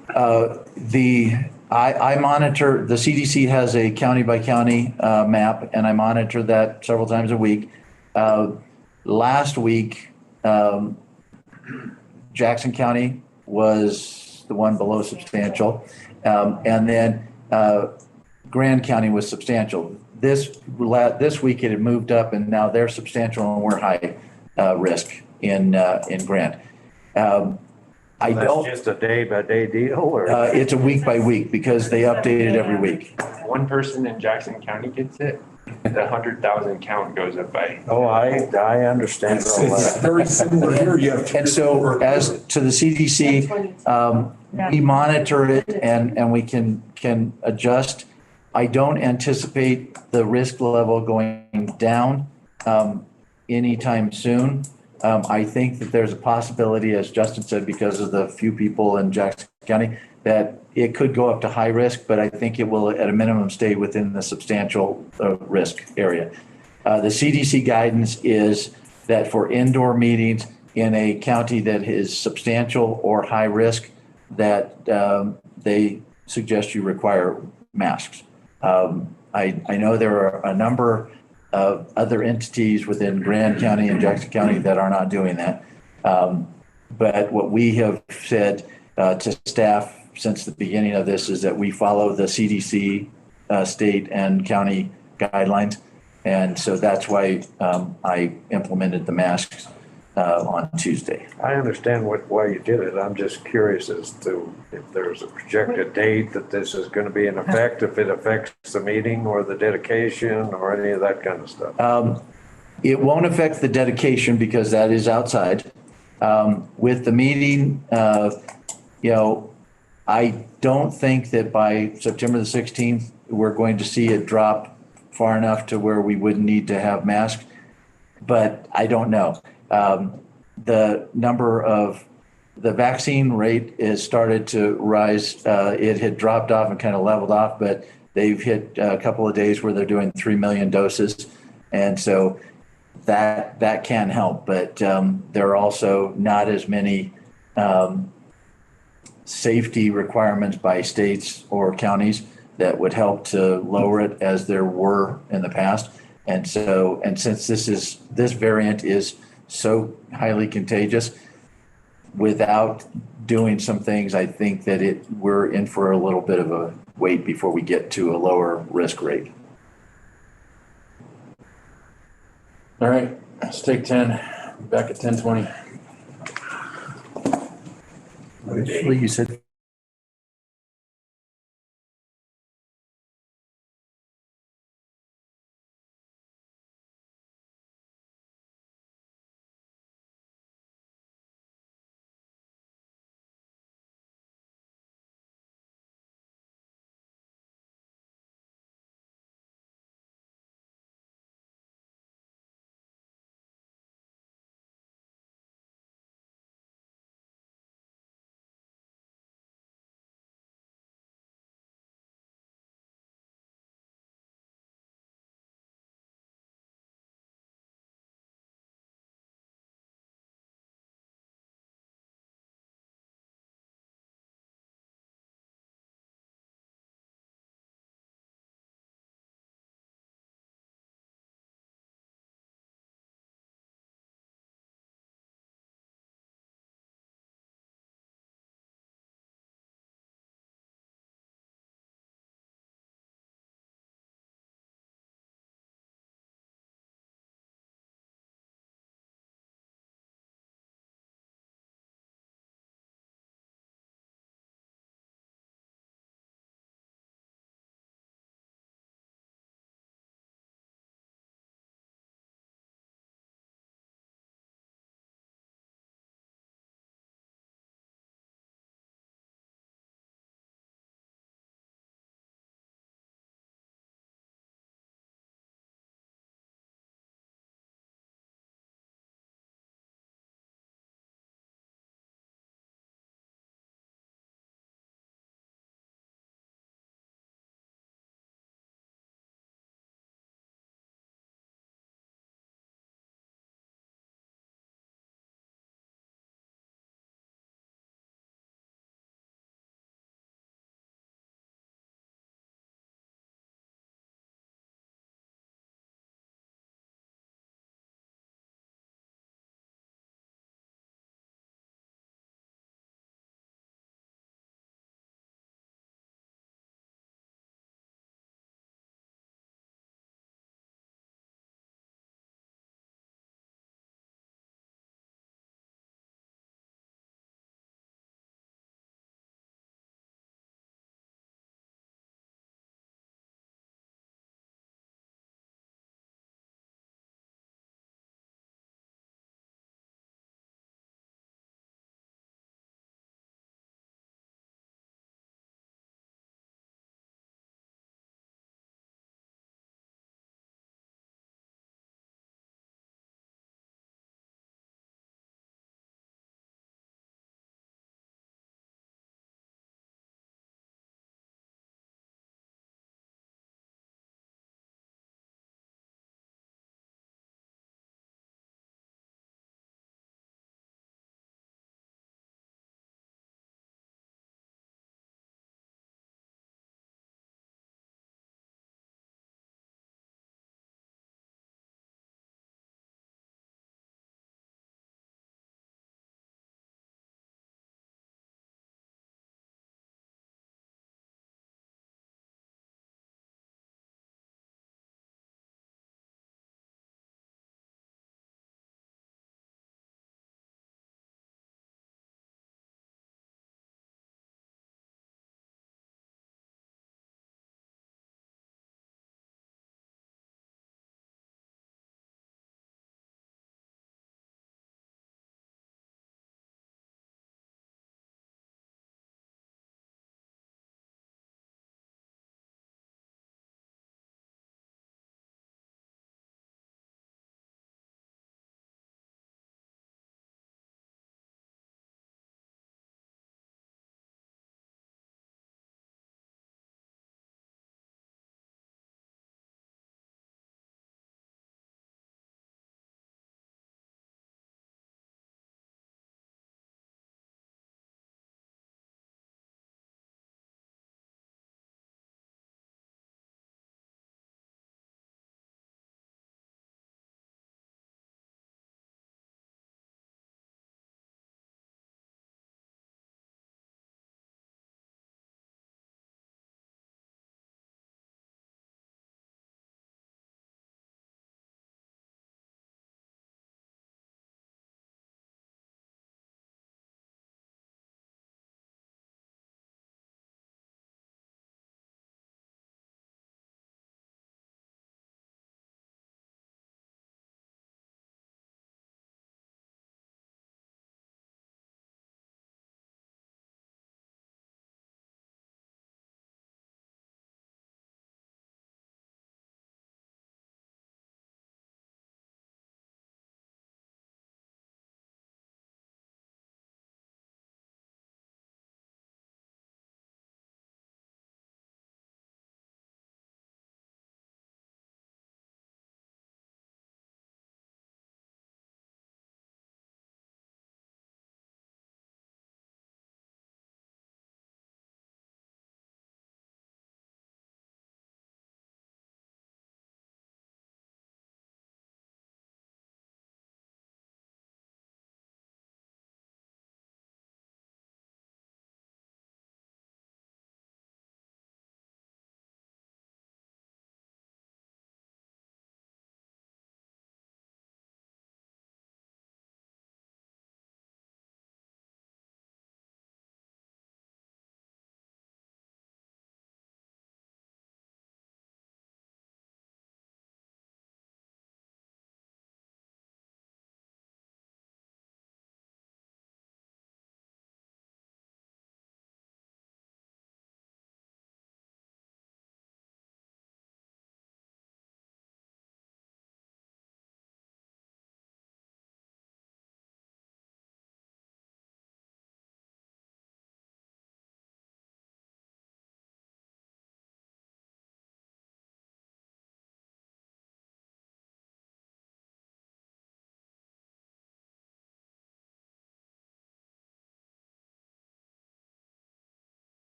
S4: I monitor, the CDC has a county by county map, and I monitor that several times a week. Last week, Jackson County was the one below substantial. And then Grand County was substantial. This week it had moved up, and now they're substantial and we're high risk in Grand.
S9: That's just a day by day deal, or?
S4: It's a week by week because they update it every week.
S12: One person in Jackson County gets it, the 100,000 count goes up by.
S9: Oh, I understand all
S11: It's
S9: that.
S11: very similar here. You have.
S4: And so as to the CDC, we monitor it and we can adjust. I don't anticipate the risk level going down anytime soon. I think that there's a possibility, as Justin said, because of the few people in Jackson County, that it could go up to high risk, but I think it will at a minimum stay within the substantial risk area. The CDC guidance is that for indoor meetings in a county that is substantial or high risk, that they suggest you require masks. I know there are a number of other entities within Grand County and Jackson County that are not doing that. But what we have said to staff since the beginning of this is that we follow the CDC state and county guidelines. And so that's why I implemented the masks on Tuesday.
S9: I understand why you did it. I'm just curious as to if there's a projected date that this is going to be in effect, if it affects the meeting or the dedication or any of that kind of stuff.
S4: It won't affect the dedication because that is outside. With the meeting, I don't think that by September the 16th, we're going to see it drop far enough to where we wouldn't need to have masks, but I don't know. The number of the vaccine rate has started to rise. It had dropped off and kind of leveled off, but they've hit a couple of days where they're doing 3 million doses. And so that can help, but there are also not as many safety requirements by states or counties that would help to lower it as there were in the past. And so, and since this variant is so highly contagious, without doing some things, I think that we're in for a little bit of a wait before we get to a lower risk rate.
S3: All right, let's take 10, back at 10:20.
S4: Actually, you said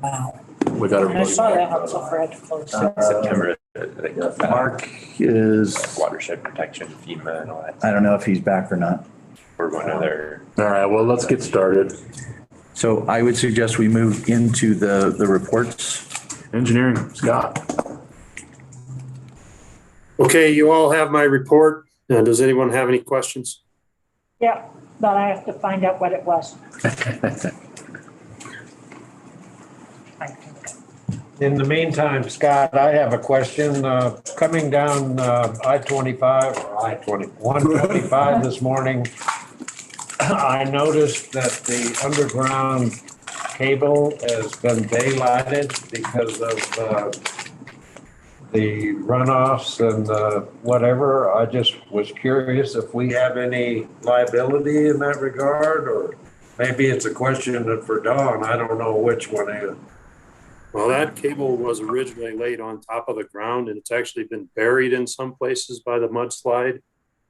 S13: Wow.
S3: We got
S13: And I saw that also for had to close.
S12: September, I think,
S4: Mark is,
S12: watershed protection, FEMA and all that.
S4: I don't know if he's back or not.
S12: We're going to their.
S3: All right, well, let's get started.
S4: So I would suggest we move into the reports.
S3: Engineering, Scott.
S16: Okay, you all have my report. Does anyone have any questions?
S13: Yeah, but I have to find out what it was.
S9: In the meantime, Scott, I have a question. Coming down I-25 or I-125 this morning, I noticed that the underground cable has been daylighted because of the runoffs and whatever. I just was curious if we have any liability in that regard, or maybe it's a question for Dawn. I don't know which one is.
S16: Well, that cable was originally laid on top of the ground, and it's actually been buried in some places by the mudslide,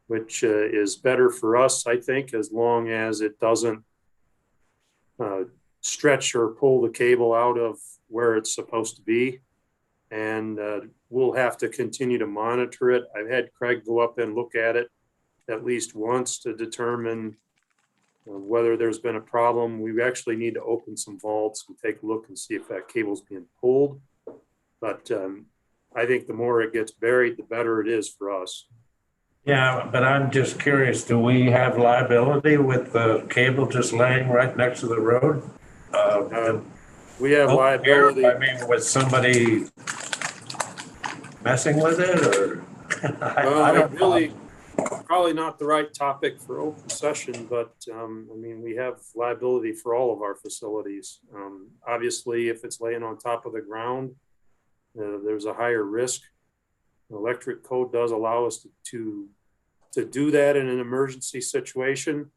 S16: which is better for us, I think, as long as it doesn't stretch or pull the cable out of where it's supposed to be. And we'll have to continue to monitor it. I've had Craig go up and look at it at least once to determine whether there's been a problem. We actually need to open some vaults and take a look and see if that cable's being pulled. But I think the more it gets buried, the better it is for us.
S9: Yeah, but I'm just curious, do we have liability with the cable just laying right next to the road?
S16: We have liability.
S9: I mean, was somebody messing with it, or?
S16: I don't really, probably not the right topic for open session, but I mean, we have liability for all of our facilities. Obviously, if it's laying on top of the ground, there's a higher risk. The electric code does allow us to do that in an emergency situation.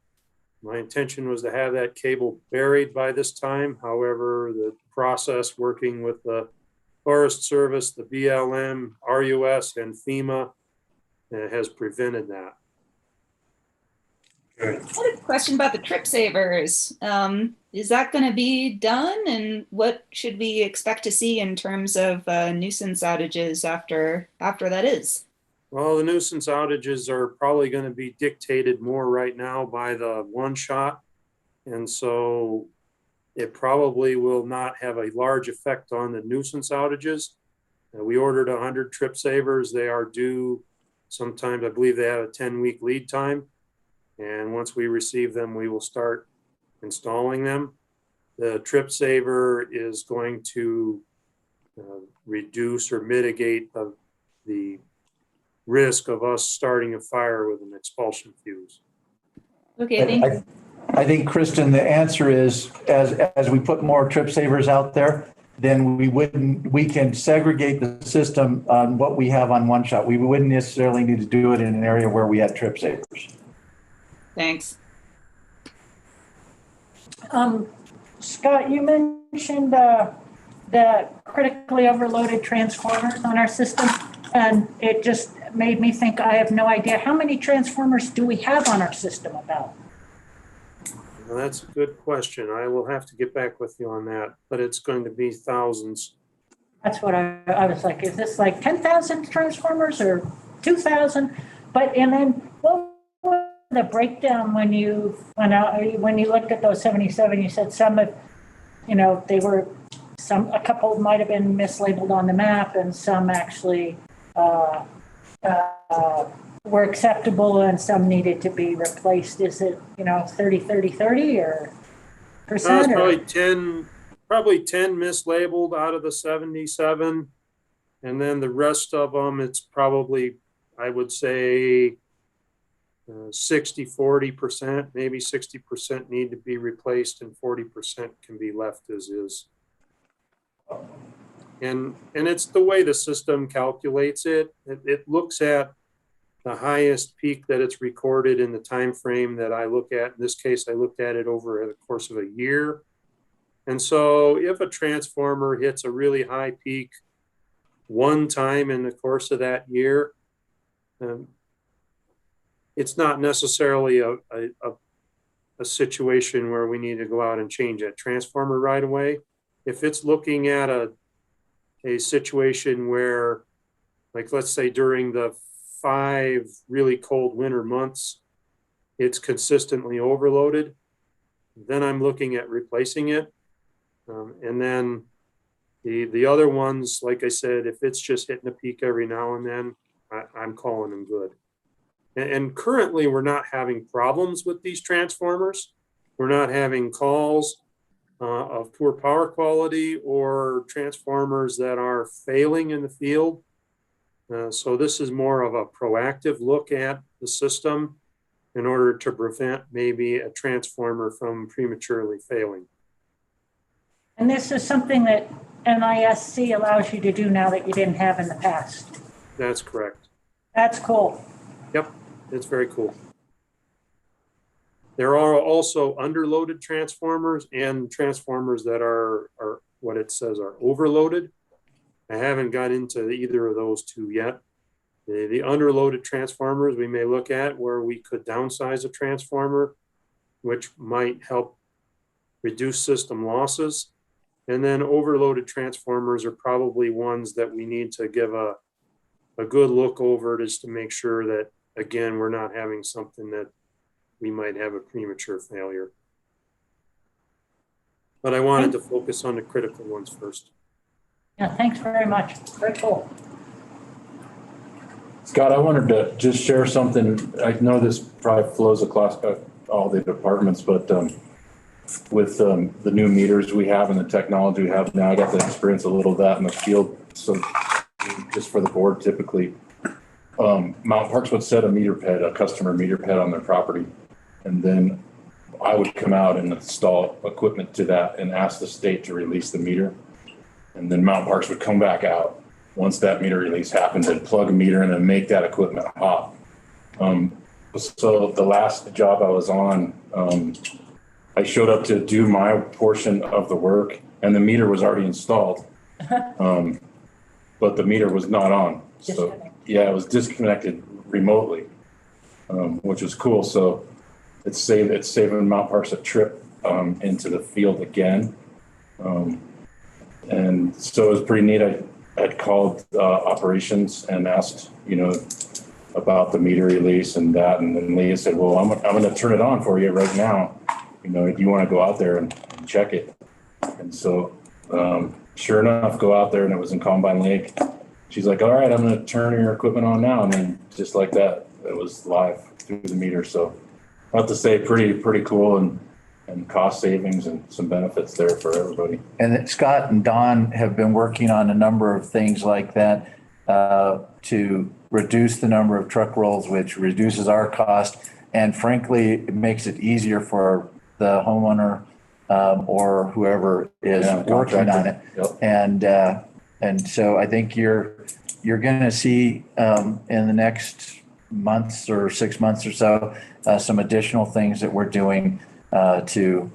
S16: My intention was to have that cable buried by this time. However, the process working with the Forest Service, the BLM, RUS, and FEMA has prevented that.
S8: I had a question about the trip savers. Is that going to be done? And what should we expect to see in terms of nuisance outages after that is?
S16: Well, the nuisance outages are probably going to be dictated more right now by the one shot. And so it probably will not have a large effect on the nuisance outages. We ordered 100 trip savers. They are due sometimes, I believe they have a 10-week lead time. And once we receive them, we will start installing them. The trip saver is going to reduce or mitigate the risk of us starting a fire with an expulsion fuse.
S8: Okay, thank you.
S4: I think, Kristen, the answer is as we put more trip savers out there, then we can segregate the system on what we have on one shot. We wouldn't necessarily need to do it in an area where we had trip savers.
S8: Thanks.
S13: Scott, you mentioned the critically overloaded transformers on our system, and it just made me think I have no idea. How many transformers do we have on our system about?
S16: Well, that's a good question. I will have to get back with you on that, but it's going to be thousands.
S13: That's what I was like, is this like 10,000 transformers or 2,000? But, and then what was the breakdown when you looked at those 77, you said some of, they were, a couple might've been mislabeled on the map and some actually were acceptable and some needed to be replaced. Is it, 30, 30, 30 or percent?
S16: Probably 10 mislabeled out of the 77. And then the rest of them, it's probably, I would say 60-40%, maybe 60% need to be replaced and 40% can be left as is. And it's the way the system calculates it. It looks at the highest peak that it's recorded in the time frame that I look at. In this case, I looked at it over the course of a year. And so if a transformer hits a really high peak one time in the course of that year, it's not necessarily a situation where we need to go out and change that transformer right away. if it's looking at a situation where, like, let's say during the 5 really cold winter months, it's consistently overloaded, then I'm looking at replacing it. And then the other ones, like I said, if it's just hitting a peak every now and then, I'm calling them good. And currently we're not having problems with these transformers. We're not having calls of poor power quality or transformers that are failing in the field. So this is more of a proactive look at the system in order to prevent maybe a transformer from prematurely failing.
S13: And this is something that NISC allows you to do now that you didn't have in the past.
S16: That's correct.
S13: That's cool.
S16: Yep, it's very cool. There are also underloaded transformers and transformers that are what it says are overloaded. I haven't got into either of those two yet. The underloaded transformers we may look at where we could downsize a transformer, which might help reduce system losses. And then overloaded transformers are probably ones that we need to give a good look over just to make sure that, again, we're not having something that we might have a premature failure. But I wanted to focus on the critical ones first.
S13: Yeah, thanks very much. Very cool.
S3: Scott, I wanted to just share something. I know this probably flows across all the departments, but with the new meters we have and the technology we have now, I got to experience a little of that in the field. So just for the board, typically, Mountain Parks would set a meter pad, a customer meter pad on their property. And then I would come out and install equipment to that and ask the state to release the meter. And then Mountain Parks would come back out once that meter release happens and plug a meter in and make that equipment hot. So the last job I was on, I showed up to do my portion of the work and the meter was already installed. But the meter was not on. So yeah, it was disconnected remotely, which was cool. So it's saving Mountain Parks a trip into the field again. And so it was pretty neat. I'd called operations and asked, about the meter release and that. And then Leah said, well, I'm going to turn it on for you right now. Do you want to go out there and check it? And so sure enough, go out there and it was in Combine Lake. She's like, all right, I'm going to turn your equipment on now. And then just like that, it was live through the meter. So I have to say pretty cool and cost savings and some benefits there for everybody.
S4: And Scott and Don have been working on a number of things like that to reduce the number of truck rolls, which reduces our cost. And frankly, it makes it easier for the homeowner or whoever is working on it. Yep. And so I think you're going to see in the next months or 6 months or so some additional things that we're doing to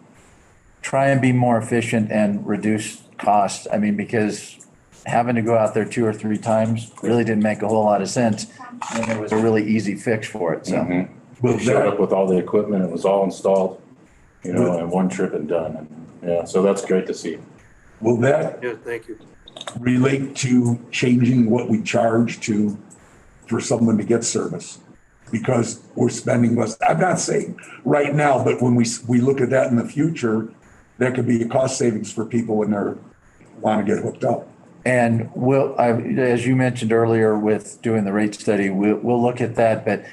S4: try and be more efficient and reduce costs. I mean, because having to go out there 2 or 3 times really didn't make a whole lot of sense. And it was a really easy fix for it. So
S3: we showed up with all the equipment. It was all installed, in one trip and done. And yeah, so that's great to see.
S11: Will that
S16: thank you.
S11: relate to changing what we charge for someone to get service? Because we're spending less. I'm not saying right now, but when we look at that in the future, that could be a cost savings for people when they want to get hooked up.
S4: And as you mentioned earlier with doing the rate study, we'll look at that. But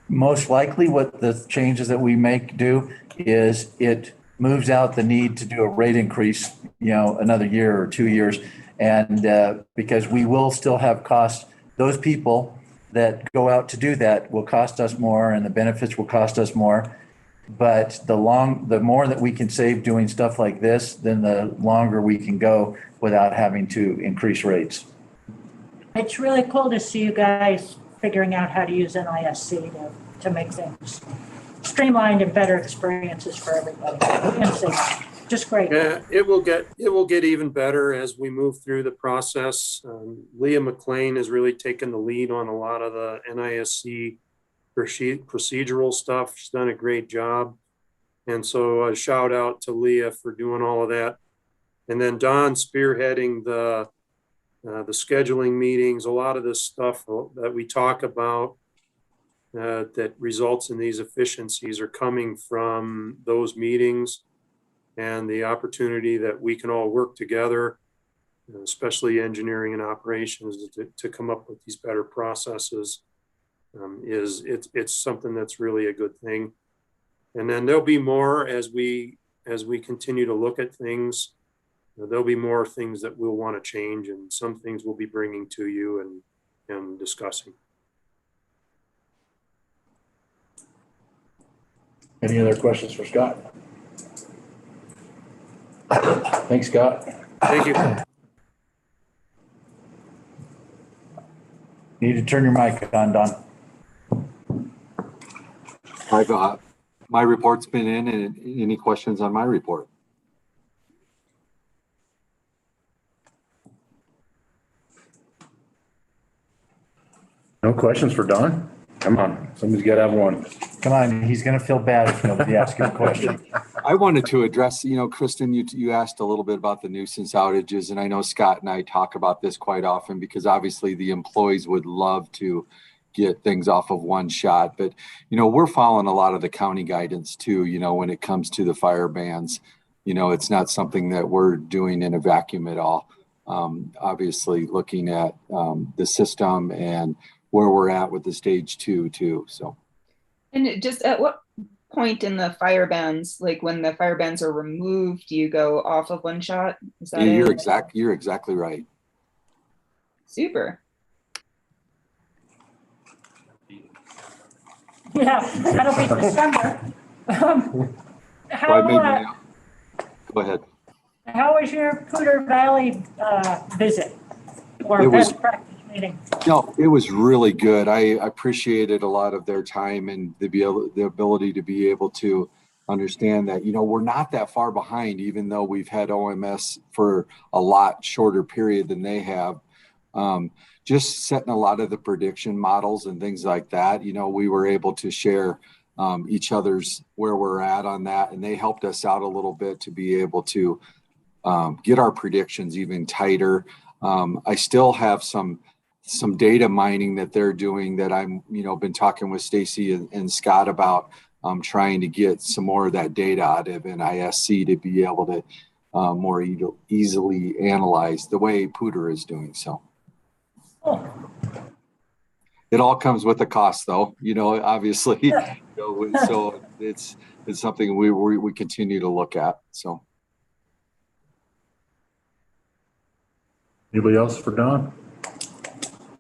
S4: most likely what the changes that we make do is it moves out the need to do a rate increase, another year or 2 years. And because we will still have costs, those people that go out to do that will cost us more and the benefits will cost us more. But the more that we can save doing stuff like this, then the longer we can go without having to increase rates.
S13: It's really cool to see you guys figuring out how to use NISC to make things streamlined and better experiences for everybody. Just great.
S16: Yeah, it will get even better as we move through the process. Leah McLean has really taken the lead on a lot of the NISC procedural stuff. She's done a great job. And so a shout out to Leah for doing all of that. And then Don spearheading the scheduling meetings, a lot of this stuff that we talk about that results in these efficiencies are coming from those meetings, and the opportunity that we can all work together, especially engineering and operations, to come up with these better processes it's something that's really a good thing. And then there'll be more as we continue to look at things. There'll be more things that we'll want to change, and some things we'll be bringing to you and discussing.
S3: Any other questions for Scott? Thanks, Scott.
S16: Thank you.
S4: You need to turn your mic on, Don.
S15: My report's been in, and any questions on my report?
S3: No questions for Don? Come on, somebody's got to have one.
S4: Come on, he's going to feel bad if nobody asks him a question.
S15: I wanted to address, Kristen, you asked a little bit about the nuisance outages, and I know Scott and I talk about this quite often because obviously the employees would love to get things off of one shot, but we're following a lot of the county guidance too, when it comes to the fire bans. It's not something that we're doing in a vacuum at all. Obviously looking at the system and where we're at with the stage 2 too. So,
S8: and just at what point in the fire bans, like when the fire bans are removed, do you go off of one shot? Is that
S15: you're
S8: it?
S15: You're exactly right.
S8: Super.
S13: Yeah, that'll be December.
S15: Go ahead.
S13: How was your Poudre Valley visit or
S15: It was-
S13: best practice meeting?
S15: No, it was really good. I appreciated a lot of their time and the ability to be able to understand that, we're not that far behind, even though we've had OMS for a lot shorter period than they have. Just setting a lot of the prediction models and things like that, we were able to share each other's where we're at on that. And they helped us out a little bit to be able to get our predictions even tighter. I still have some data mining that they're doing that I'm, been talking with Stacy and Scott about trying to get some more of that data out of NISC to be able to more easily analyze the way Poudre is doing. So it all comes with a cost though, obviously.
S13: Yeah.
S15: So it's something we continue to look at. So.
S3: Anybody else for Don?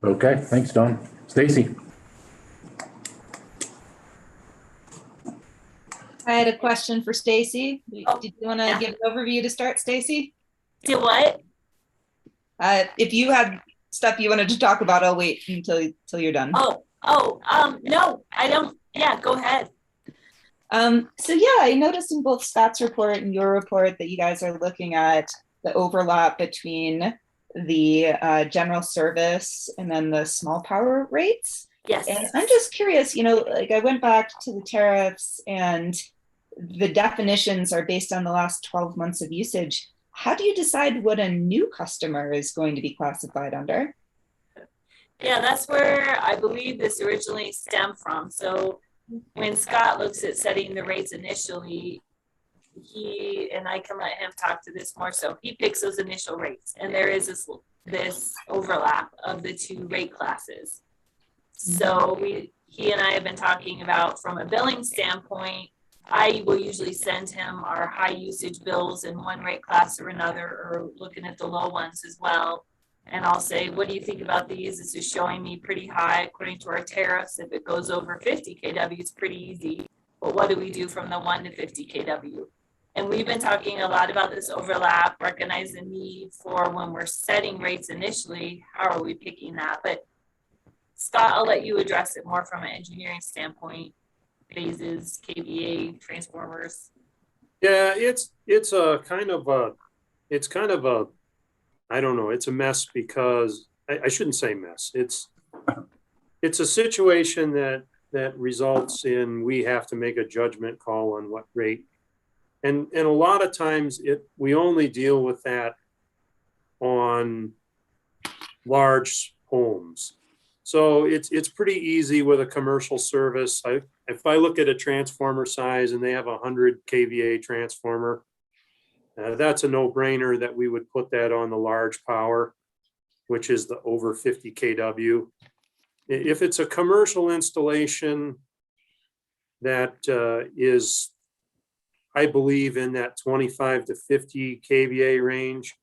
S3: Okay, thanks, Don. Stacy.
S8: I had a question for Stacy. Did you want to give an overview to start, Stacy?
S10: Do what?
S8: If you had stuff you wanted to talk about, I'll wait until you're done.
S10: No, I don't. Yeah, go ahead.
S8: So yeah, I noticed in both Scott's report and your report that you guys are looking at the overlap between the general service and then the small power rates.
S10: Yes.
S8: And I'm just curious, like I went back to the tariffs and the definitions are based on the last 12 months of usage. How do you decide what a new customer is going to be classified under?
S10: Yeah, that's where I believe this originally stemmed from. So when Scott looks at setting the rates initially, and I can let him talk to this more, so he picks those initial rates, and there is this overlap of the two rate classes. So he and I have been talking about, from a billing standpoint, I will usually send him our high usage bills in one rate class or another, or looking at the low ones as well. And I'll say, what do you think about these? This is showing me pretty high according to our tariffs. If it goes over 50 kW, it's pretty easy. But what do we do from the 1 to 50 kW? And we've been talking a lot about this overlap, recognize the need for when we're setting rates initially, how are we picking that? But Scott, I'll let you address it more from an engineering standpoint, phases, KVA, transformers.
S16: Yeah, it's kind of a, I don't know, it's a mess because I shouldn't say mess. It's a situation that results in we have to make a judgment call on what rate And a lot of times we only deal with that on large homes. So it's pretty easy with a commercial service. If I look at a transformer size and they have 100 kVA transformer, that's a no-brainer that we would put that on the large power, which is the over 50 kW. If it's a commercial installation that is, I believe, in that 25 to 50 kVA range,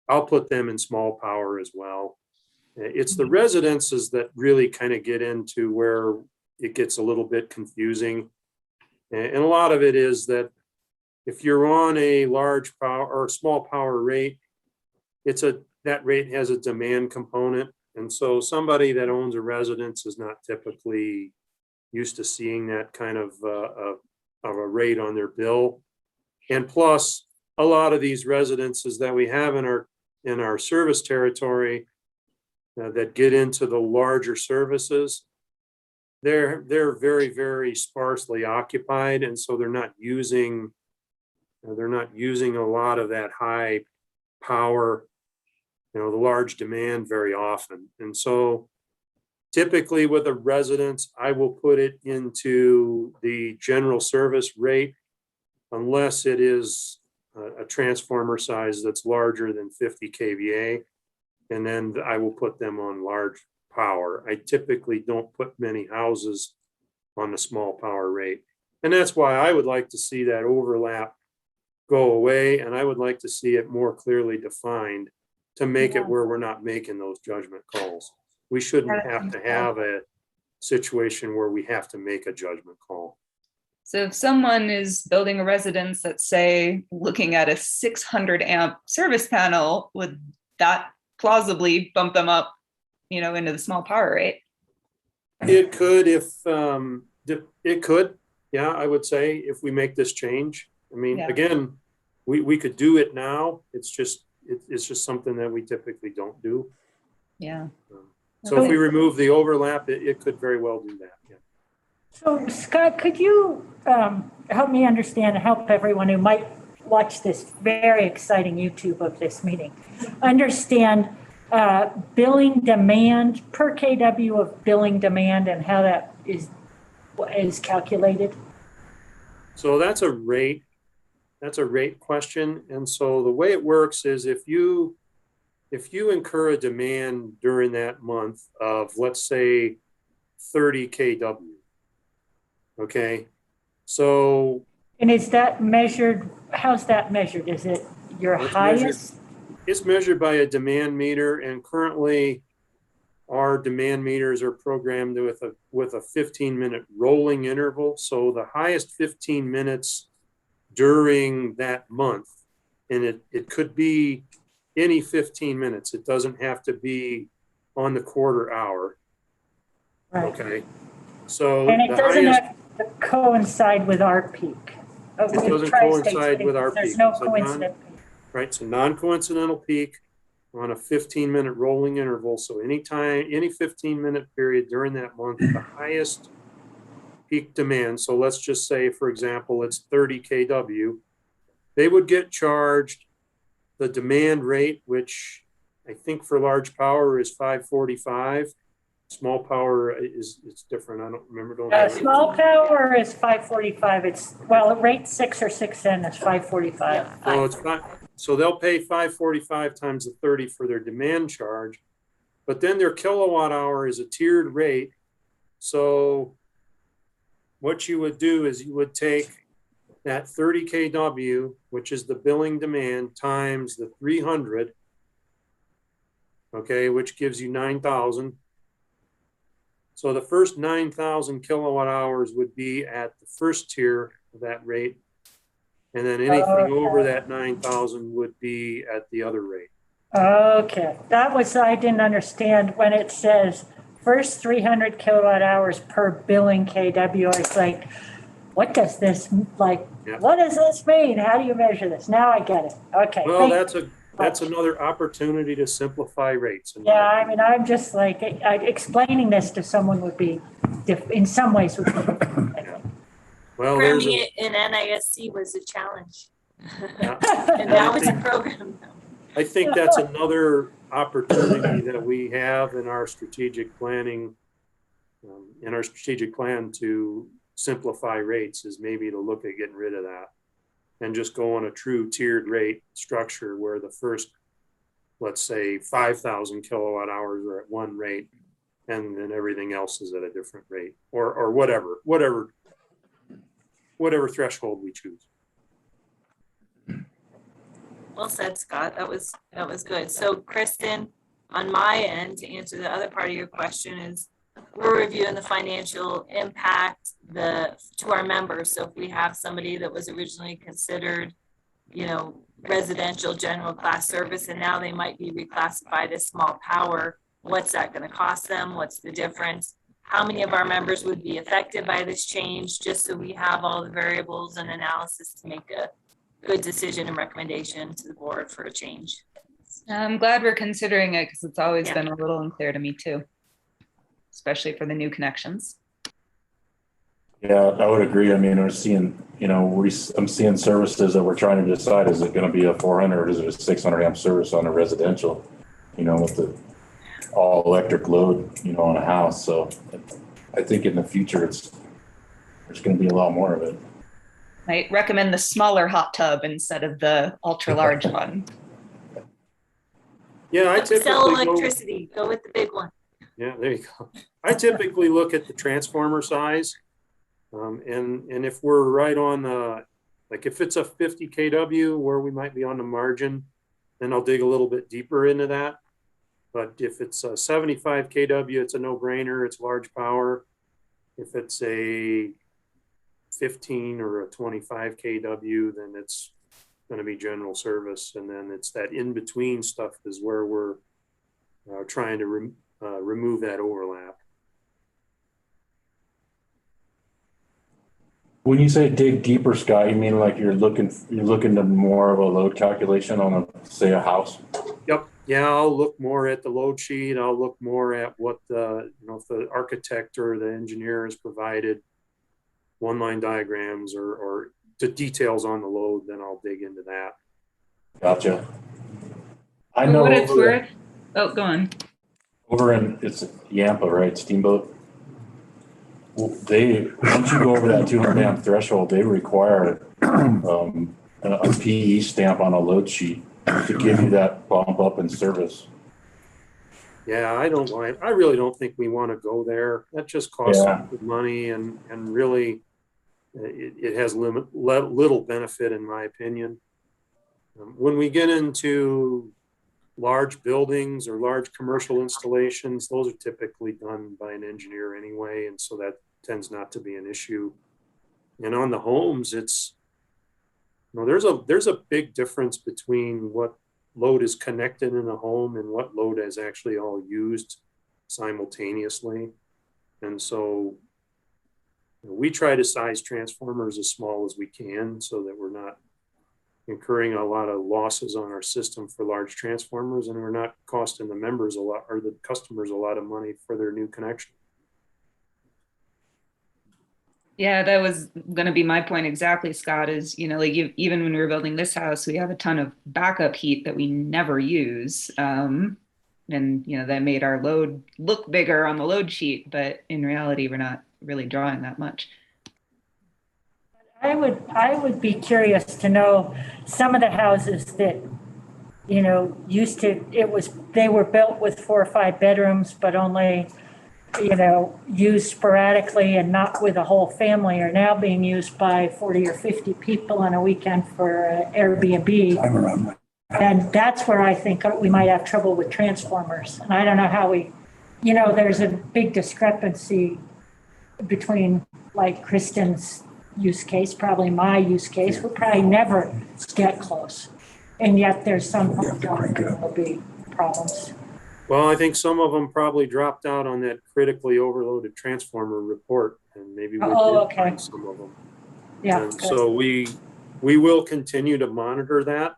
S16: I'll put them in small power as well. It's the residences that really kind of get into where it gets a little bit confusing. And a lot of it is that if you're on a large power or small power rate, that rate has a demand component. And so somebody that owns a residence is not typically used to seeing that kind of a rate on their bill. And plus, a lot of these residences that we have in our service territory that get into the larger services, they're very, very sparsely occupied, and so they're not using a lot of that high power, the large demand very often. And so typically with a residence, I will put it into the general service rate unless it is a transformer size that's larger than 50 kVA. And then I will put them on large power. I typically don't put many houses on the small power rate. And that's why I would like to see that overlap go away. And I would like to see it more clearly defined to make it where we're not making those judgment calls. We shouldn't have to have a situation where we have to make a judgment call.
S8: So if someone is building a residence that's, say, looking at a 600 amp service panel, would that plausibly bump them up, into the small power rate?
S16: It could, yeah, I would say, if we make this change. I mean, again, we could do it now. It's just something that we typically don't do.
S8: Yeah.
S16: So if we remove the overlap, it could very well do that. Yeah.
S13: So Scott, could you help me understand and help everyone who might watch this very exciting YouTube of this meeting understand billing demand per kW of billing demand and how that is calculated?
S16: So that's a rate question. And so the way it works is if you incur a demand during that month of, let's say, 30 kW, okay? So.
S13: And is that measured, how's that measured? Is it your highest?
S16: It's measured by a demand meter, and currently our demand meters are programmed with a 15-minute rolling interval. So the highest 15 minutes during that month, and it could be any 15 minutes. It doesn't have to be on the quarter hour.
S13: Right.
S16: Okay. So
S13: and it doesn't have to coincide with our peak.
S16: It doesn't coincide with our peak.
S13: There's no coincident peak.
S16: Right. So non-coincidental peak on a 15-minute rolling interval. So any 15-minute period during that month, the highest peak demand. So let's just say, for example, it's 30 kW. They would get charged the demand rate, which I think for large power is 545. Small power it's different. I don't remember.
S13: Small power is 545. It's, well, rate 6 or 6N is 545.
S16: So it's not. So they'll pay 545 times the 30 for their demand charge, but then their kilowatt hour is a tiered rate. So what you would do is you would take that 30 kW, which is the billing demand, times the 300, okay, which gives you 9,000. So the first 9,000 kilowatt hours would be at the first tier of that rate. And then anything over that 9,000 would be at the other rate.
S13: Okay. I didn't understand when it says first 300 kilowatt hours per billing kW. I was like, what does this, what does this mean? How do you measure this? Now I get it. Okay.
S16: Well, that's another opportunity to simplify rates.
S13: Yeah, I mean, I'm just like, explaining this to someone would be, in some ways would be different.
S16: Well,
S10: Programming it in NISC was a challenge.
S16: Yeah.
S10: And now it's a program.
S16: I think that's another opportunity that we have in our strategic planning, in our strategic plan to simplify rates, is maybe to look at getting rid of that and just go on a true tiered rate structure where the first, let's say 5,000 kilowatt hours are at one rate and then everything else is at a different rate, or whatever threshold we choose.
S10: Well said, Scott. That was good. So Kristen, on my end, to answer the other part of your question, is we're reviewing the financial impact to our members. So if we have somebody that was originally considered, residential general class service, and now they might be reclassified as small power, what's that going to cost them? What's the difference? How many of our members would be affected by this change? Just so we have all the variables and analysis to make a good decision and recommendation to the board for a change.
S8: I'm glad we're considering it because it's always been a little unclear to me too, especially for the new connections.
S3: Yeah, I would agree. I mean, we're seeing, I'm seeing services that we're trying to decide, is it going to be a 400 or is it a 600 amp service on a residential, with the all electric load, on a house. So I think in the future, there's going to be a lot more of it.
S8: I recommend the smaller hot tub instead of the ultra large one.
S16: Yeah, I typically
S10: sell electricity. Go with the big one.
S16: Yeah, there you go. I typically look at the transformer size, and if we're right on like if it's a 50 kW where we might be on the margin, then I'll dig a little bit deeper into that. But if it's a 75 kW, it's a no-brainer. It's large power. If it's a 15 or a 25 kW, then it's going to be general service. And then it's that in-between stuff is where we're trying to remove that overlap.
S3: When you say dig deeper, Scott, you mean like you're looking to more of a load calculation on say a house?
S16: Yep. Yeah, I'll look more at the load sheet. I'll look more at what if the architect or the engineer has provided one-line diagrams or the details on the load, then I'll dig into that.
S3: Gotcha. I know
S8: what it's worth. Oh, go on.
S3: Over in, it's Yampa, right? Steamboat. Well, once you go over that 200 amp threshold, they require a PE stamp on a load sheet to give you that bump up in service.
S16: Yeah, I really don't think we want to go there. That just costs money and really it has little benefit in my opinion. When we get into large buildings or large commercial installations, those are typically done by an engineer anyway, and so that tends not to be an issue. And on the homes, it's there's a big difference between what load is connected in a home and what load is actually all used simultaneously. And so we try to size transformers as small as we can so that we're not incurring a lot of losses on our system for large transformers, and we're not costing the members a lot or the customers a lot of money for their new connection.
S8: Yeah, that was going to be my point exactly, Scott, is, even when we were building this house, we have a ton of backup heat that we never use. And, that made our load look bigger on the load sheet, but in reality, we're not really drawing that much.
S13: I would be curious to know some of the houses that, they were built with 4 or 5 bedrooms, but only, used sporadically and not with a whole family, are now being used by 40 or 50 people on a weekend for Airbnb.
S11: I remember.
S13: And that's where I think we might have trouble with transformers. And I don't know how there's a big discrepancy between like Kristen's use case, probably my use case. We'll probably never get close. And yet there's some that will be problems.
S16: Well, I think some of them probably dropped out on that critically overloaded transformer report, and maybe we did find some of them.
S13: Yeah.
S16: And so we will continue to monitor that.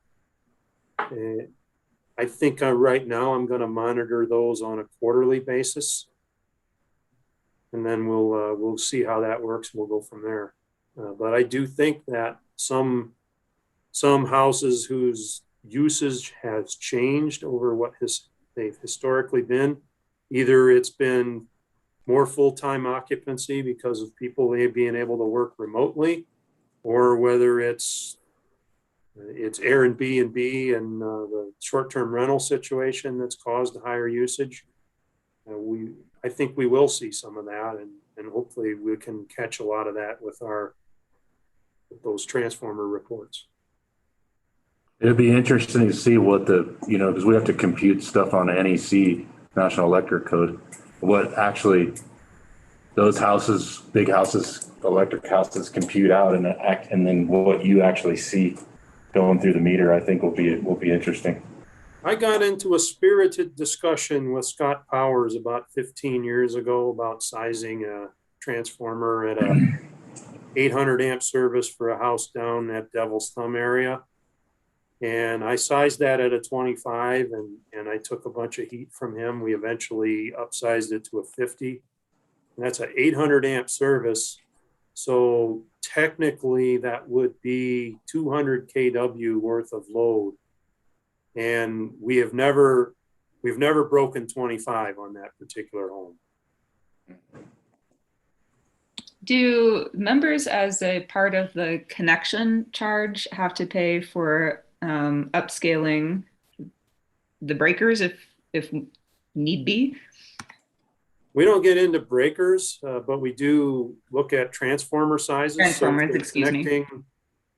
S16: I think right now I'm going to monitor those on a quarterly basis, and then we'll see how that works. We'll go from there. But I do think that some houses whose usage has changed over what they've historically been, either it's been more full-time occupancy because of people being able to work remotely, or whether it's Airbnb and the short-term rental situation that's caused higher usage. I think we will see some of that, and hopefully we can catch a lot of that with those transformer reports.
S3: It'd be interesting to see what because we have to compute stuff on NEC, National Electric Code, what actually those houses, big houses, electric houses compute out and then what you actually see going through the meter, I think will be interesting.
S16: I got into a spirited discussion with Scott Powers about 15 years ago about sizing a transformer at a 800 amp service for a house down at Devil's Thumb area. And I sized that at a 25 and I took a bunch of heat from him. We eventually upsized it to a 50. And that's an 800 amp service. So technically that would be 200 kW worth of load. And we've never broken 25 on that particular home.
S8: Do members, as a part of the connection charge, have to pay for upscaling the breakers if need be?
S16: We don't get into breakers, but we do look at transformer sizes.
S8: Transformers, excuse me.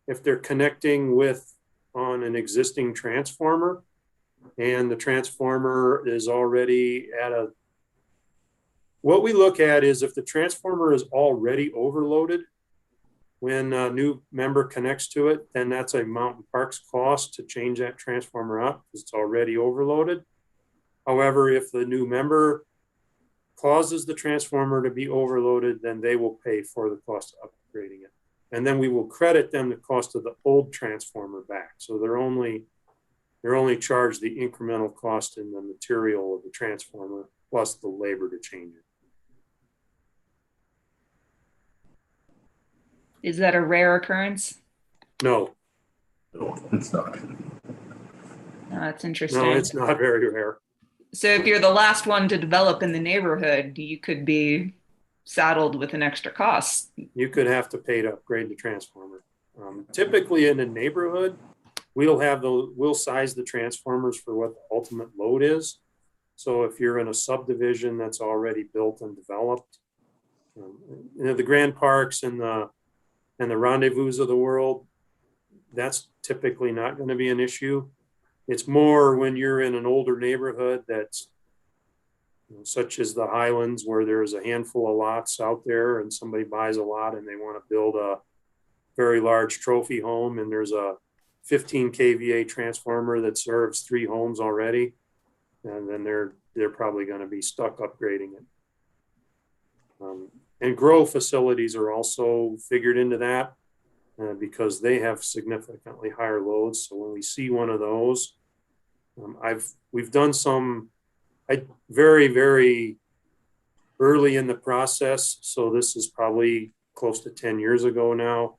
S16: If they're connecting on an existing transformer and the transformer is already what we look at is if the transformer is already overloaded when a new member connects to it, then that's a Mountain Parks cost to change that transformer up because it's already overloaded. However, if the new member causes the transformer to be overloaded, then they will pay for the cost of upgrading it. And then we will credit them the cost of the old transformer back. So they're only charged the incremental cost in the material of the transformer plus the labor to change it.
S8: Is that a rare occurrence?
S16: No.
S3: No, it's not.
S8: No, that's interesting.
S16: No, it's not very rare.
S8: So if you're the last one to develop in the neighborhood, you could be saddled with an extra cost.
S16: You could have to pay to upgrade the transformer. Typically in a neighborhood, we'll size the transformers for what the ultimate load is. So if you're in a subdivision that's already built and developed, the Grand Parks and the Rendezvous of the world, that's typically not going to be an issue. It's more when you're in an older neighborhood that's such as the Highlands, where there's a handful of lots out there and somebody buys a lot and they want to build a very large trophy home and there's a 15 kVA transformer that serves 3 homes already, and then they're probably going to be stuck upgrading it. And grow facilities are also figured into that because they have significantly higher loads. So when we see one of those, we've done some very, very early in the process. So this is probably close to 10 years ago now.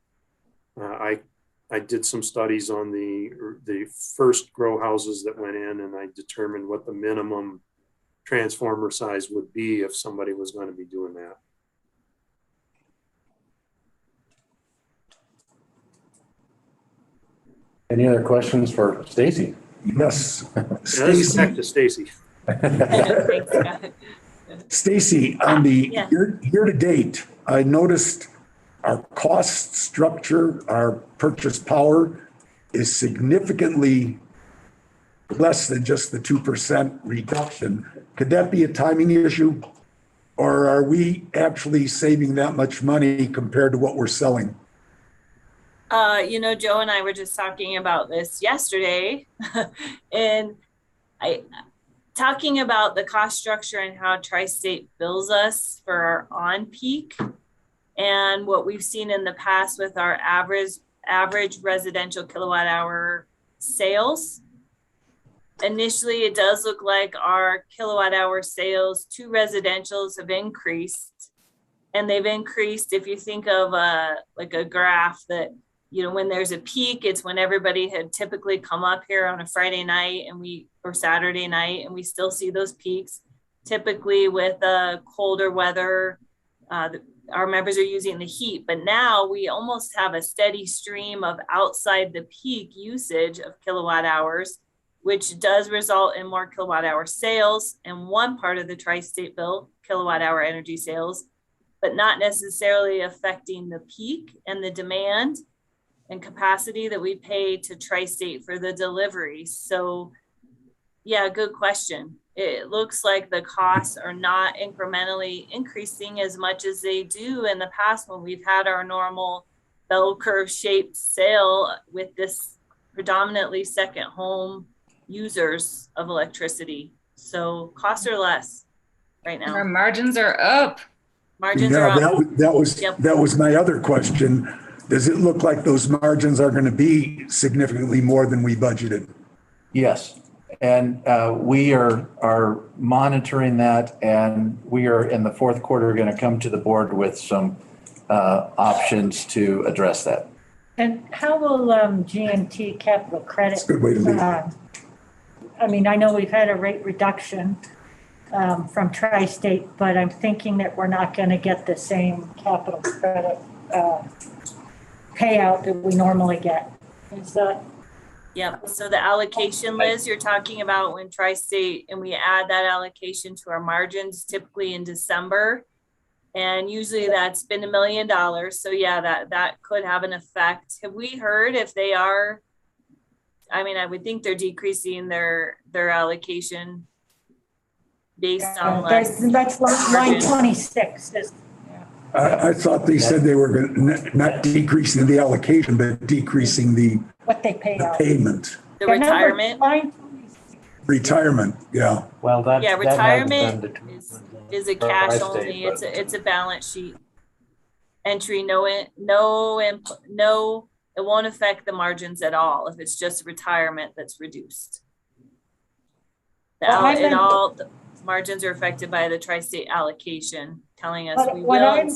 S16: I did some studies on the first grow houses that went in, and I determined what the minimum transformer size would be if somebody was going to be doing that.
S3: Any other questions for Stacy?
S11: Yes.
S16: Stacy. Back to Stacy.
S11: Stacy, on the year to date, I noticed our cost structure, our purchase power is significantly less than just the 2% reduction. Could that be a timing issue? Or are we actually saving that much money compared to what we're selling?
S10: Joe and I were just talking about this yesterday and talking about the cost structure and how Tri-State bills us for our on-peak and what we've seen in the past with our average residential kilowatt hour sales. Initially, it does look like our kilowatt hour sales to residentials have increased. and they've increased. If you think of like a graph that, you know, when there's a peak, it's when everybody had typically come up here on a Friday night or Saturday night, and we still see those peaks. Typically with colder weather, our members are using the heat, but now we almost have a steady stream of outside the peak usage of kilowatt hours, which does result in more kilowatt hour sales in one part of the tri-state bill, kilowatt hour energy sales, but not necessarily affecting the peak and the demand and capacity that we pay to tri-state for the delivery. So yeah, good question. It looks like the costs are not incrementally increasing as much as they do in the past when we've had our normal bell curve shaped sale with this predominantly second home users of electricity. So costs are less right now.
S8: Our margins are up.
S10: Margins are up.
S11: That was my other question. Does it look like those margins are going to be significantly more than we budgeted?
S4: Yes. And we are monitoring that, and we are in the fourth quarter going to come to the board with some options to address that.
S13: And how will GMT capital credit?
S11: That's a good way to leave it.
S13: I mean, I know we've had a rate reduction from Tri-State, but I'm thinking that we're not going to get the same capital credit payout that we normally get. Is that?
S10: Yep. So the allocation, Liz, you're talking about when Tri-State and we add that allocation to our margins, typically in December. And usually that's been $1 million. So yeah, that could have an effect. Have we heard if they are, I mean, I would think they're decreasing their allocation based on less.
S13: That's line 26.
S11: I thought they said they were not decreasing the allocation, but decreasing the
S13: what they pay out.
S11: Payment.
S10: The retirement.
S11: Retirement, yeah.
S4: Well, that
S10: retirement is a cash only. It's a balance sheet entry. It won't affect the margins at all if it's just retirement that's reduced. The margins are affected by the tri-state allocation, telling us we will.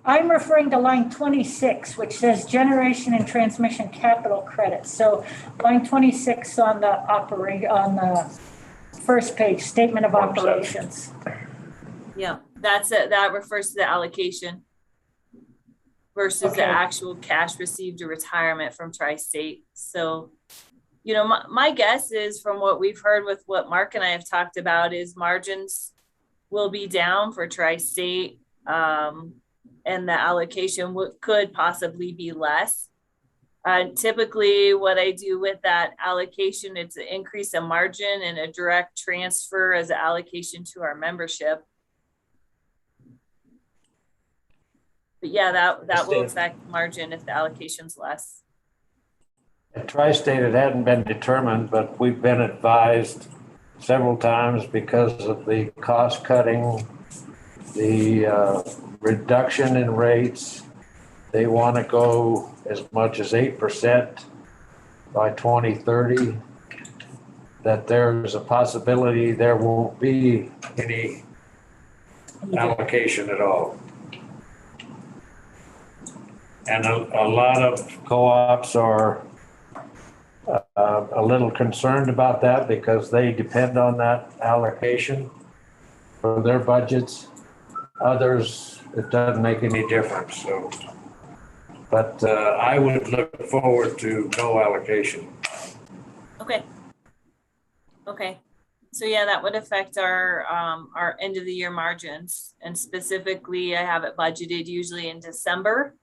S13: I'm referring to line 26, which says generation and transmission capital credits. So line 26 on the first page, statement of operations.
S10: Yeah, that's it. That refers to the allocation versus the actual cash received or retirement from Tri-State. So, you know, my guess is from what we've heard with what Mark and I have talked about is margins will be down for Tri-State. And the allocation could possibly be less. Typically what I do with that allocation, it's an increase in margin and a direct transfer as an allocation to our membership. But yeah, that will affect margin if the allocation's less.
S9: At Tri-State, it hadn't been determined, but we've been advised several times because of the cost cutting, the reduction in rates. They want to go as much as 8% by 2030, that there's a possibility there won't be any allocation at all. And a lot of co-ops are a little concerned about that because they depend on that allocation for their budgets. Others, it doesn't make any difference. So, but I would look forward to no allocation.
S10: Okay. So yeah, that would affect our end of the year margins, and specifically, I have it budgeted usually in December,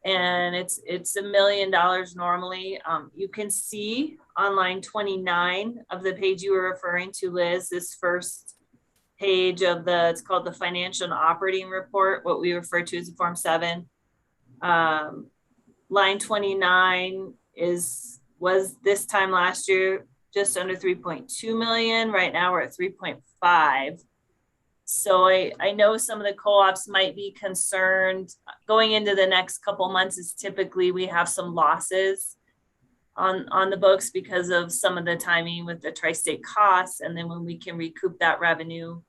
S10: and it's $1 million normally. You can see on line 29 of the page you were referring to, Liz, this first page of it's called the financial and operating report, what we refer to as the Form 7. Line 29 was this time last year just under 3.2 million. Right now we're at 3.5. So I know some of the co-ops might be concerned going into the next couple months. Is typically we have some losses on the books because of some of the timing with the tri-state costs, and then when we can recoup that revenue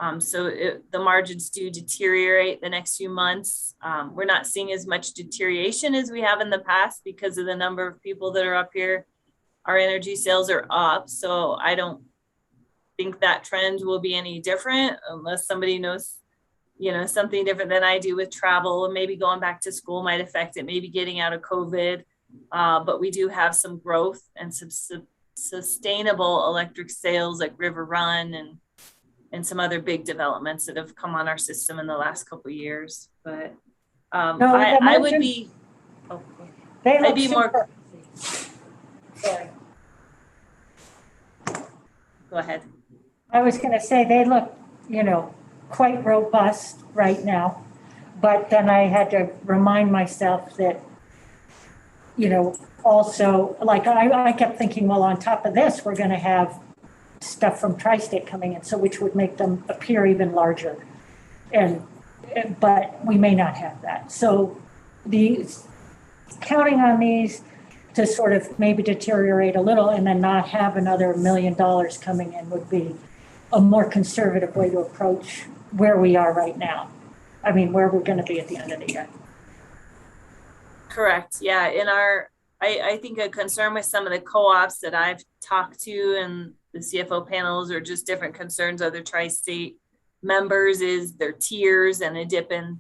S10: The margins do deteriorate the next few months. We're not seeing as much deterioration as we have in the past because of the number of people that are up here. Our energy sales are up, so I don't think that trend will be any different unless somebody knows, something different than I do with travel. Maybe going back to school might affect it, maybe getting out of COVID. But we do have some growth and some sustainable electric sales like River Run and some other big developments that have come on our system in the last couple of years. But I would be, I'd be more.
S13: Sorry.
S10: Go ahead.
S13: I was going to say they look, quite robust right now. But then I had to remind myself that, also, like I kept thinking, well, on top of this, we're going to have stuff from Tri-State coming in, so which would make them appear even larger. But we may not have that. So counting on these to sort of maybe deteriorate a little and then not have another $1 million coming in would be a more conservative way to approach where we are right now. I mean, where we're going to be at the end of the year.
S10: Correct. Yeah. I think a concern with some of the co-ops that I've talked to and the CFO panels or just different concerns of the Tri-State members is their tiers and a dip in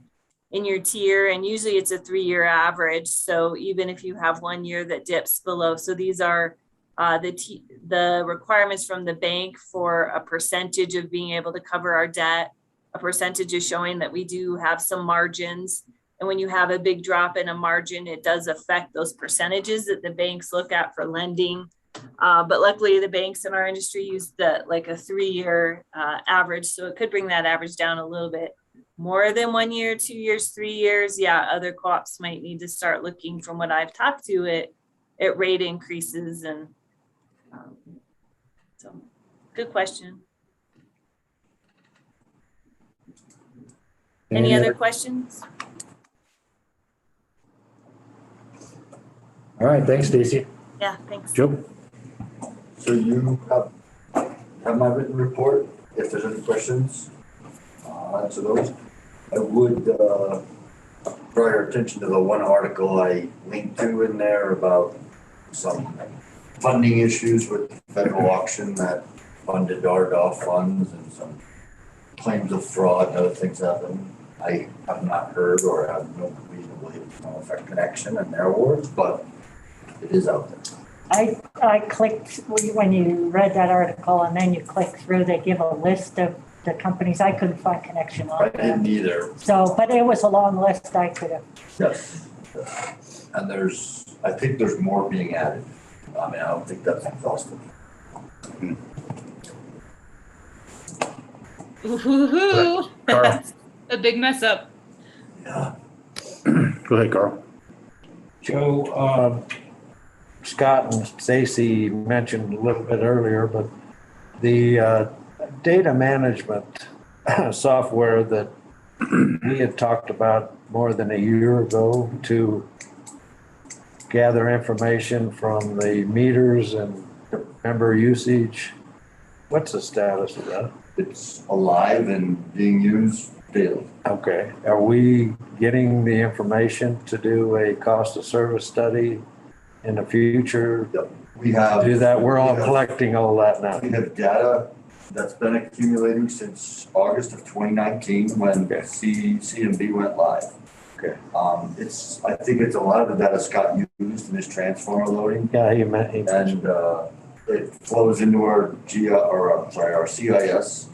S10: your tier. And usually it's a 3-year average. So even if you have 1 year that dips below, so these are the requirements from the bank for a percentage of being able to cover our debt. A percentage is showing that we do have some margins. And when you have a big drop in a margin, it does affect those percentages that the banks look at for lending. But luckily the banks in our industry use a 3-year average. So it could bring that average down a little bit. More than 1 year, 2 years, 3 years. Yeah, other co-ops might need to start looking, from what I've talked to, at rate increases. And so good question. Any other questions?
S3: All right, thanks, Stacy.
S10: Yeah, thanks.
S3: Joe?
S2: So have my written report. If there's any questions, I'll answer those. I would draw your attention to the one article I linked to in there about some funding issues with the federal auction that funded RDOF funds and some claims of fraud and other things happened. I have not heard or have no reasonable effect connection in their words, but it is out there.
S13: I clicked, when you read that article and then you click through, they give a list of the companies. I couldn't find connection on that.
S2: I didn't either.
S13: So, but it was a long list I could have.
S2: Yes. And I think there's more being added. I mean, I don't think that's exhaustive.
S17: Ooh, that's a big mess up.
S2: Yeah.
S3: Go ahead, Carl.
S9: Joe, Scott and Stacy mentioned a little bit earlier, but the data management software that we had talked about more than a year ago to gather information from the meters and member usage, what's the status of that?
S2: It's alive and being used daily.
S9: Okay. Are we getting the information to do a cost of service study in the future?
S2: Yep. We have.
S9: Do that. We're all collecting all that now.
S2: We have data that's been accumulating since August of 2019 when CMB went live.
S9: Okay.
S2: I think it's a lot of the data Scott used in his transformer loading.
S9: Yeah, he mentioned.
S2: And it flows into our our CIS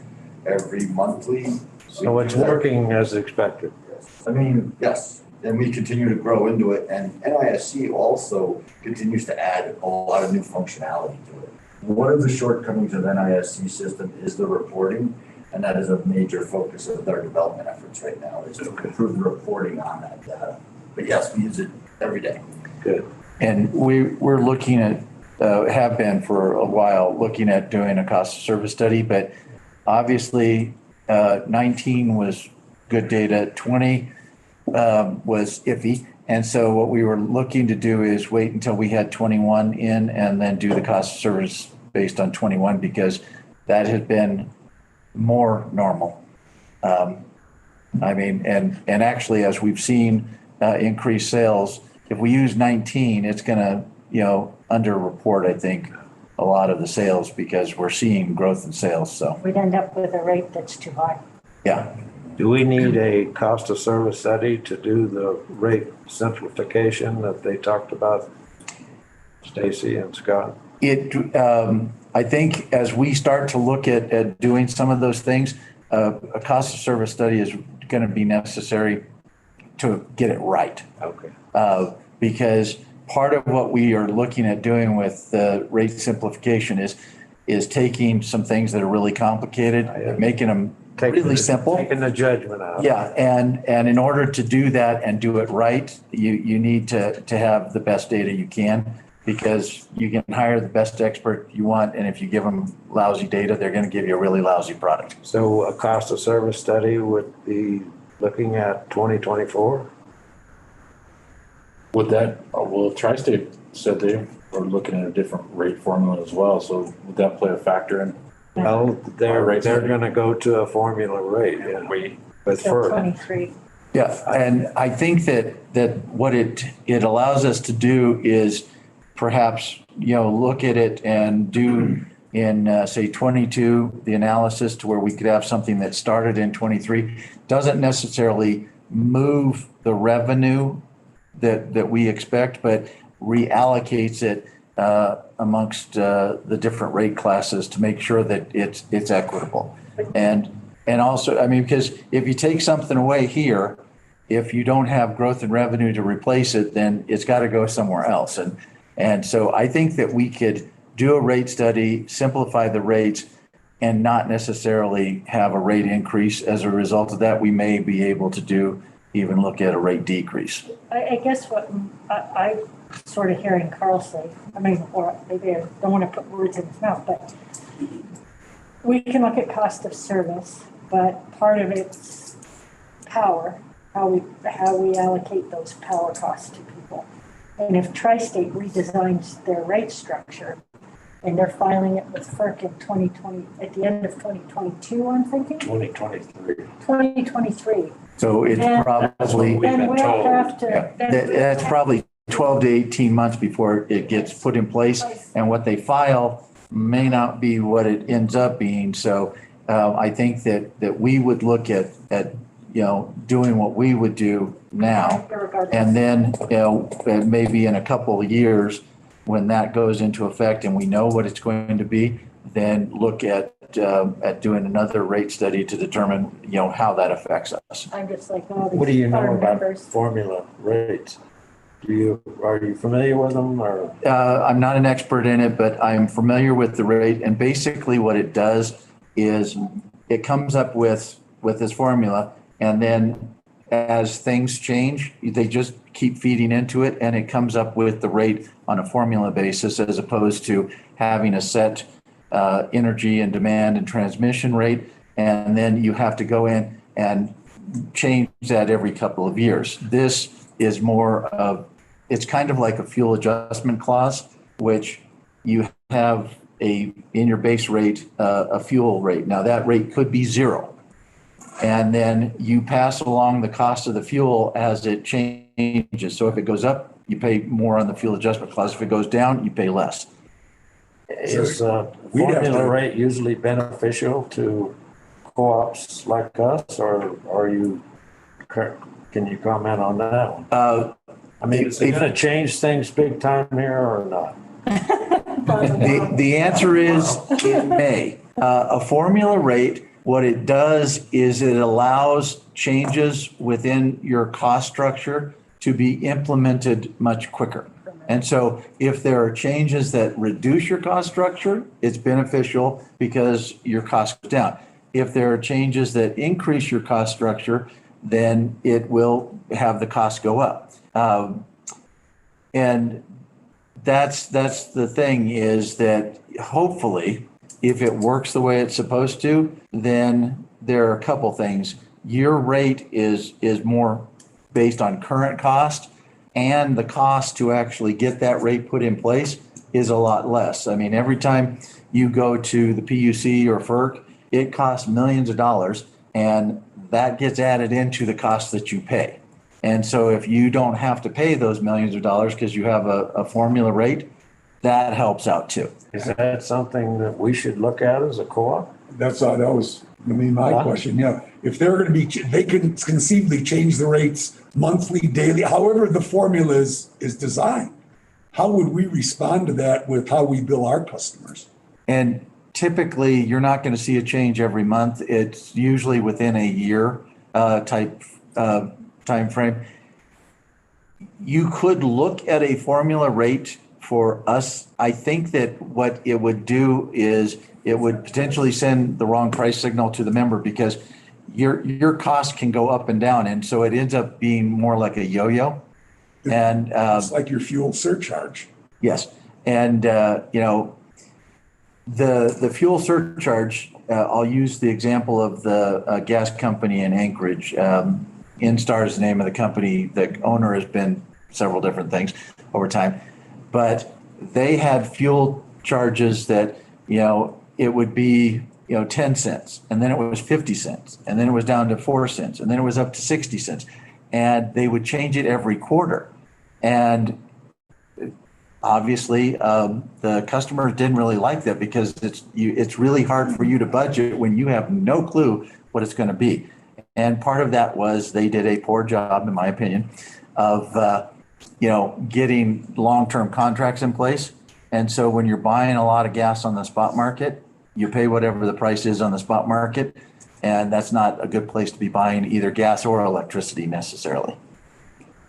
S2: every monthly.
S9: So it's working as expected.
S2: Yes. I mean, yes. And we continue to grow into it. And NISC also continues to add a lot of new functionality to it. One of the shortcomings of NISC system is the reporting. And that is a major focus of our development efforts right now, is to improve the reporting on that data. But yes, we use it every day.
S9: Good.
S4: And we're looking at, have been for a while, looking at doing a cost of service study, but obviously 19 was good data, 20 was iffy. And so what we were looking to do is wait until we had 21 in and then do the cost of service based on 21, because that had been more normal. I mean, and actually, as we've seen increased sales, if we use 19, it's going to, underreport, I think, a lot of the sales because we're seeing growth in sales. So
S13: We'd end up with a rate that's too high.
S4: yeah.
S9: Do we need a cost of service study to do the rate simplification that they talked about, Stacy and Scott?
S4: I think as we start to look at doing some of those things, a cost of service study is going to be necessary to get it right.
S9: Okay.
S4: Because part of what we are looking at doing with the rate simplification is taking some things that are really complicated, making them really simple.
S9: Taking the judgment out.
S4: Yeah, and in order to do that and do it right, you need to have the best data you can, because you can hire the best expert you want, and if you give them lousy data, they're going to give you a really lousy product.
S9: So a cost of service study would be looking at 2024?
S3: Would that, well, Tri-State said they were looking at a different rate formula as well, so would that play a factor in?
S9: Well, they're going to go to a formula rate, yeah. But
S13: So 23.
S4: Yeah, and I think that what it allows us to do is perhaps, look at it and do in, say, 22, the analysis to where we could have something that started in 23, doesn't necessarily move the revenue that we expect, but reallocates it amongst the different rate classes to make sure that it's equitable. And also, I mean, because if you take something away here, if you don't have growth in revenue to replace it, then it's got to go somewhere else. And so I think that we could do a rate study, simplify the rates, and not necessarily have a rate increase. As a result of that, we may be able to even look at a rate decrease.
S13: I guess what I sort of hearing Carl say, I mean, or maybe I don't want to put words in his mouth, but we can look at cost of service, but part of it's power, how we allocate those power costs to people. And if Tri-State redesigns their rate structure and they're filing it with FERC in 2020, at the end of 2022, I'm thinking?
S9: 2023.
S13: 2023.
S4: So it's probably,
S13: Then we'll have to.
S4: that's probably 12 to 18 months before it gets put in place. And what they file may not be what it ends up being. So I think that we would look at doing what we would do now. And then, maybe in a couple of years, when that goes into effect and we know what it's going to be, then look at doing another rate study to determine, how that affects us.
S13: I'm just like, oh,
S9: What do you know about
S13: members.
S9: formula rates? Are you familiar with them, or?
S4: I'm not an expert in it, but I'm familiar with the rate. And basically what it does is it comes up with this formula, and then as things change, they just keep feeding into it, and it comes up with the rate on a formula basis, as opposed to having a set energy and demand and transmission rate. And then you have to go in and change that every couple of years. This is more of, it's kind of like a fuel adjustment clause, which you have in your base rate, a fuel rate. Now that rate could be zero. And then you pass along the cost of the fuel as it changes. So if it goes up, you pay more on the fuel adjustment clause. If it goes down, you pay less.
S9: Is formula rate usually beneficial to co-ops like us, or can you comment on that one? I mean, is it going to change things big time here or not?
S4: The answer is it may. A formula rate, what it does is it allows changes within your cost structure to be implemented much quicker. And so if there are changes that reduce your cost structure, it's beneficial because your cost goes down. If there are changes that increase your cost structure, then it will have the cost go up. And that's the thing, is that hopefully, if it works the way it's supposed to, then there are a couple things. Your rate is more based on current cost, and the cost to actually get that rate put in place is a lot less. I mean, every time you go to the PUC or FERC it costs millions of dollars, and that gets added into the cost that you pay. And so if you don't have to pay those millions of dollars because you have a formula rate, that helps out too.
S9: Is that something that we should look at as a co-op?
S11: That was my question. Yeah, if they're going to be, they can conceivably change the rates monthly, daily, however the formula is designed. How would we respond to that with how we bill our customers?
S4: And typically, you're not going to see a change every month. It's usually within a year type time frame. You could look at a formula rate for us. I think that what it would do is it would potentially send the wrong price signal to the member because your cost can go up and down, and so it ends up being more like a yo-yo. And
S11: it's like your fuel surcharge.
S4: Yes, and the fuel surcharge. I'll use the example of the gas company in Anchorage. Instar is the name of the company. The owner has been several different things over time, but they had fuel charges that it would be 10 cents, and then it was 50 cents, and then it was down to 4 cents, and then it was up to 60 cents, and they would change it every quarter. And obviously, the customers didn't really like that because it's really hard for you to budget when you have no clue what it's going to be. And part of that was they did a poor job, in my opinion, of getting long-term contracts in place. And so when you're buying a lot of gas on the spot market, you pay whatever the price is on the spot market, and that's not a good place to be buying either gas or electricity necessarily.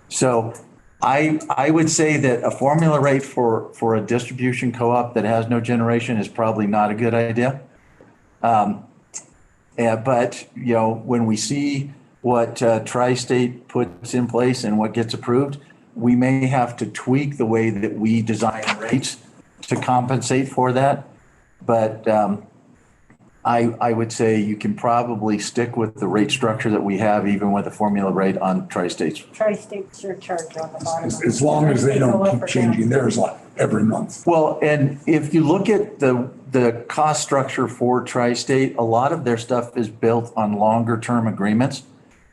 S4: So I would say that a formula rate for a distribution co-op that has no generation is probably not a good idea. But when we see what Tri-State puts in place and what gets approved, we may have to tweak the way that we design rates to compensate for that. But I would say you can probably stick with the rate structure that we have, even with a formula rate on Tri-State's.
S13: Tri-State surcharge on the bottom.
S11: As long as they don't keep changing theirs every month.
S4: Well, and if you look at the cost structure for Tri-State, a lot of their stuff is built on longer term agreements.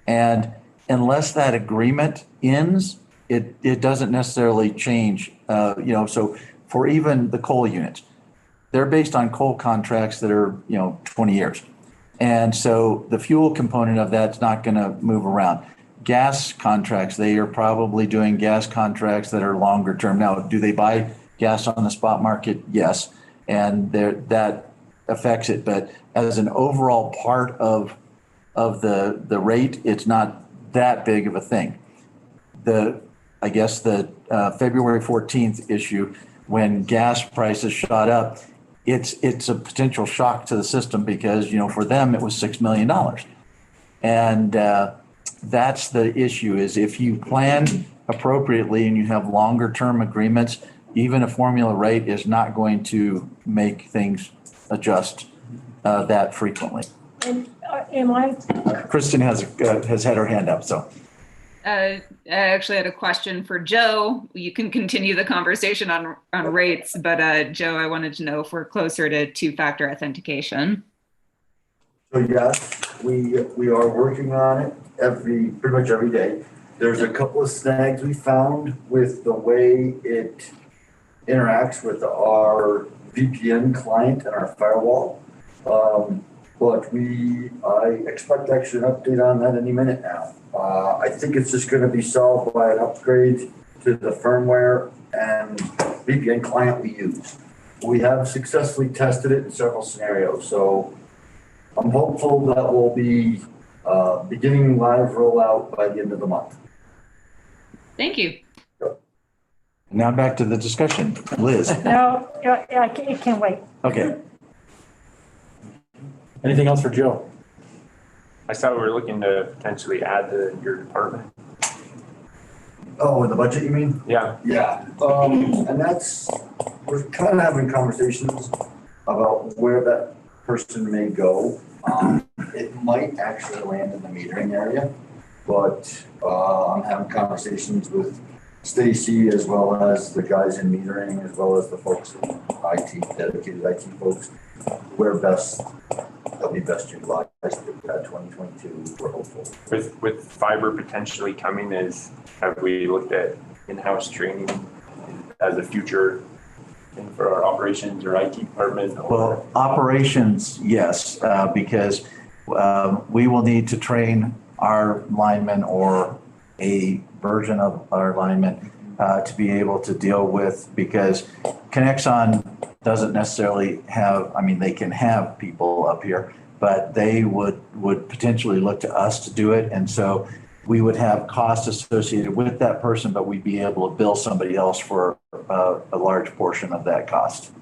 S4: And unless that agreement ends, it doesn't necessarily change. So for even the coal units, they're based on coal contracts that are 20 years. And so the fuel component of that's not going to move around. Gas contracts, they are probably doing gas contracts that are longer term. Now, do they buy gas on the spot market? Yes. And that affects it. But as an overall part of the rate, it's not that big of a thing. I guess the February 14th issue, when gas prices shot up, it's a potential shock to the system because, for them, it was $6 million. And that's the issue is if you plan appropriately and you have longer term agreements, even a formula rate is not going to make things adjust that frequently.
S13: And am I?
S4: Kristen has had her hand up, so.
S8: I actually had a question for Joe. You can continue the conversation on rates, but Joe, I wanted to know if we're closer to two-factor authentication.
S2: So yes, we are working on it pretty much every day. There's a couple of snags we found with the way it interacts with our VPN client and our firewall. But I expect actually an update on that any minute now. I think it's just going to be solved by an upgrade to the firmware and VPN client we use. We have successfully tested it in several scenarios, so I'm hopeful that we'll be beginning live rollout by the end of the month.
S8: Thank you.
S4: Now back to the discussion. Liz.
S13: No, it can wait.
S4: Okay.
S3: Anything else for Joe?
S12: I saw we were looking to potentially add to your department.
S2: Oh, in the budget, you mean?
S12: Yeah.
S2: Yeah. And we're kind of having conversations about where that person may go. It might actually land in the metering area, but I'm having conversations with Stacy as well as the guys in metering, as well as the folks in IT, dedicated IT folks, where best that be best utilized for 2022. We're hopeful.
S12: With fiber potentially coming, have we looked at in-house training as a future thing for our operations or IT department?
S4: Well, operations, yes, because we will need to train our linemen or a version of our linemen to be able to deal with, because Connexon doesn't necessarily have, I mean, they can have people up here, but they would potentially look to us to do it. And so we would have costs associated with that person, but we'd be able to bill somebody else for a large portion of that cost.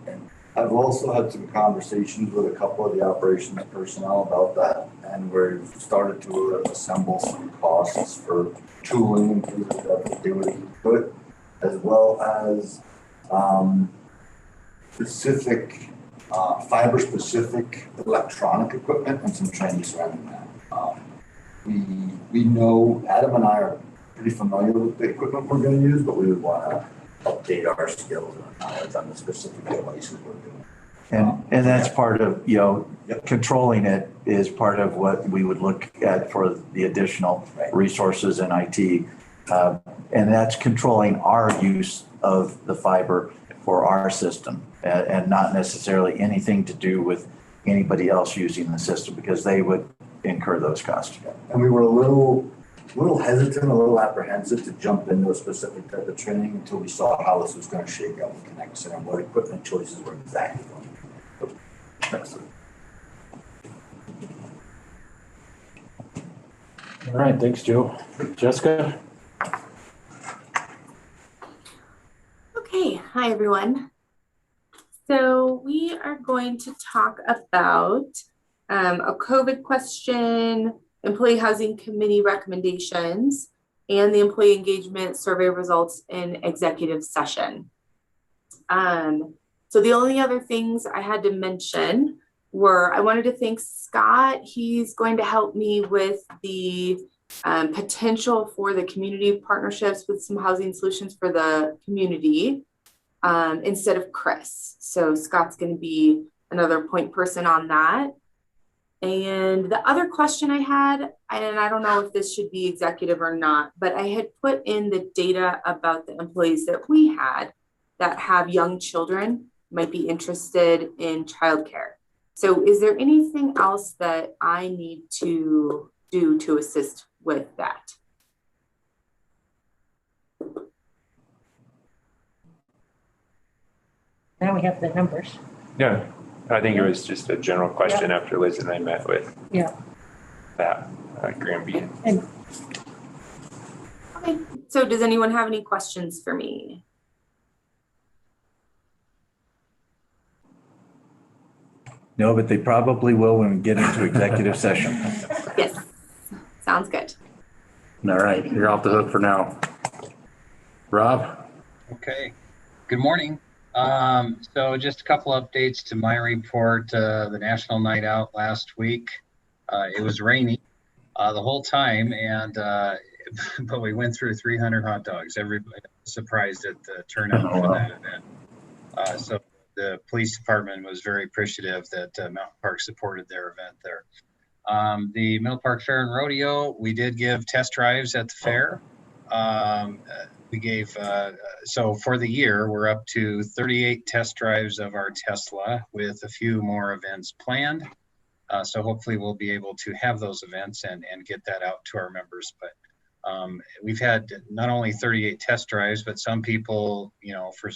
S2: I've also had some conversations with a couple of the operations personnel about that, and we've started to assemble some costs for tooling and things like that they would put, as well as specific fiber-specific electronic equipment and some training surrounding that. We know Adam and I are pretty familiar with the equipment we're going to use, but we would want to update our skills and knowledge on the specific devices we're doing.
S4: And that's part of, controlling it is part of what we would look at for the additional resources in IT. And that's controlling our use of the fiber for our system and not necessarily anything to do with anybody else using the system, because they would incur those costs.
S2: And we were a little hesitant, a little apprehensive to jump into a specific type of training until we saw how this was going to shake out with Connexon and what equipment choices were exactly going to be. Excellent.
S3: All right, thanks, Joe. Jessica?
S18: Okay, hi everyone. So we are going to talk about a COVID question, employee housing committee recommendations, and the employee engagement survey results in executive session. So the only other things I had to mention were, I wanted to thank Scott. He's going to help me with the potential for the community partnerships with some housing solutions for the community instead of Chris. So Scott's going to be another point person on that. And the other question I had, and I don't know if this should be executive or not, but I had put in the data about the employees that we had that have young children, might be interested in childcare. So is there anything else that I need to do to assist with that?
S13: Now we have the numbers.
S12: Yeah, I think it was just a general question after Liz and I met with that Graham Bean.
S18: Okay, so does anyone have any questions for me?
S4: No, but they probably will when we get into executive session.
S18: Yes, sounds good.
S3: All right, you're off the hook for now. Rob?
S19: Okay, good morning. So just a couple updates to my report. The National Night Out last week, it was rainy the whole time, and but we went through 300 hot dogs. Everybody was surprised at the turnout for that event. So the police department was very appreciative that Mountain Park supported their event there. The Middle Park Fair and Rodeo, we did give test drives at the fair. We gave, so for the year, we're up to 38 test drives of our Tesla with a few more events planned. So hopefully we'll be able to have those events and get that out to our members. But we've had not only 38 test drives, but some people, for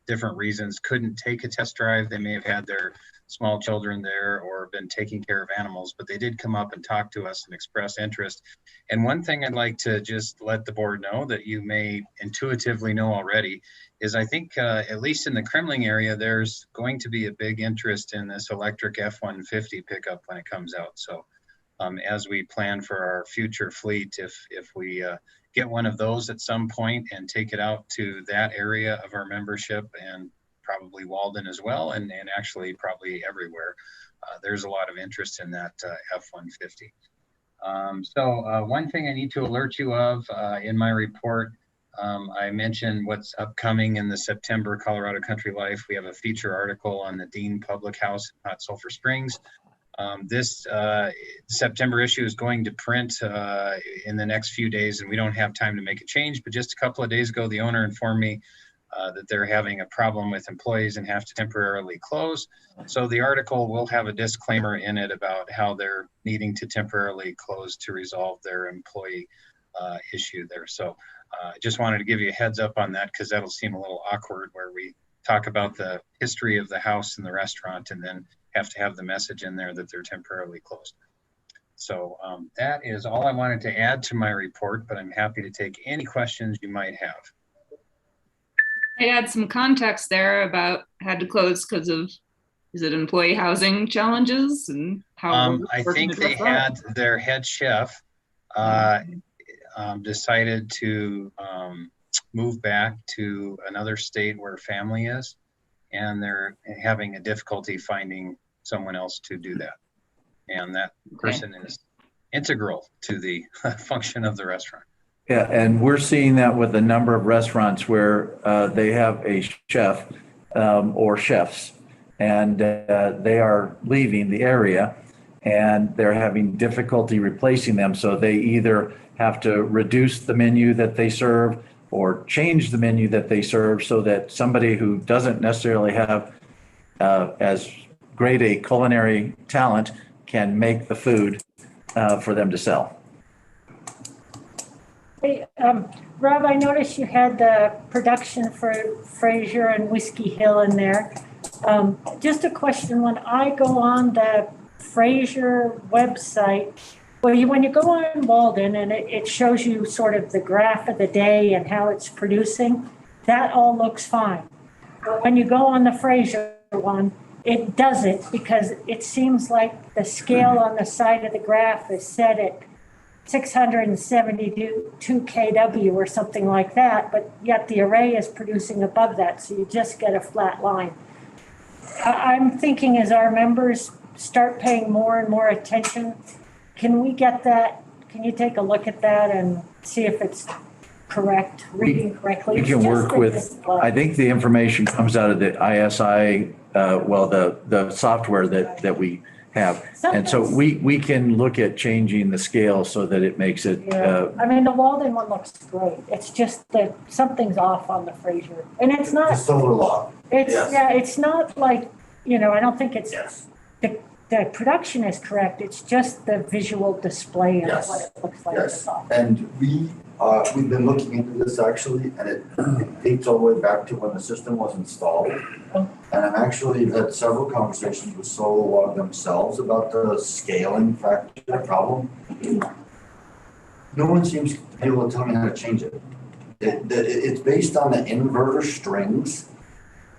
S19: different reasons couldn't take a test drive. They may have had their small children there or been taking care of animals, but they did come up and talk to us and express interest. And one thing I'd like to just let the board know that you may intuitively know already is I think at least in the Kremling area, there's going to be a big interest in this electric F-150 pickup when it comes out. So as we plan for our future fleet, if we get one of those at some point and take it out to that area of our membership and probably Walden as well, and actually probably everywhere, there's a lot of interest in that F-150. So one thing I need to alert you of in my report, I mentioned what's upcoming in the September Colorado Country Life. We have a feature article on the Dean Public House in Hot Sulphur Springs. This September issue is going to print in the next few days, and we don't have time to make a change. But just a couple of days ago, the owner informed me that they're having a problem with employees and have to temporarily close. So the article will have a disclaimer in it about how they're needing to temporarily close to resolve their employee issue there. So I just wanted to give you a heads up on that, because that'll seem a little awkward where we talk about the history of the house and the restaurant and then have to have the message in there that they're temporarily closed. So that is all I wanted to add to my report, but I'm happy to take any questions you might have.
S17: I add some context there about had to close because of, is it employee housing challenges and how?
S19: I think they had their head chef decided to move back to another state where family is, and they're having a difficulty finding someone else to do that. And that person is integral to the function of the restaurant.
S4: Yeah, and we're seeing that with a number of restaurants where they have a chef or chefs, and they are leaving the area and they're having difficulty replacing them. So they either have to reduce the menu that they serve or change the menu that they serve so that somebody who doesn't necessarily have as great a culinary talent can make the food for them to sell.
S13: Hey, Rob, I noticed you had the production for Fraser and Whiskey Hill in there. Just a question, when I go on the Fraser website, when you go on Walden and it shows you sort of the graph of the day and how it's producing, that all looks fine. But when you go on the Fraser one, it doesn't, because it seems like the scale on the side of the graph is set at 672 kW or something like that, but yet the array is producing above that, so you just get a flat line. I'm thinking as our members start paying more and more attention, can we get that? Can you take a look at that and see if it's correct, reading correctly?
S4: We can work with, I think the information comes out of the ISI, the software that we have. And so we can look at changing the scale so that it makes it.
S13: I mean, the Walden one looks great. It's just that something's off on the Fraser. And it's not.
S2: It's still a lot.
S13: It's,
S2: yes.
S13: Yeah, it's not like, I don't think it's, the production is correct. It's just the visual display of what it looks like.
S2: Yes, and we've been looking into this actually, and it dates all the way back to when the system was installed. And I've actually had several conversations with SolarWater themselves about the scaling factor problem. No one seems to be able to tell me how to change it. It's based on the inverter strings,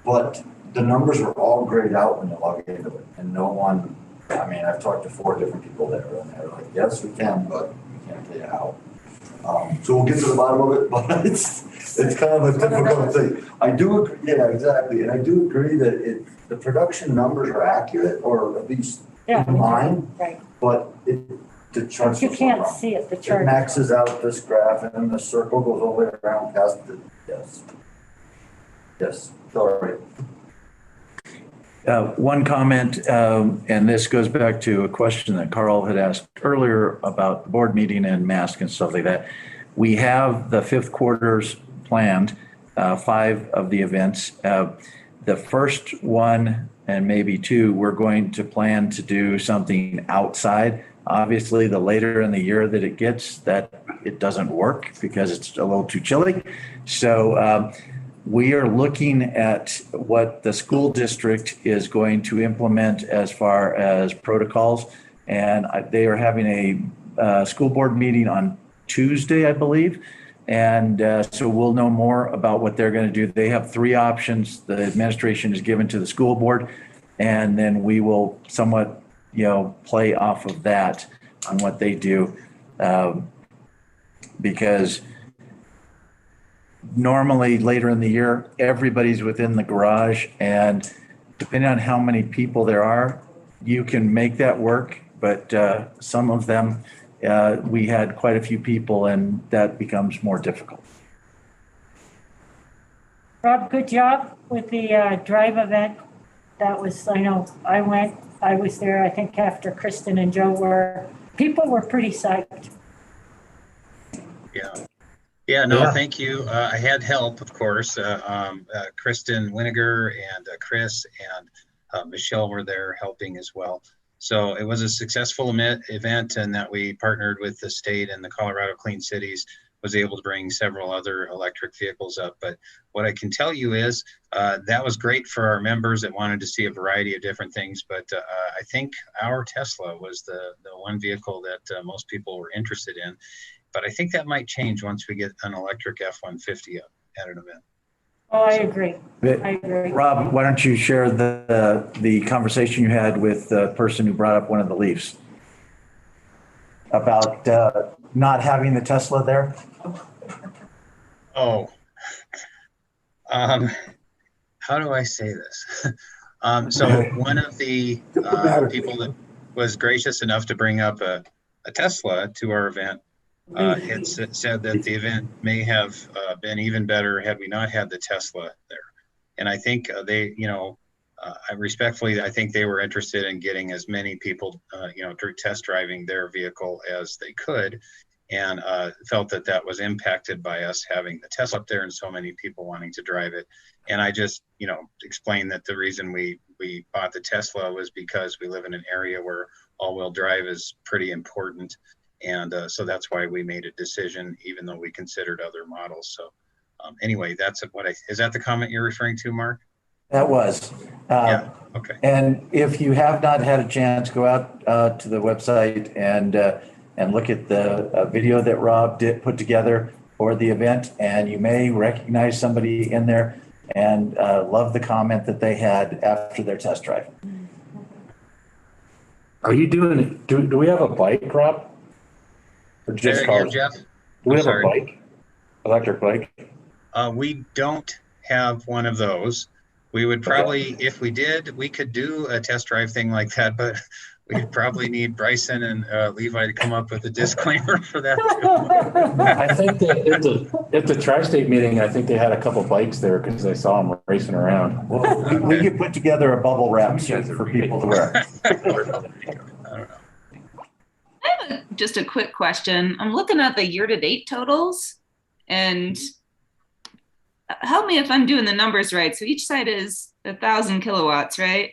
S2: but the numbers are all grayed out when you log into it, and no one, I've talked to 4 different people there, and they're like, yes, we can, but we can't tell you how. So we'll get to the bottom of it, but it's kind of a difficult thing. I do agree, yeah, exactly, and I do agree that the production numbers are accurate, or at least in line,
S13: right.
S2: But the charts.
S13: You can't see it, the chart.
S2: It maxes out this graph, and then the circle goes all the way around past the, yes, sorry.
S4: One comment, and this goes back to a question that Carl had asked earlier about the board meeting and mask and stuff like that. We have the 5th quarters planned, 5 of the events. The first one and maybe 2, we're going to plan to do something outside. Obviously, the later in the year that it gets, that it doesn't work because it's a little too chilly. So we are looking at what the school district is going to implement as far as protocols. And they are having a school board meeting on Tuesday, I believe. And so we'll know more about what they're going to do. They have 3 options the administration is given to the school board. And then we will somewhat, play off of that on what they do. Because normally later in the year, everybody's within the garage, and depending on how many people there are, you can make that work. But some of them, we had quite a few people, and that becomes more difficult.
S13: Rob, good job with the drive event. That was, I know, I went I was there, I think after Kristen and Joe people were pretty psyched.
S19: Yeah, no, thank you. I had help, of course. Kristen Winiger and Chris and Michelle were there helping as well. So it was a successful event, and that we partnered with the state and the Colorado Clean Cities, was able to bring several other electric vehicles up. But what I can tell you is that was great for our members that wanted to see a variety of different things. But I think our Tesla was the one vehicle that most people were interested in. But I think that might change once we get an electric F-150 up at an event.
S13: Oh, I agree. I agree.
S4: Rob, why don't you share the conversation you had with the person who brought up one of the Leafs about not having the Tesla there?
S19: Oh, how do I say this? So one of the people that was gracious enough to bring up a Tesla to our event had said that the event may have been even better had we not had the Tesla there. And I think they, I respectfully, I think they were interested in getting as many people, test driving their vehicle as they could, and felt that that was impacted by us having the Tesla up there and so many people wanting to drive it. And I just, explained that the reason we bought the Tesla was because we live in an area where all-wheel drive is pretty important. And so that's why we made a decision, even though we considered other models. So anyway, that's is that the comment you're referring to, Mark?
S4: That was.
S19: Yeah, okay.
S4: And if you have not had a chance, go out to the website and look at the video that Rob put together for the event, and you may recognize somebody in there and love the comment that they had after their test drive.
S3: Are you doing it? Do we have a bike, Rob? Or just cars?
S19: Jeff?
S3: Do we have a bike? Electric bike?
S19: We don't have one of those. We would probably, if we did, we could do a test drive thing like that, but we'd probably need Bryson and Levi to come up with a disclaimer for that too.
S3: I think that at the Tri-State meeting, I think they had a couple bikes there because I saw them racing around.
S4: Well, we could put together a bubble wrap suit for people to wear.
S19: I don't know.
S17: I have just a quick question. I'm looking at the year-to-date totals, and help me if I'm doing the numbers right. So each site is 1,000 kilowatts, right?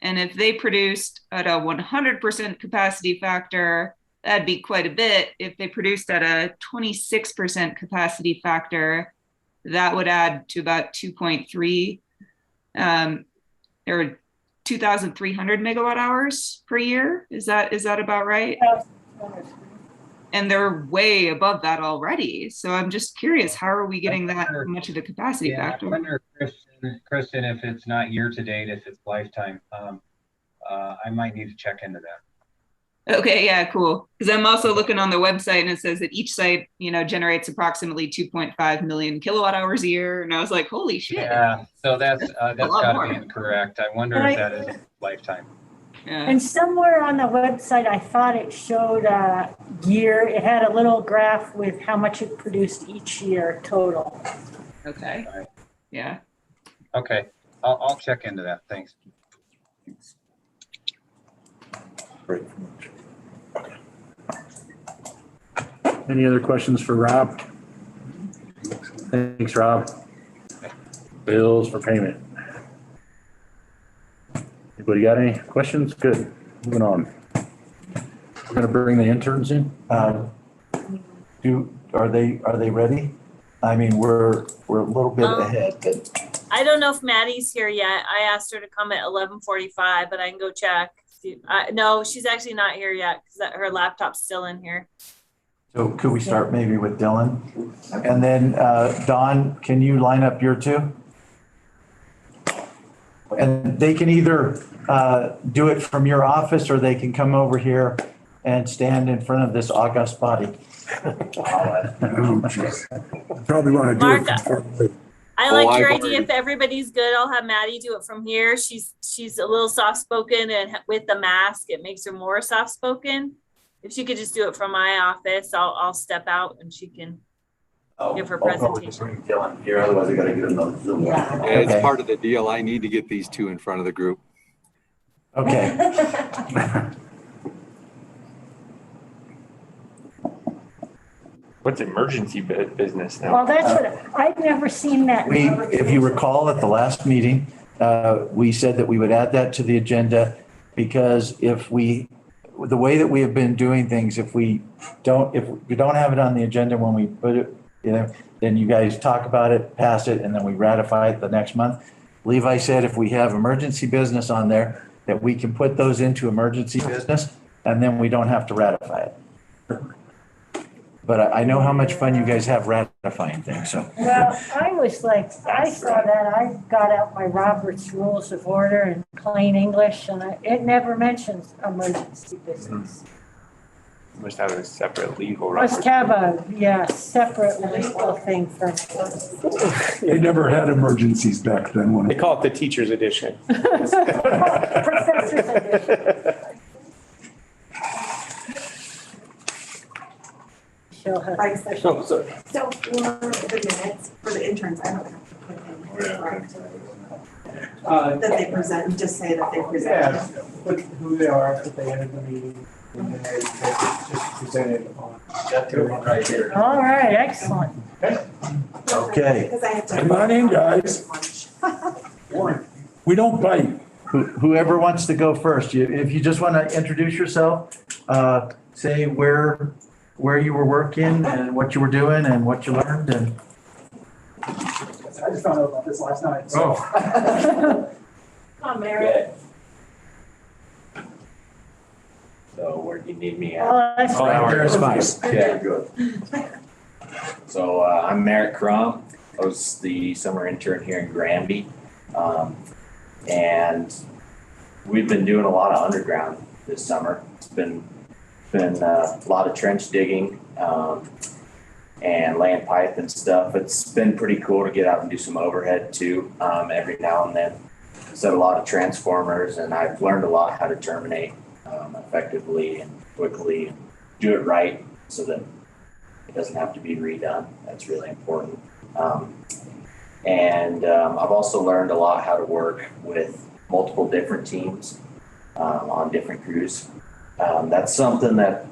S17: And if they produced at a 100% capacity factor, that'd be quite a bit. If they produced at a 26% capacity factor, that would add to about 2.3. There were 2,300 megawatt hours per year. Is that about right? And they're way above that already. So I'm just curious, how are we getting that much of the capacity factor?
S19: I wonder, Kristen, if it's not year to date, if it's lifetime. I might need to check into that.
S17: Okay, yeah, cool. Because I'm also looking on the website and it says that each site, generates approximately 2.5 million kilowatt hours a year. And I was like, holy shit.
S19: Yeah, so that's got to be incorrect. I wonder if that is lifetime.
S17: Yeah.
S13: And somewhere on the website, I thought it showed a year. It had a little graph with how much it produced each year total.
S17: Okay.
S19: Right.
S17: Yeah.
S19: Okay, I'll check into that. Thanks.
S3: Great. Any other questions for Rob? Thanks, Rob. Bills for payment. Anybody got any questions? Good. Moving on. We're gonna bring the interns in.
S4: Are they ready? I mean, we're a little bit ahead.
S10: I don't know if Maddie's here yet. I asked her to come at 11:45, but I can go check. No, she's actually not here yet because her laptop's still in here.
S4: So could we start maybe with Dylan? And then Dawn, can you line up your two? And they can either do it from your office or they can come over here and stand in front of this august body.
S11: Probably want to do
S10: Mark,
S11: it from
S10: I like your idea. If everybody's good, I'll have Maddie do it from here. She's a little soft-spoken, and with the mask, it makes her more soft-spoken. If she could just do it from my office, I'll step out and she can give her presentation.
S4: Dylan here, otherwise I got to get another Zoom.
S15: Yeah, it's part of the deal. I need to get these two in front of the group.
S4: Okay.
S12: What's emergency business now?
S13: Well, that's what, I've never seen that.
S4: If you recall at the last meeting, we said that we would add that to the agenda because the way that we have been doing things, if we don't have it on the agenda when we put it, then you guys talk about it, pass it, and then we ratify it the next month. Levi said if we have emergency business on there, that we can put those into emergency business, and then we don't have to ratify it. But I know how much fun you guys have ratifying things, so.
S13: Well, I saw that, I got out my Robert's Rules of Order in plain English, and it never mentions emergency business.
S12: Must have a separate legal.
S13: Must have a, separate legal thing for.
S11: They never had emergencies back then.
S5: They call it the teacher's edition.
S13: Professor's edition.
S14: Right, so for the minutes, for the interns, I don't have to put in correct. That they present, just say that they present.
S5: Yeah, put who they are, that they entered the meeting, and then they just presented on.
S3: Right here.
S13: All right, excellent.
S4: Okay.
S14: Because I have to.
S11: Come on in, guys. We don't bite.
S4: Whoever wants to go first, if you just want to introduce yourself, say where you were working and what you were doing and what you learned and.
S20: I just found out about this last night. So.
S13: Come on, Mary.
S21: So where do you need me at?
S13: Oh, that's
S4: right there is fine.
S21: Yeah, good. So I'm Merrick Crum. I was the summer intern here in Granby. And we've been doing a lot of underground this summer. It's been a lot of trench digging and laying pipe and stuff. It's been pretty cool to get out and do some overhead too every now and then. Set a lot of transformers, and I've learned a lot how to terminate effectively and quickly and do it right so that it doesn't have to be redone. That's really important. And I've also learned a lot how to work with multiple different teams on different crews. That's something that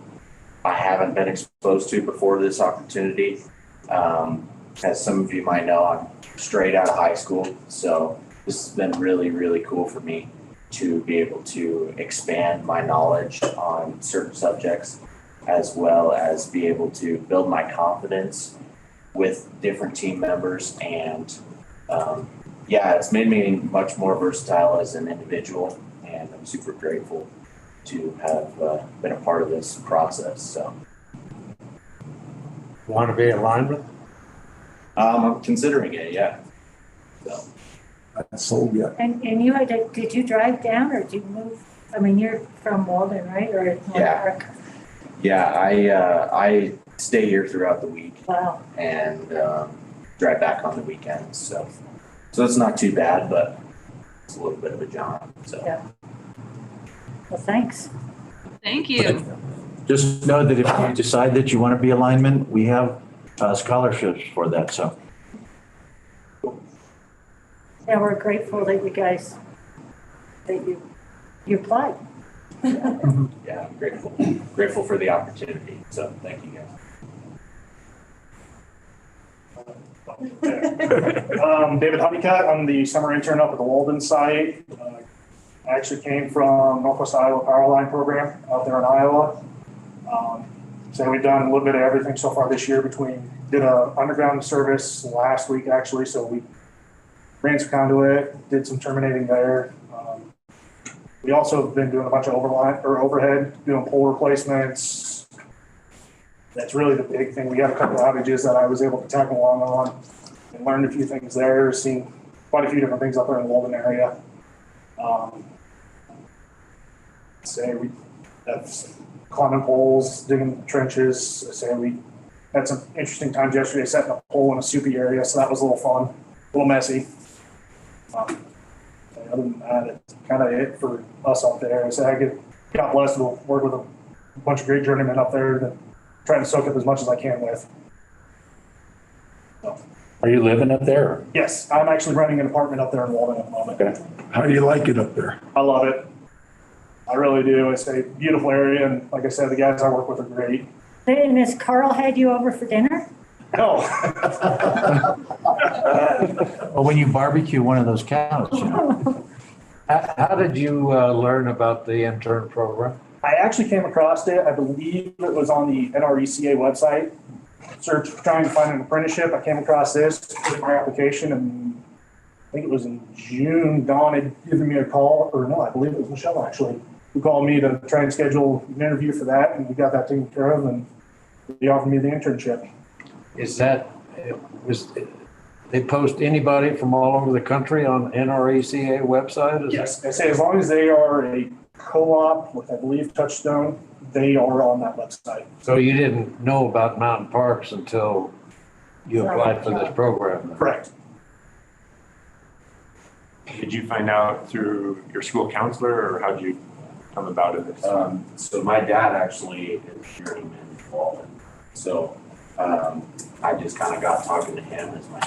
S21: I haven't been exposed to before this opportunity. As some of you might know, I'm straight out of high school, so this has been really, really cool for me to be able to expand my knowledge on certain subjects, as well as be able to build my confidence with different team members. And it's made me much more versatile as an individual, and I'm super grateful to have been a part of this process. So,
S9: Want to be a lineman?
S21: I'm considering it, yeah. So.
S11: Sold yet.
S13: And you had to, did you drive down or did you move? I mean, you're from Walden, right? Or
S21: I stay here throughout the week.
S13: Wow.
S21: And drive back on the weekends. So it's not too bad, but it's a little bit of a jaunt. So.
S13: Yeah. Well, thanks.
S17: Thank you.
S4: Just know that if you decide that you want to be a lineman, we have scholarships for that, so.
S13: Yeah, we're grateful that you applied.
S21: Yeah, I'm grateful for the opportunity. So thank you guys.
S20: David Honeycutt, I'm the summer intern up at the Walden site. I actually came from Northwest Iowa Power Line Program out there in Iowa. So we've done a little bit of everything so far this year. Did a underground service last week actually, so we ran some conduit, did some terminating there. We also have been doing a bunch of overhead, doing pole replacements. That's really the big thing. We had a couple of outages that I was able to tag along on and learned a few things there, seen quite a few different things up there in the Walden area. We have climbing poles, digging trenches. We had some interesting times yesterday setting a pole in a soupy area, so that was a little fun, a little messy. Other than that, it's kind of it for us out there. So I got blessed to work with a bunch of great journeymen up there that trying to soak up as much as I can with. So.
S3: Are you living up there?
S20: Yes, I'm actually renting an apartment up there in Walden at the moment.
S11: Okay. How do you like it up there?
S20: I love it. I really do. It's a beautiful area, and like I said, the guys I work with are great.
S13: And has Carl had you over for dinner?
S20: No.
S9: Well, when you barbecue one of those cows, you know. How did you learn about the intern program?
S20: I actually came across it. I believe it was on the NRECA website. Search trying to find an apprenticeship. I came across this, put my application, and I think it was in June. Dawn had given me a call, or no, I believe it was Michelle actually, who called me to try and schedule an interview for that, and we got that taken care of, and they offered me the internship.
S9: Is that, they post anybody from all over the country on NRECA website?
S20: Yes, I say as long as they are a co-op with, I believe, Touchstone, they are on that website.
S9: So you didn't know about mountain parks until you applied for this program?
S20: Correct.
S12: Did you find out through your school counselor, or how did you come about it?
S21: So my dad actually is a journeyman in Walden. So I just kind of got talking to him as my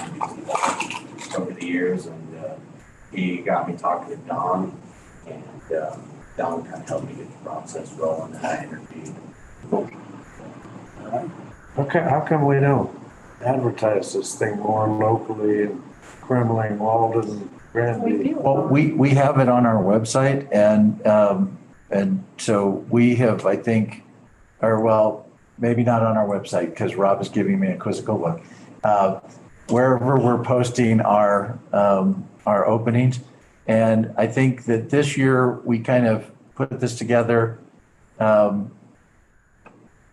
S21: over the years, and he got me talking to Don, and Don kind of helped me get the process rolling, and I interviewed.
S9: Okay, how come we don't advertise this thing more locally in Kremling, Walden, Granby?
S4: Well, we have it on our website, and so we have, I think, or well, maybe not on our website because Rob is giving me a quizzical look. Wherever we're posting our openings, and I think that this year we kind of put this together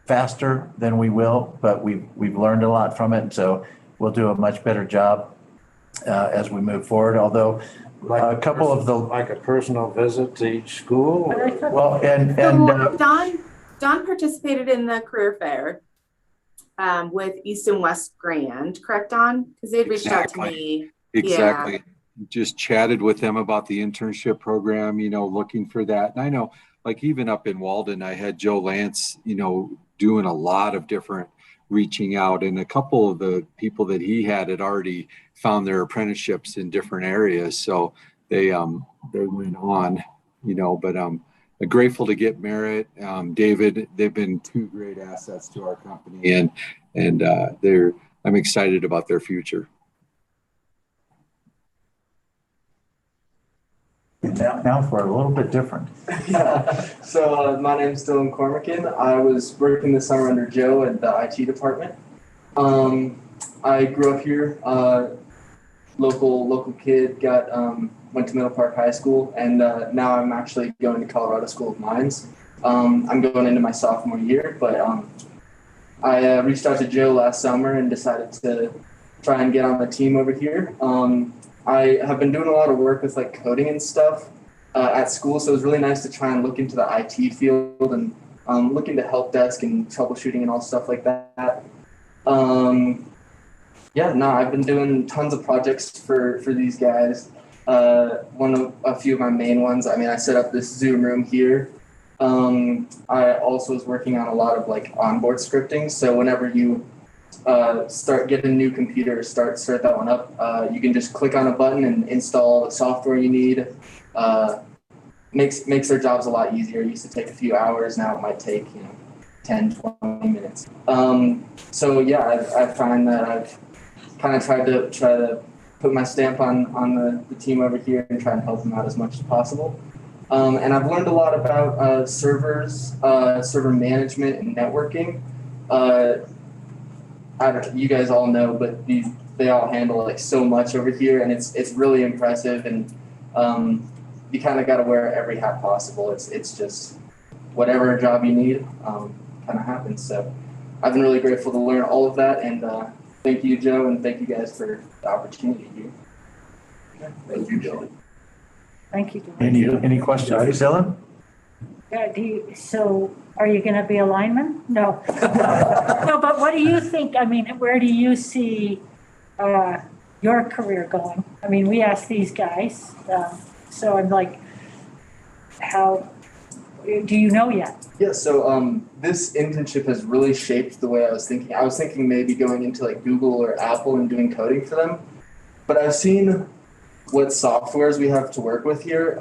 S4: faster than we will, but we've learned a lot from it, and so we'll do a much better job as we move forward. Although a couple of the
S9: like a personal visit to each school.
S4: Well, and
S18: Don participated in the career fair with East and West Grand, correct, Don? Because they had reached out to me.
S15: Exactly.
S18: Yeah.
S15: Just chatted with them about the internship program, you know, looking for that. And I know, like, even up in Walden, I had Joe Lance, you know, doing a lot of different reaching out, and a couple of the people that he had already found their apprenticeships in different areas. So they went on, you know, but grateful to get Merritt, David. They've been two great assets to our company, and I'm excited about their future.
S4: Now for a little bit different.
S1: Yeah. So my name's Dylan Cormican. I was working this summer under Joe at the IT department. I grew up here, local kid, went to Middle Park High School, and now I'm actually going to Colorado School of Mines. I'm going into my sophomore year, but I reached out to Joe last summer and decided to try and get on the team over here. I have been doing a lot of work with like coding and stuff at school, so it was really nice to try and look into the IT field and look into help desk and troubleshooting and all stuff like that. I've been doing tons of projects for these guys. A few of my main ones, I set up this Zoom room here. I also was working on a lot of like onboard scripting, so whenever you get a new computer, start that one up. You can just click on a button and install the software you need. Makes their jobs a lot easier. It used to take a few hours. Now it might take 10, 20 minutes. I find that I've kind of tried to put my stamp on the team over here and try and help them out as much as possible. And I've learned a lot about servers, server management, and networking. You guys all know, but they all handle like so much over here, and it's really impressive. And you kind of got to wear every hat possible. It's just whatever job you need kind of happens. So I've been really grateful to learn all of that, and thank you, Joe, and thank you guys for the opportunity here.
S21: Thank you, Joe.
S13: Thank you, Dylan.
S4: Any questions, Dylan?
S13: Yeah, so are you going to be a lineman? No. No, but what do you think? Where do you see your career going? We asked these guys, so I'm like, how do you know yet?
S1: Yeah, so this internship has really shaped the way I was thinking. I was thinking maybe going into like Google or Apple and doing coding for them, but I've seen what softwares we have to work with here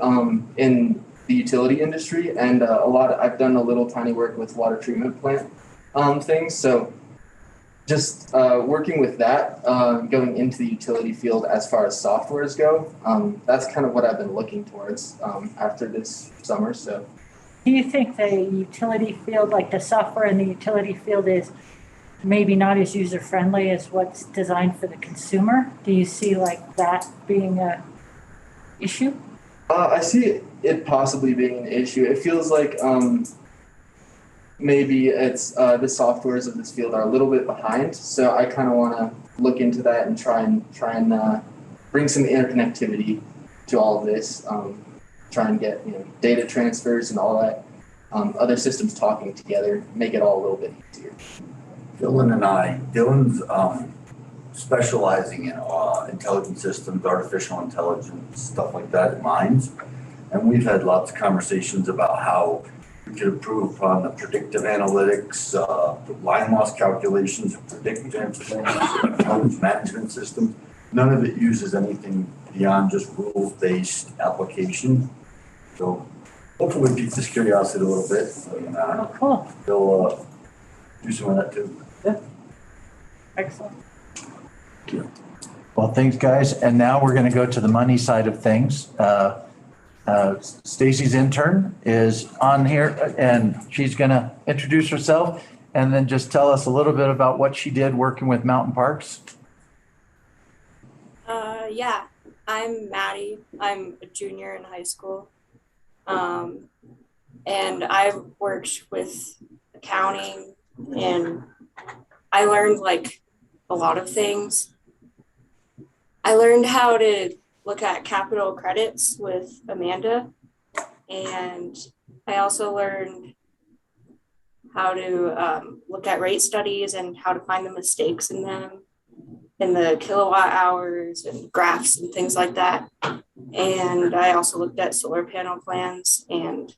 S1: in the utility industry, and I've done a little tiny work with water treatment plant things. So just working with that, going into the utility field as far as softwares go, that's kind of what I've been looking towards after this summer. So
S13: do you think the utility field, like the software in the utility field, is maybe not as user-friendly as what's designed for the consumer? Do you see like that being a issue?
S1: I see it possibly being an issue. It feels like maybe it's the softwares of this field are a little bit behind. So I kind of want to look into that and try and bring some interconnectivity to all of this. Try and get data transfers and all that, other systems talking together, make it all a little bit easier.
S2: Dylan's specializing in intelligent systems, artificial intelligence, stuff like that in mines. And we've had lots of conversations about how we could improve upon the predictive analytics, line loss calculations, predictive intelligence management systems. None of it uses anything beyond just rules-based application. So hopefully pique this curiosity a little bit. And,
S13: cool.
S2: They'll do some of that too.
S13: Yeah. Excellent.
S4: Well, thanks, guys. And now we're going to go to the money side of things. Stacy's intern is on here, and she's going to introduce herself and then just tell us a little bit about what she did working with Mountain Parks.
S7: Yeah, I'm Maddie. I'm a junior in high school. And I've worked with accounting, and I learned like a lot of things. I learned how to look at capital credits with Amanda, and I also learned how to look at rate studies and how to find the mistakes in them, in the kilowatt hours and graphs and things like that. And I also looked at solar panel plans and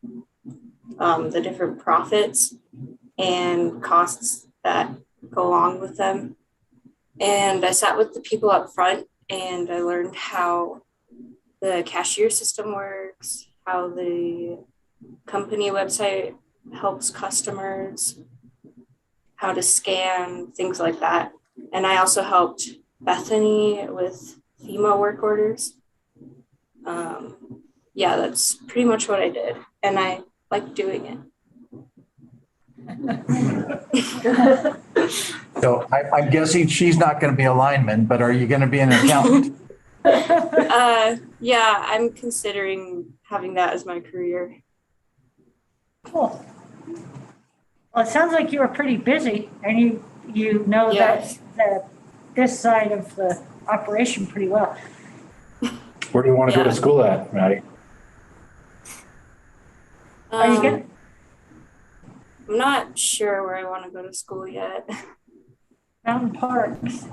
S7: the different profits and costs that go along with them. And I sat with the people up front, and I learned how the cashier system works, how the company website helps customers, how to scan, things like that. And I also helped Bethany with FEMA work orders. Yeah, that's pretty much what I did. And I like doing it.
S4: So I'm guessing she's not going to be a lineman, but are you going to be an accountant?
S7: Yeah, I'm considering having that as my career.
S13: Cool. Well, it sounds like you were pretty busy, and you know
S7: Yes.
S13: that this side of the operation pretty well.
S3: Where do you want to go to school at, Maddie?
S13: Are you good?
S7: I'm not sure where I want to go to school yet.
S13: Mountain Parks.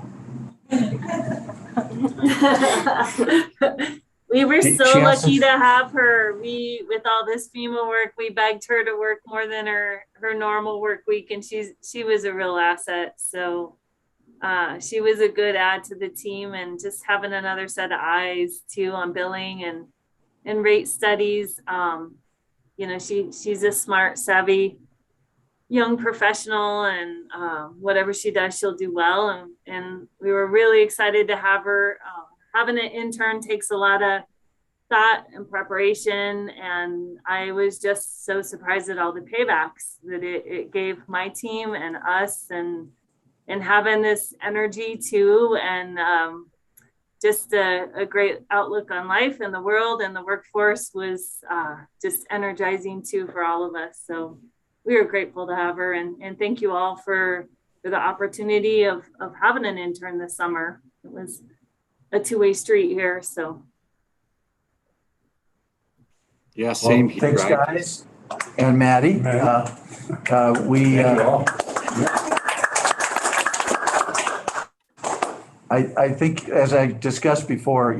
S10: We were
S4: She
S10: so
S4: has
S10: lucky
S4: to-
S10: to have her. With all this FEMA work, we begged her to work more than her normal work week, and she was a real asset. So she was a good add to the team, and just having another set of eyes too on billing and rate studies. She's a smart, savvy young professional, and whatever she does, she'll do well. And we were really excited to have her. Having an intern takes a lot of thought and preparation, and I was just so surprised at all the paybacks that it gave my team and us, and having this energy too, and just a great outlook on life and the world and the workforce was just energizing too for all of us. So we are grateful to have her, and thank you all for the opportunity of having an intern this summer. It was a two-way street here, so.
S15: Yeah, same
S4: Well,
S15: here.
S4: thanks,
S15: right?
S4: guys. And Maddie, I think, as I discussed before,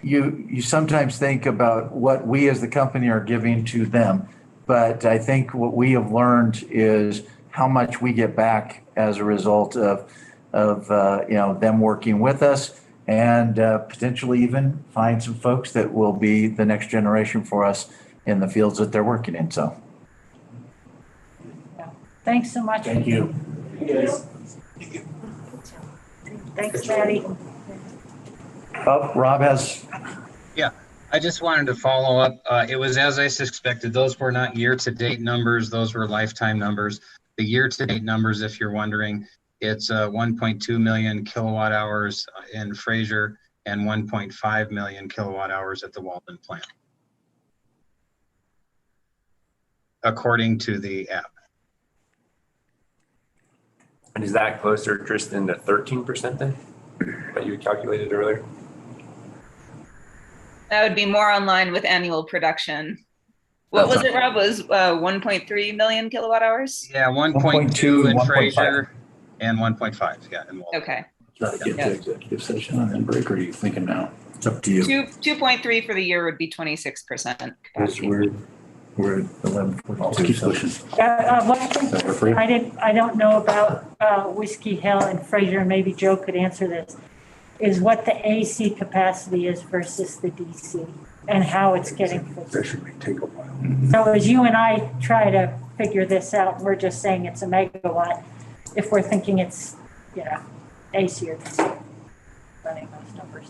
S4: you sometimes think about what we as the company are giving to them. But I think what we have learned is how much we get back as a result of them working with us, and potentially even find some folks that will be the next generation for us in the fields that they're working in, so.
S13: Thanks so much.
S4: Thank you.
S13: Thanks, Maddie.
S4: Rob has.
S19: Yeah, I just wanted to follow up. It was as I suspected. Those were not year-to-date numbers. Those were lifetime numbers. The year-to-date numbers, if you're wondering, it's 1.2 million kilowatt hours in Fraser and 1.5 million kilowatt hours at the Walden plant, according to the app.
S12: And is that closer, Tristan, to 13% then, that you calculated earlier?
S8: That would be more online with annual production. What was it, Rob? Was 1.3 million kilowatt hours?
S19: Yeah, 1.2 in Fraser and 1.5, yeah, in Walden.
S8: Okay.
S3: Try to get to executive session and then break, or are you thinking now?
S4: It's up to you.
S8: 2.3 for the year would be 26%.
S4: We're at 11:42.
S3: Keep pushing.
S13: One thing I don't know about Whiskey Hill and Fraser, and maybe Joe could answer this, is what the AC capacity is versus the DC and how it's getting fixed.
S11: That should take a while.
S13: So as you and I try to figure this out, we're just saying it's a megawatt. If we're thinking it's, AC or DC, running those numbers.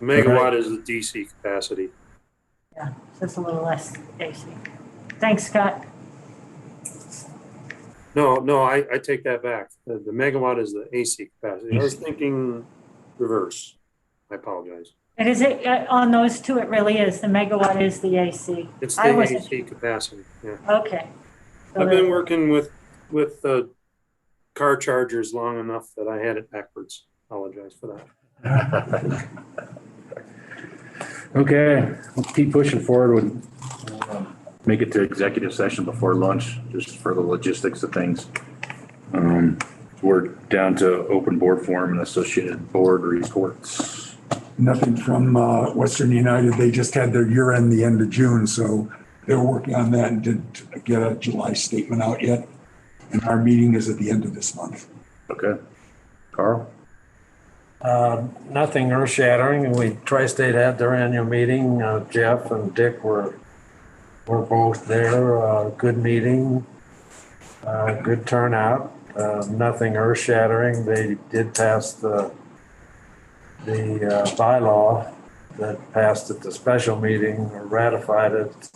S16: Megawatt is the DC capacity.
S13: Yeah, so it's a little less AC. Thanks, Scott.
S16: No, I take that back. The megawatt is the AC capacity. I was thinking reverse. I apologize.
S13: And is it on those two? It really is. The megawatt is the AC.
S16: It's the AC capacity. Yeah.
S13: Okay. So
S16: I've been working with car chargers long enough that I had it backwards. Apologize for that.
S3: Okay, we'll keep pushing forward. We'll make it to executive session before lunch, just for the logistics of things. We're down to open board forum and associated board reports.
S11: Nothing from Western United. They just had their year end the end of June, so they're working on that and didn't get a July statement out yet. And our meeting is at the end of this month.
S3: Okay. Carl?
S9: Nothing earth shattering. Tri-State had their annual meeting. Jeff and Dick were both there. Good meeting, good turnout. Nothing earth shattering. They did pass the bylaw that passed at the special meeting, or ratified it,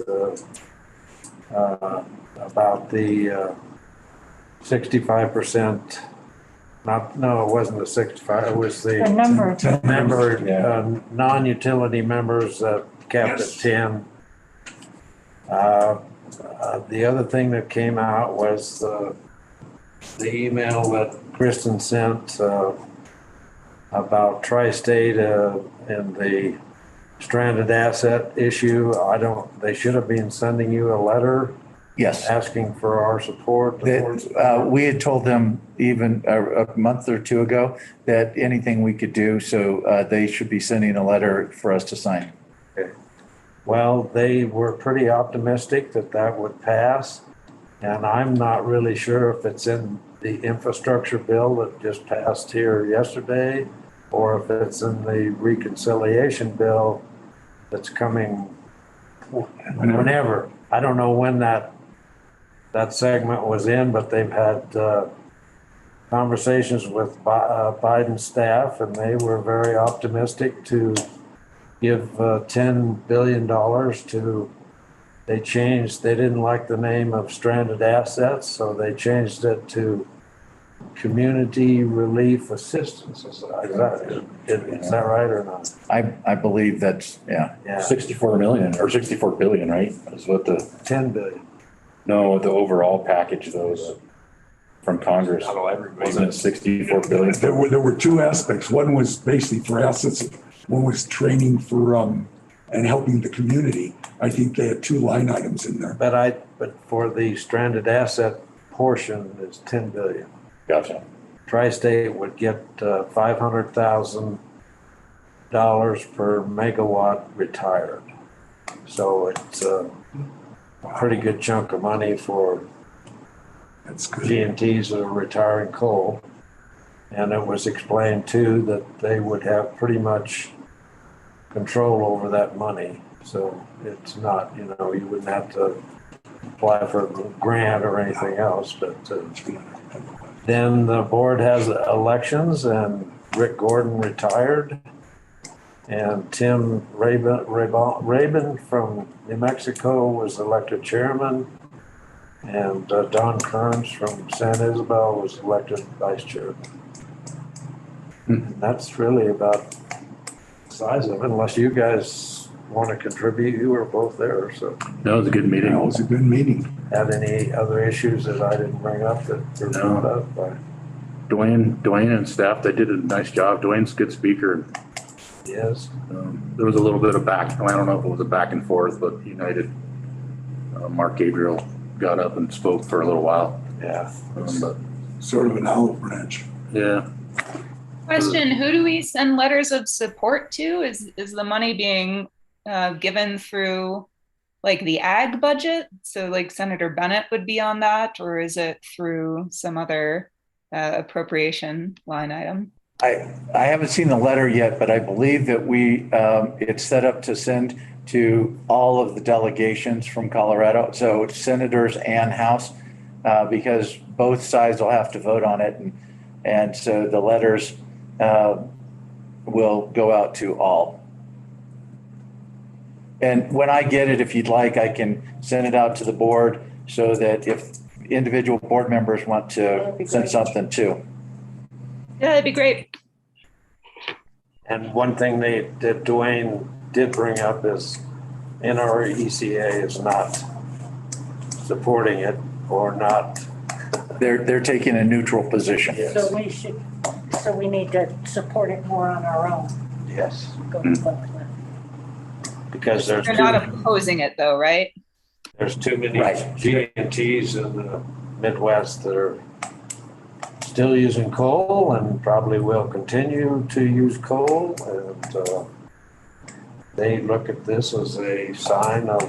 S9: about the 65%. No, it wasn't the 65. It was the member, non-utility members capped at 10. The other thing that came out was the email that Kristen sent about Tri-State and the stranded asset issue. They should have been sending you a letter.
S4: Yes.
S9: Asking for our support.
S4: We had told them even a month or two ago that anything we could do, so they should be sending a letter for us to sign.
S9: Okay. Well, they were pretty optimistic that would pass, and I'm not really sure if it's in the infrastructure bill that just passed here yesterday, or if it's in the reconciliation bill that's coming whenever. I don't know when that segment was in, but they've had conversations with Biden staff, and they were very optimistic to give $10 billion to, they didn't like the name of stranded assets, so they changed it to Community Relief Assistance. Is that right or not?
S4: I believe that's, yeah.
S3: 64 million or 64 billion, right? Is what the
S9: 10 billion.
S3: No, the overall package though from Congress wasn't it 64 billion?
S11: There were two aspects. One was basically for assets. One was training for and helping the community. I think they had two line items in there.
S9: But for the stranded asset portion is 10 billion.
S3: Gotcha.
S9: Tri-State would get $500,000 per megawatt retired. So it's a pretty good chunk of money for G&Ts that are retiring coal. And it was explained too that they would have pretty much control over that money. So it's not, you know, you wouldn't have to apply for a grant or anything else, but then the board has elections and Rick Gordon retired. And Tim Rabin from New Mexico was elected chairman. And Don Kearns from San Isabel was elected vice chairman. And that's really about the size of it, unless you guys want to contribute. You were both there, so.
S3: That was a good meeting.
S11: That was a good meeting.
S9: Have any other issues that I didn't bring up that were brought up by?
S3: Dwayne and staff, they did a nice job. Dwayne's a good speaker.
S9: Yes.
S3: There was a little bit of I don't know if it was a back and forth, but United, Mark Gabriel got up and spoke for a little while.
S9: Yeah.
S3: But
S11: Sort of an olive branch.
S3: yeah.
S8: Question, who do we send letters of support to? Is the money being given through like the ag budget? So like Senator Bennett would be on that, or is it through some other appropriation line item?
S4: I haven't seen the letter yet, but I believe that it's set up to send to all of the delegations from Colorado. So senators and House, because both sides will have to vote on it. And so the letters will go out to all. And when I get it, if you'd like, I can send it out to the board so that if individual board members want to send something too.
S8: Yeah, that'd be great.
S9: And one thing that Dwayne did bring up is NRECA is not supporting it or not.
S4: They're taking a neutral position.
S9: Yes.
S13: So we need to support it more on our own.
S9: Yes.
S13: Going forward.
S9: Because
S8: They're not opposing it though, right?
S9: There's too many G&Ts in the Midwest that are still using coal and probably will continue to use coal. And they look at this as a sign of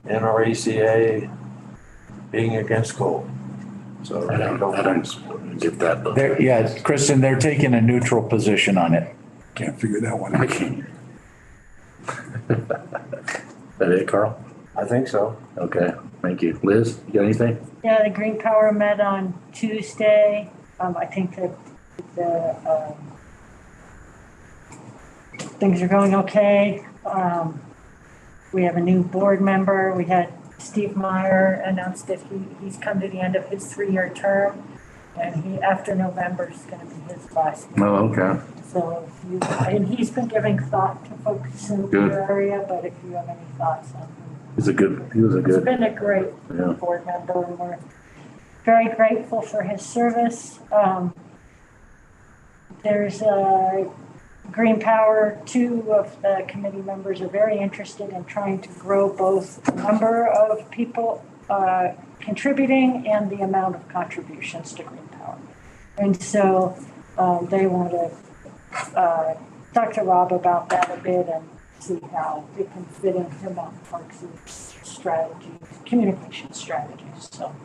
S9: NRECA being against coal. So
S3: I don't get that. Though.
S4: Yeah, Kristen, they're taking a neutral position on it.
S11: Can't figure that one out.
S3: That it, Carl?
S9: I think so.
S3: Okay, thank you. Liz, you got anything?
S13: Yeah, the Green Power met on Tuesday. I think that the things are going okay. We have a new board member. We had Steve Meyer announced that he's come to the end of his 3-year term, and after November is going to be his last year.
S3: Oh, okay.
S13: So and he's been giving thought to folks in your area, but if you have any thoughts on him.
S3: He was a good.
S13: He's been a great board member, and we're very grateful for his service. There's Green Power, 2 of the committee members are very interested in trying to grow both the number of people contributing and the amount of contributions to Green Power. And so they want to talk to Rob about that a bit and see how it can fit into Mountain Parks' strategies, communication strategies. So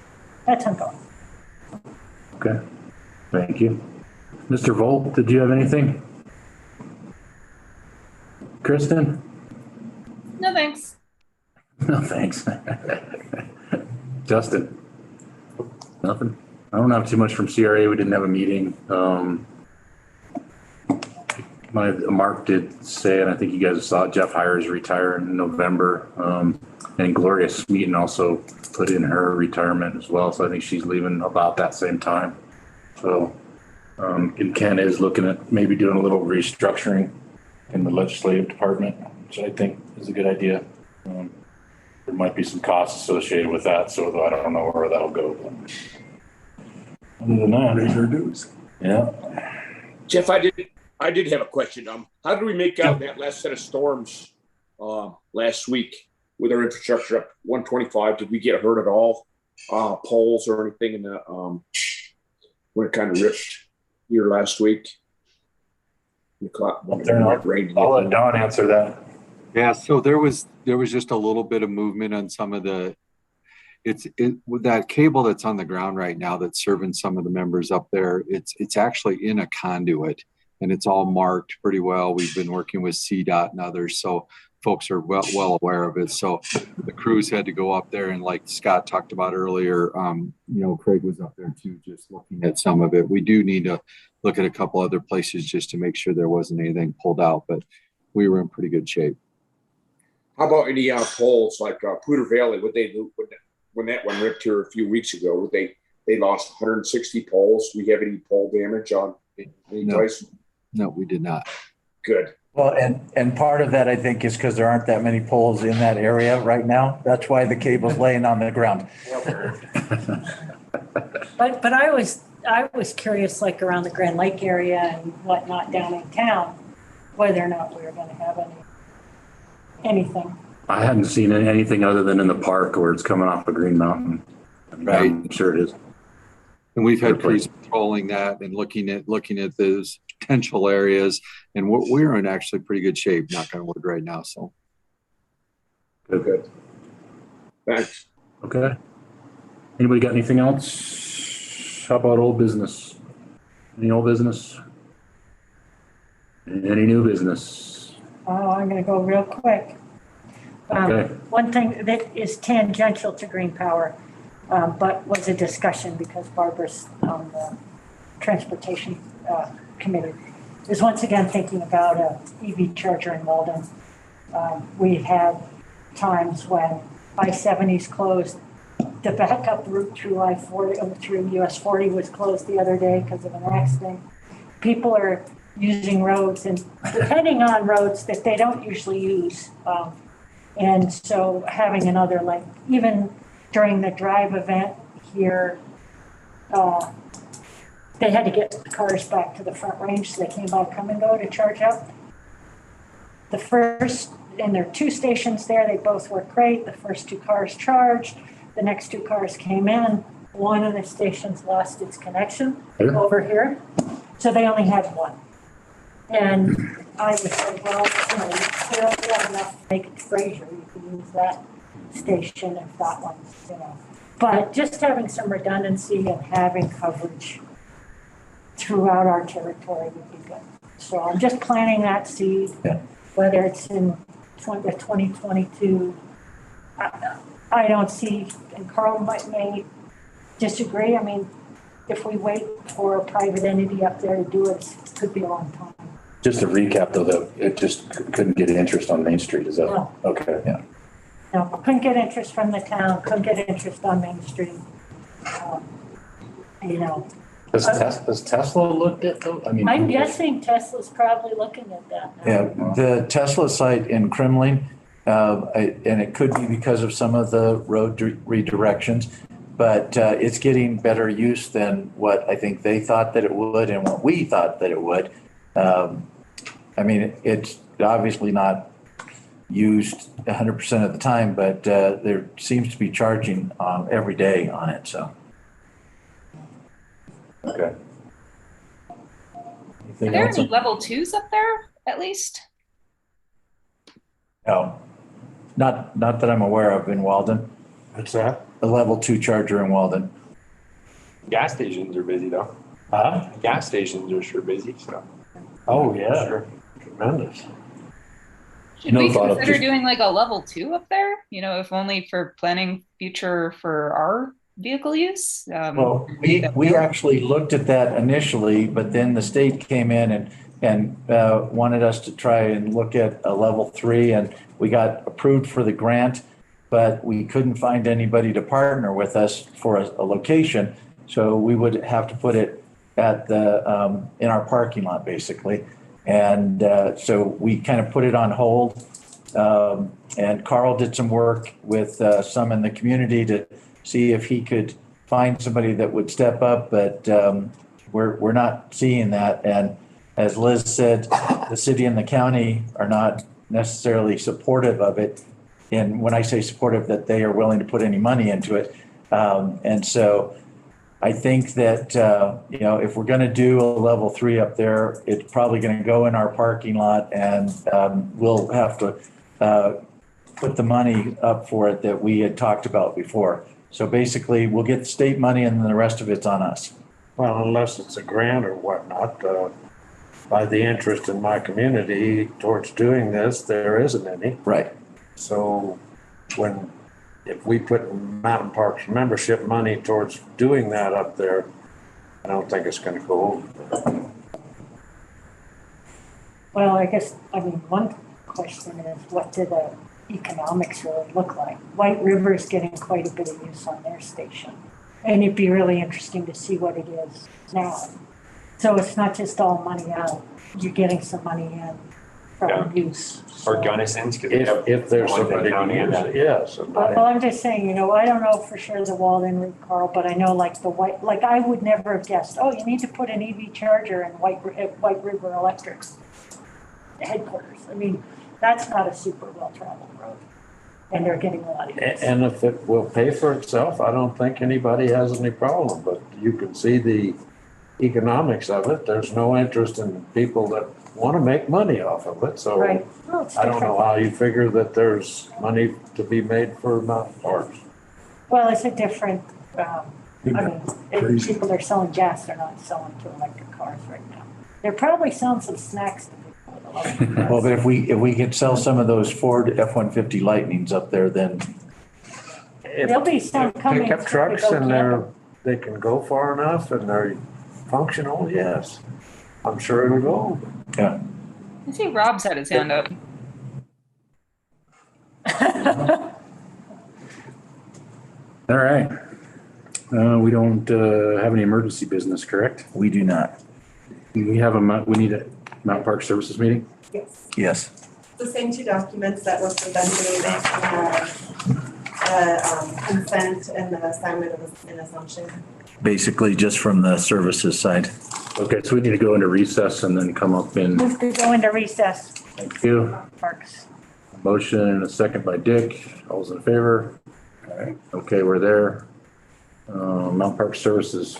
S13: that's ongoing.
S3: Okay, thank you. Mr. Volt, did you have anything? Kristen?
S8: No, thanks.
S3: No, thanks. Justin? Nothing? I don't have too much from CRA. We didn't have a meeting. Mark did say, and I think you guys saw Jeff Hires retire in November. And Gloria Smeaton also put in her retirement as well. So I think she's leaving about that same time. So, and Ken is looking at maybe doing a little restructuring in the legislative department, which I think is a good idea. There might be some costs associated with that, so I don't know where that'll go. But other than that,
S11: raise our dues.
S3: Yeah.
S6: Jeff, I did have a question. How did we make out that last set of storms last week with our infrastructure up 125? Did we get hurt at all? Poles or anything in the when it kind of ripped here last week?
S3: I'll let Don answer that.
S15: Yeah, so there was just a little bit of movement on some of the with that cable that's on the ground right now that's serving some of the members up there. It's actually in a conduit, and it's all marked pretty well. We've been working with CDOT and others, so folks are well aware of it. So the crews had to go up there, and like Scott talked about earlier, Craig was up there too, just looking at some of it. We do need to look at a couple other places just to make sure there wasn't anything pulled out, but we were in pretty good shape.
S6: How about any poles like Poudre Valley? Would they do when that one ripped here a few weeks ago? Would they lost 160 poles? Do we have any pole damage on any place?
S15: No, we did not.
S6: Good.
S4: Well, and part of that, I think, is because there aren't that many poles in that area right now. That's why the cable's laying on the ground.
S13: But I was curious, like around the Grand Lake area and whatnot down in town, whether or not we were going to have anything.
S3: I hadn't seen anything other than in the park where it's coming off of Green Mountain. I mean,
S15: Right.
S3: I'm sure it is.
S15: And we've had crews patrolling that and looking at those potential areas, and we're in actually pretty good shape, knock on wood, right now. So
S6: good. Thanks.
S3: Okay. Anybody got anything else? How about old business? Any old business? Any new business?
S13: Oh, I'm going to go real quick.
S3: Okay.
S13: One thing that is tangential to green power, but was a discussion because Barbara's on the transportation committee, is once again thinking about a EV charger in Walden. We've had times when I-70's closed. The backup route through I-40, through US 40 was closed the other day because of an accident. People are using roads and depending on roads that they don't usually use. And so having another, like even during the drive event here, they had to get the cars back to the Front Range, so they came by Come and Go to charge up. The first, and there are 2 stations there, they both work great. The first 2 cars charged, the next 2 cars came in. One of the stations lost its connection over here, so they only had one. And I would say, well, you still have enough to make it Fraser. You can use that station if that one's, But just having some redundancy and having coverage throughout our territory would be good. So I'm just planting that seed, whether it's in 2022. I don't see, and Carl may disagree. I mean, if we wait for a private entity up there to do it, it could be a long time.
S3: Just to recap though, that it just couldn't get interest on Main Street, is that?
S13: No.
S3: Okay, yeah.
S13: No, couldn't get interest from the town, couldn't get interest on Main Street.
S3: Has Tesla looked at though? I mean,
S13: I'm guessing Tesla's probably looking at that now.
S4: Yeah, the Tesla site in Kremling, and it could be because of some of the road redirections, but it's getting better use than what I think they thought that it would and what we thought that it would. I mean, it's obviously not used 100% of the time, but there seems to be charging every day on it, so.
S3: Okay.
S8: Are there any level 2s up there, at least?
S4: No, not that I'm aware of in Walden.
S9: What's that?
S4: A level 2 charger in Walden.
S12: Gas stations are busy though. Gas stations are sure busy, so.
S9: Oh, yeah. Sure. Tremendous.
S8: Should we consider doing like a level 2 up there? If only for planning future for our vehicle use?
S4: Well, we actually looked at that initially, but then the state came in and wanted us to try and look at a level 3, and we got approved for the grant, but we couldn't find anybody to partner with us for a location. So we would have to put it at the in our parking lot, basically. And so we kind of put it on hold. And Carl did some work with some in the community to see if he could find somebody that would step up, but we're not seeing that. And as Liz said, the city and the county are not necessarily supportive of it. And when I say supportive, that they are willing to put any money into it. And so I think that, if we're going to do a level 3 up there, it's probably going to go in our parking lot, and we'll have to put the money up for it that we had talked about before. So basically, we'll get the state money, and then the rest of it's on us.
S9: Well, unless it's a grant or whatnot. by the interest in my community towards doing this, there isn't any.
S4: Right.
S9: So if we put Mountain Parks membership money towards doing that up there, I don't think it's gonna go over.
S13: Well, I guess, one question is, what do the economics really look like? White River is getting quite a bit of use on their station. And it'd be really interesting to see what it is now. So it's not just all money out, you're getting some money in from use.
S12: Or Gunnison's, because
S9: If there's somebody who uses it, yes.
S13: Well, I'm just saying, I don't know for sure the Walden route, Carl, but I know like I would never have guessed, you need to put an EV charger in White River Electric's headquarters. That's not a super well-traveled road. And they're getting a lot of use.
S9: And if it will pay for itself, I don't think anybody has any problem, but you can see the economics of it. There's no interest in people that want to make money off of it, so
S13: Right. Well, it's
S9: I don't know
S13: different.
S9: how you figure that there's money to be made for mountain parks.
S13: Well, it's a different,
S9: Crazy.
S13: people are selling gas, they're not selling to electric cars right now. They're probably selling some snacks to people with electric cars.
S4: Well, but if we could sell some of those Ford F-150 Lightnings up there, then
S13: There'll be some coming.
S9: Pickup trucks and they can go far enough and they're functional, yes. I'm sure it'll go.
S4: Yeah.
S8: I see Rob's had his hand up.
S3: All right. We don't have any emergency business, correct?
S4: We do not.
S3: We need a Mountain Park Services meeting?
S14: Yes.
S4: Yes.
S14: The same two documents that were presented, consent and the assignment of an assumption.
S4: Basically just from the services side.
S3: Okay, so we need to go into recess and then come up in.
S13: Move to go into recess.
S3: Thank you.
S13: Parks.
S3: Motion and a second by Dick. All's in favor? Okay, we're there. Mountain Park Services.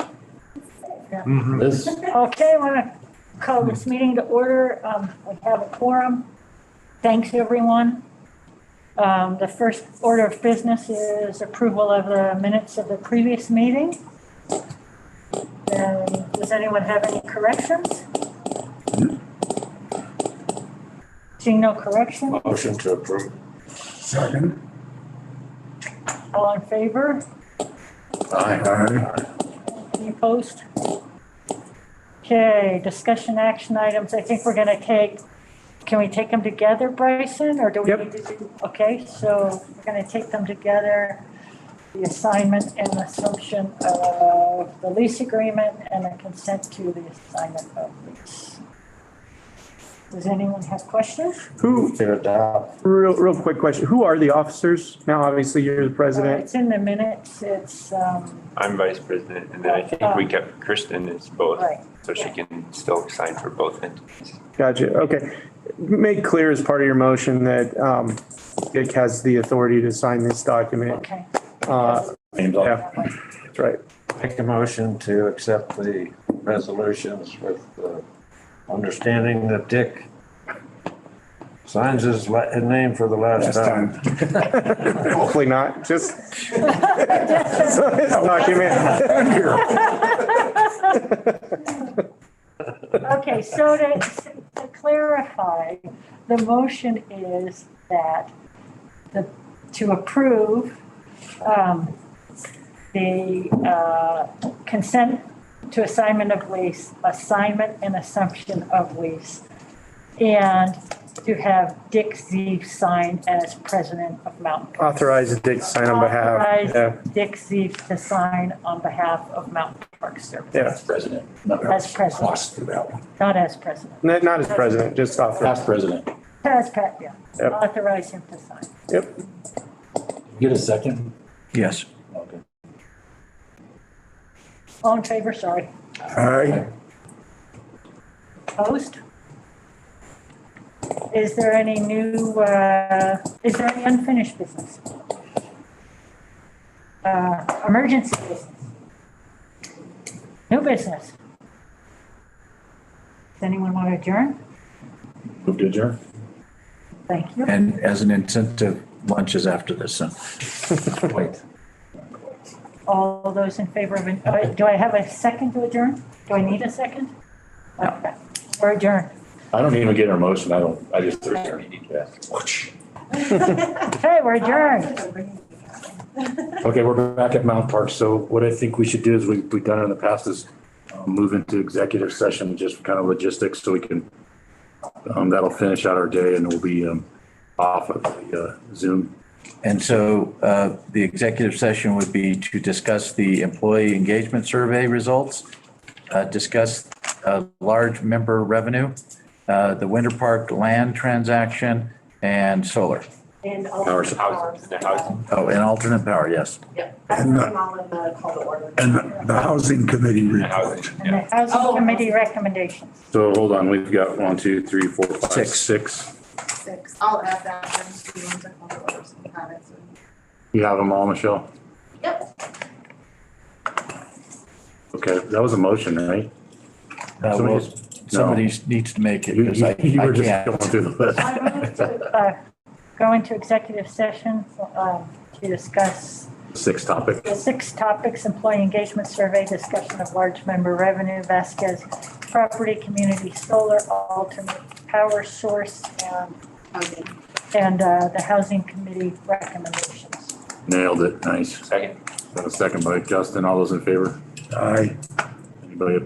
S3: Liz?
S13: Okay, I want to call this meeting to order. We have a quorum. Thanks, everyone. The first order of business is approval of the minutes of the previous meeting. And does anyone have any corrections? Seeing no corrections,
S9: Motion to approve.
S11: Second.
S13: all in favor?
S9: Aye.
S13: Any opposed? Okay, discussion action items. I think we're gonna can we take them together, Bryson, or do we need to do? Okay, so we're gonna take them together. The assignment and assumption of the lease agreement and the consent to the assignment of lease. Does anyone have questions?
S5: Real quick question. Who are the officers? Now, obviously, you're the president.
S13: It's in the minutes. It's,
S12: I'm vice president, and then I think we kept Kristen as both,
S13: Right.
S12: so she can still sign for both entities.
S5: Gotcha. Okay. Make clear as part of your motion that Dick has the authority to sign this document.
S13: Okay.
S5: Yeah, that's right.
S9: Make a motion to accept the resolutions with the understanding that Dick signs his name for the last time.
S5: Hopefully not, just this document.
S13: Okay, so to clarify, the motion is that to approve the consent to assignment of lease, assignment and assumption of lease, and to have Dick Zeev sign as president of Mountain Park.
S5: Authorize Dick to sign on behalf.
S13: Authorize
S5: Yeah.
S13: Dick Zeev to sign on behalf of Mountain Park Service.
S5: Yeah.
S3: President.
S13: As president.
S11: Cost for that one.
S13: Not as president.
S5: Not as president, just authorize.
S3: Past president.
S13: Yeah.
S5: Yep.
S13: Authorize him to sign.
S5: Yep.
S3: Get a second?
S4: Yes.
S3: Okay.
S13: All in favor, sorry.
S11: Aye.
S13: Opposed? Is there any unfinished business? Emergency business? New business? Does anyone want to adjourn?
S3: Move to adjourn.
S13: Thank you.
S4: And as an incentive, lunch is after this, so.
S3: Wait.
S13: All those in favor of, do I have a second to adjourn? Do I need a second? Okay. We're adjourned.
S3: I don't even get her motion. I just. Yeah.
S13: Okay, we're adjourned.
S3: Okay, we're back at Mount Park. So what I think we should do is we've done in the past is move into executive session, just kind of logistics, so we can, that'll finish out our day and we'll be off of the Zoom.
S4: And so the executive session would be to discuss the employee engagement survey results, discuss large member revenue, the Winter Park land transaction, and solar.
S14: And alternate power.
S4: Oh, and alternate power, yes.
S14: Yep, that's
S11: And
S14: them all in the call to order.
S11: And the housing committee report.
S13: And the housing committee recommendations.
S3: So hold on, we've got 1, 2, 3, 4, 5,
S4: Six.
S3: 6.
S14: 6. I'll add that when she wants to call to order, so we have it. So.
S3: You have them all, Michelle?
S14: Yep.
S3: Okay, that was a motion, right?
S4: Somebody needs to make it because I
S3: You were just
S4: can't.
S3: going through the list.
S13: Go into executive session to discuss
S3: 6 topics.
S13: the 6 topics: employee engagement survey, discussion of large member revenue, Vasquez property, community solar, alternate power source, and the housing committee recommendations.
S3: Nailed it. Nice.
S12: Second.
S3: Got a second by Justin. All those in favor?
S11: Aye.
S3: Anybody opposed?